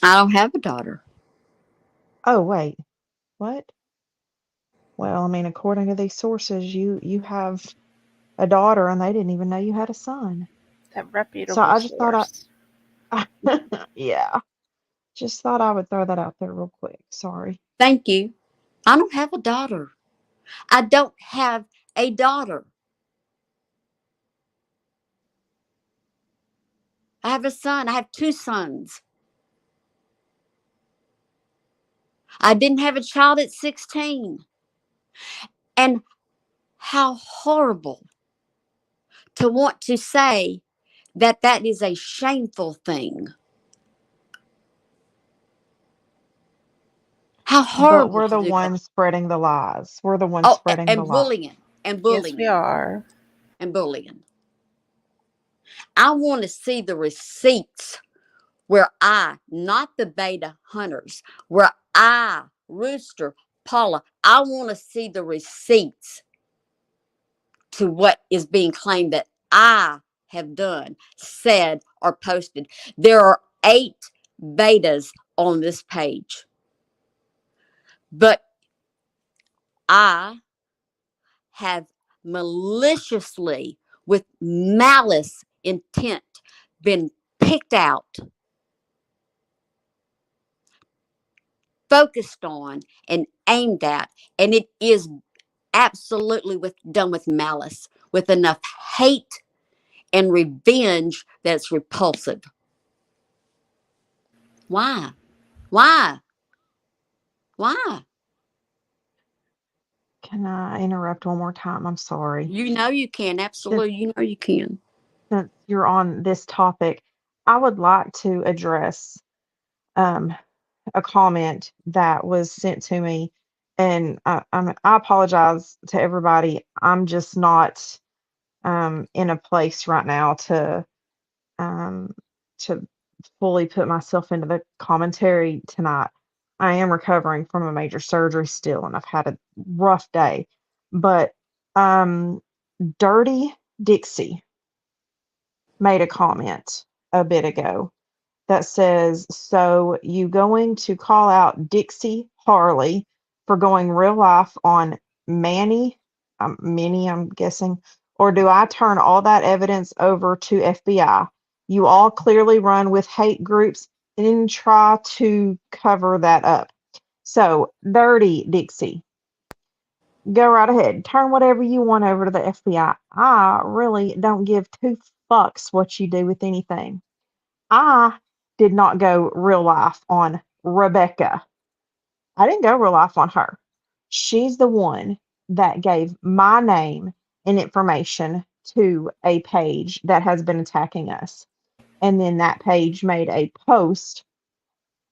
I don't have a daughter. Oh, wait, what? Well, I mean, according to these sources, you have a daughter, and they didn't even know you had a son. That So reputable I just thought source. yeah, just thought I would throw that out there real quick. Sorry. Thank you. I don't have a daughter. I don't have a daughter. I have a son. I have two sons. I didn't have a child at 16. And how horrible to want to say that that is a shameful thing. How But horrible we're to the do that. ones spreading the lies. We're the ones Oh, spreading the and lie. bullying, and Yes, we bullying, are. and bullying. I want to see the receipts where I, not the beta hunters, where I, Rooster, Paula, I want to see the receipts to what is being claimed that I have done, said, or posted. There are 8 betas on this page, but I have maliciously, with malice intent, been picked out, focused on, and aimed at, and it is absolutely done with malice, with enough hate and revenge that's repulsive. Why? Why? Why? Can I interrupt one more time? I'm sorry. You know you can. Since, Absolutely, you know you can. since you're on this topic, I would like to address um, a comment that was sent to me. And I apologize to everybody. I'm just not in a place right now um, to fully put myself into the commentary tonight. I am recovering from a major surgery still, and I've had a rough day. But um, Dirty Dixie made a comment a bit ago that says, "So you going to call out Dixie Harley for going real life on Manny, Minnie, I'm guessing, or do I turn all that evidence over to FBI? You all clearly run with hate groups and try to cover that up. So, Dirty Dixie, go right ahead. Turn whatever you want over to the FBI. I really don't give two fucks what you do with anything. I did not go real life on Rebecca. I didn't go real life on her. She's the one that gave my name and information to a page that has been attacking us. And then that page made a post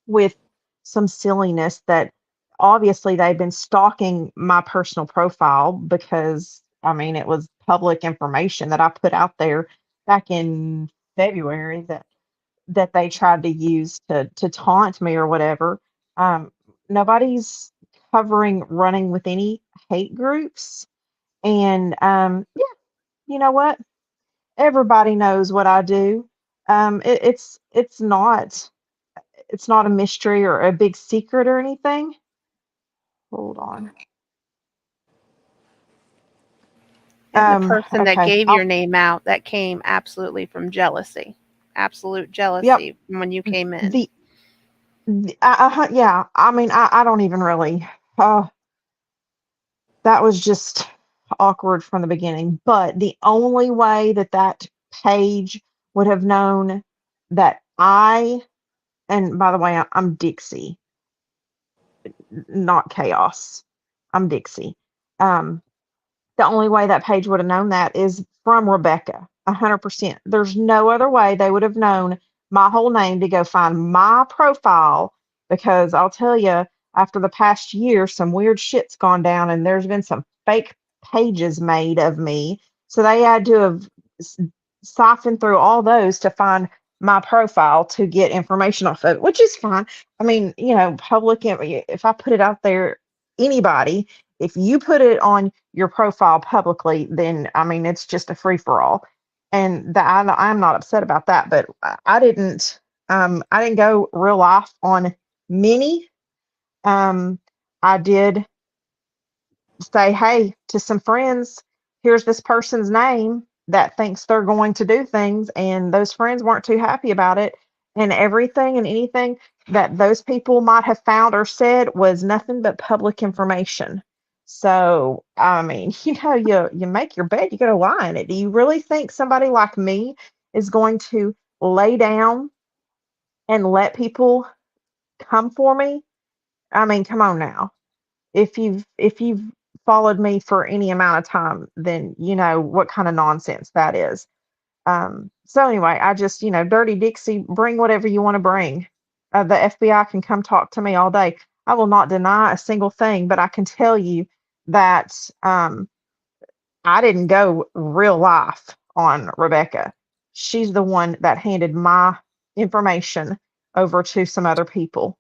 with some silliness that obviously they've been stalking my personal profile because I mean it was public information that I put out there back in February that they tried to use to taunt me or whatever. Um, Nobody's covering running with any hate groups. And yeah, you know what? Everybody knows what I do. It's not a mystery or a big secret or anything. Hold on. And the person that Okay. gave your name out, that came absolutely from jealousy. Absolute Yep. jealousy from when you came in. Yeah. I mean, I don't even really. Uh, that was just awkward from the beginning. But the only way that that page would have known that and by the way, I'm Dixie, not Chaos. I'm Dixie. Um, the only way that page would have known that is from Rebecca, 100%. There's no other way they would have known my whole name to go find my profile because I'll tell you, after the past year, some weird shit's gone down and there's been some fake pages made of me. So they had to have siphoned through all those to find my profile to get information off of it, which is fine. I mean, public, if I put it out there, anybody, if you put it on your profile publicly, then I mean it's just a free for all, and I'm not upset about that. But I didn't go real life on many. I did say, hey, to some friends, here's this person's name that thinks they're going to do things, and those friends weren't too happy about it. And everything and anything that those people might have found or said was nothing but public information. So, I mean, you make your bed, you got to lie in it. Do you really think somebody like me is going to lay down and let people come for me I mean, come on now. If you've followed me for any amount of time, then you know what kind of nonsense that is. So anyway, I just, Dirty Dixie, bring whatever you want to bring. The FBI can come talk to me all day. I will not deny a single thing, but I can tell you that I didn't go real life on Rebecca. She's the one that handed my information over to some other people.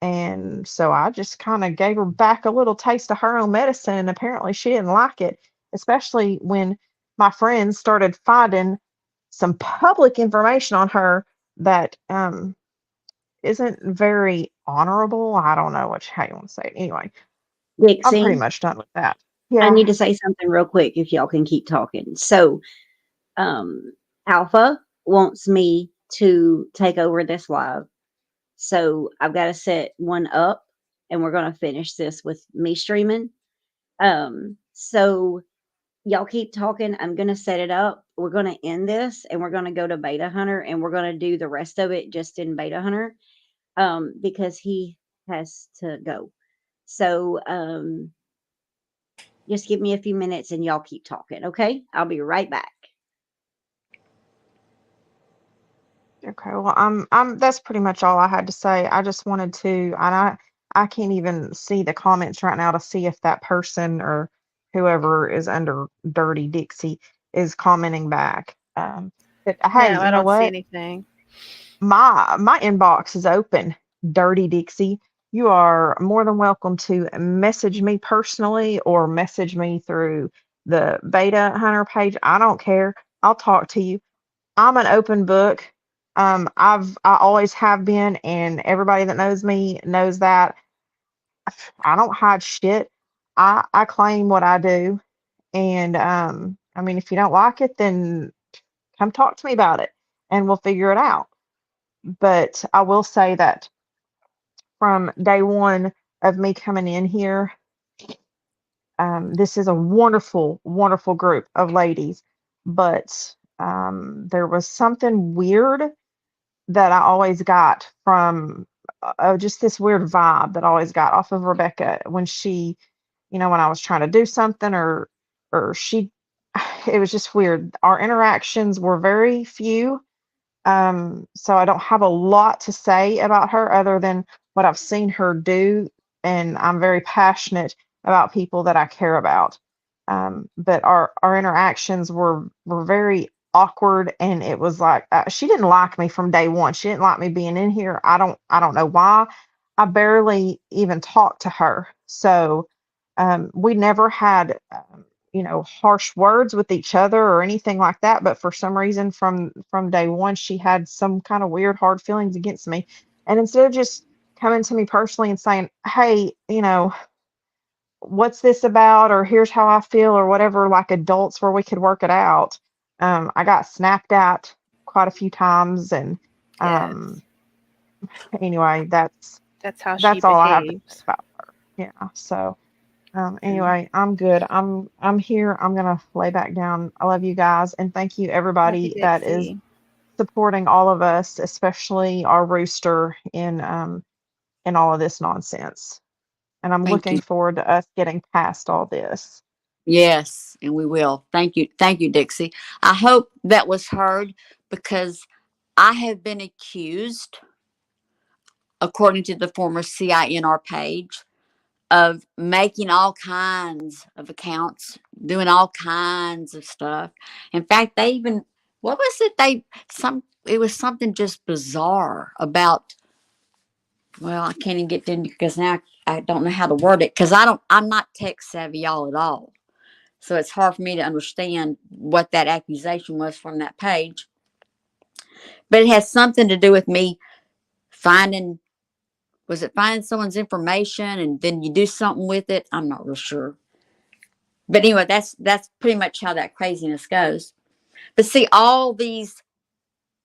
And so I just kind of gave her back a little taste of her own medicine. And apparently she didn't like it, especially when my friends started finding some public information on her that isn't very honorable. I don't know how you want to say it. Anyway, I'm pretty Dixie, much done with that. I Yeah. need to say something real quick if y'all can keep talking. So, um, Alpha wants me to take over this live. So I've got to set one up and we're going to finish this with me streaming. So y'all keep talking. I'm going to set it up. We're going to end this and we're going to go to Beta Hunter and we're going to do the rest of it just in Beta Hunter because he has to go. So just give me a few minutes and y'all keep talking. Okay. I'll be right back. Okay, well, I'm that's pretty much all I had to say. I just wanted to, and I can't even see the comments right now to see if that person or whoever is under Dirty Dixie is commenting back. But hey, No, you I know don't see what? anything. My inbox is open, Dirty Dixie. You are more than welcome to message me personally or message me through the Beta Hunter page. I don't care. I'll talk to you. I'm an open book. I always have been, and everybody that knows me knows that. I don't hide shit. I claim what I do, and I mean, if you don't like it, then come talk to me about it, and we'll figure it out. But I will say that from day one of me coming in here, this is a wonderful, wonderful group of ladies, but there was something weird that I always got from just this weird vibe that I always got off of Rebecca when she, when I was trying to do something or she, it was just weird. Our interactions were very few. So I don't have a lot to say about her other than what I've seen her do, and I'm very passionate about people that I care about. But our interactions were very awkward, and it was like she didn't like me from day one. She didn't like me being in here. I don't know why. I barely even talked to her. So we never had harsh words with each other or anything like that, but for some reason from day one she had some kind of weird hard feelings against me. And instead of just coming to me personally and saying, hey, what's this about, or here's how I feel, or whatever, like adults where we could work it out, I got snapped at quite a few times. And Yes. anyway, That's how she that's all I have to say behaves. about her. Yeah, so And anyway, I'm good. I'm here. I'm gonna lay back down. I love you guys, and thank you love you, everybody that is Dixie. supporting all of us, especially our rooster in all of this nonsense. And I'm Thank looking you. forward to us getting past all this. Yes, and we will. Thank you. Thank you, Dixie. I hope that was heard because I have been accused, according to the former CINR page, of making all kinds of accounts, doing all kinds of stuff. In fact, they even, what was it? It was something just bizarre about, well, I can't even get into because now I don't know how to word it because I'm not tech savvy y'all at all. So it's hard for me to understand what that accusation was from that page. But it has something to do with me finding, was it finding someone's information and then you do something with it? I'm not real sure. But anyway, that's pretty much how that craziness goes. But see, all these,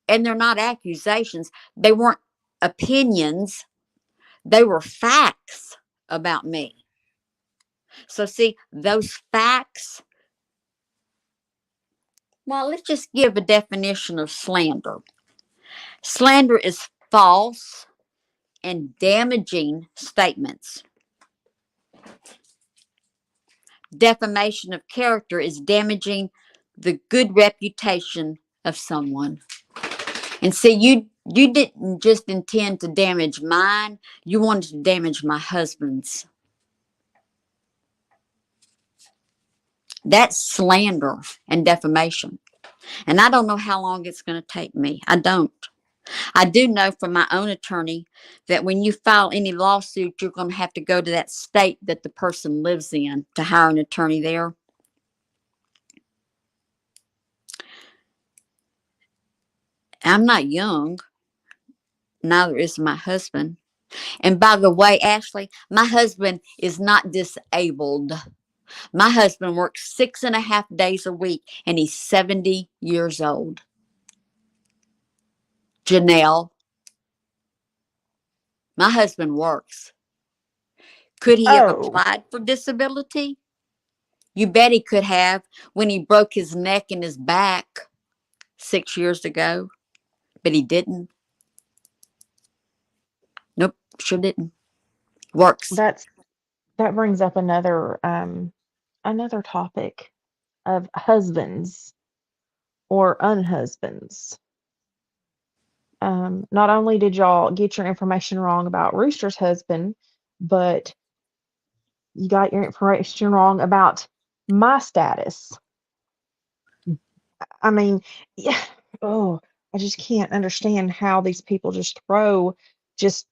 and they're not accusations. They weren't opinions. They were facts about me. So see, those facts, well, let's just give a definition of slander. Slander is false, and damaging statements. Defamation of character is damaging the good reputation of someone. And see, you didn't just intend to damage mine, you wanted to damage my husband's. That's slander and defamation. And I don't know how long it's going to take me. I don't. I do know from my own attorney that when you file any lawsuit, you're going to have to go to that state that the person lives in to hire an attorney there. I'm not young. Neither is my husband. And by the way, Ashley, my husband is not disabled. My husband works 6.5 days a week and he's 70 years old. Janelle, my husband works. Could he have Oh, applied for disability? You bet he could have when he broke his neck and his back 6 years ago, but he didn't. Nope, sure didn't. Works. that brings up another topic of husbands or unhusbands. Not only did y'all get your information wrong about Rooster's husband, but you got your information wrong about my status. I mean, yeah, oh, I just can't understand how these people just throw just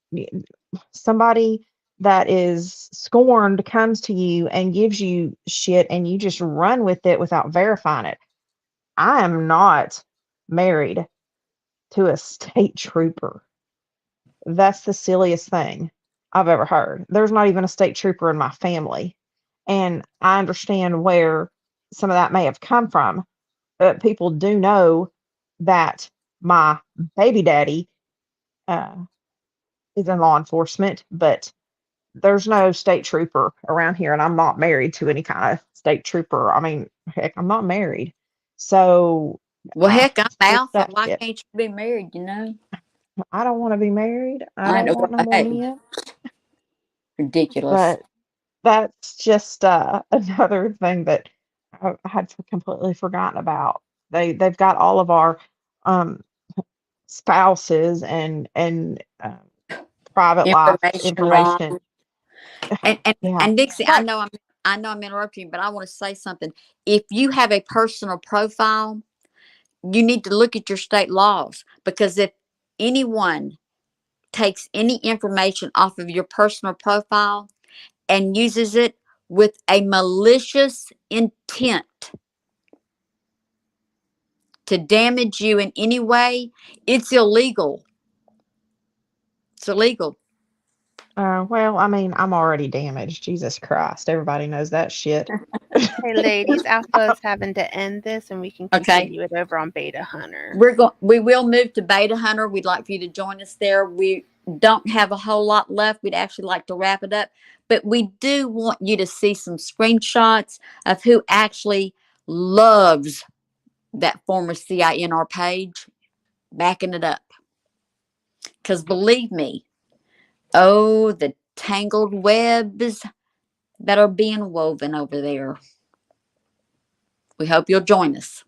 somebody that is scorned comes to you and gives you shit and you just run with it without verifying it. I am not married to a state trooper. That's the silliest thing I've ever heard. There's not even a state trooper in my family. And I understand where some of that may have come from. But people do know that my baby daddy uh, is in law enforcement, but there's no state trooper around here, and I'm not married to any kind of state trooper. I mean, heck, I'm not married. So Well, heck, I'm skip Alpha. that Why shit. can't you be married, you know? I don't want to be married. I I don't know. want no more Hey, men. ridiculous. But that's just another thing that I had completely forgotten about. They've got all of our um, spouses and private life Information wrong. information. And Yeah, and Dixie, but I know I'm interrupting you, but I want to say something. If you have a personal profile, you need to look at your state laws, because if anyone takes any information off of your personal profile and uses it with a malicious intent to damage you in any way, it's illegal. It's illegal. well, I mean, I'm already damaged. Jesus Christ, everybody knows that shit. Hey, ladies, Alpha is having to end this, and we can Okay. continue it over on Beta Hunter. We will move to Beta Hunter. We'd like for you to join us there. We don't have a whole lot left. We'd actually like to wrap it up, but we do want you to see some screenshots of who actually loves that former CINR page, backing it up. Because believe me, oh, the tangled webs that are being woven over there. We hope you'll join us.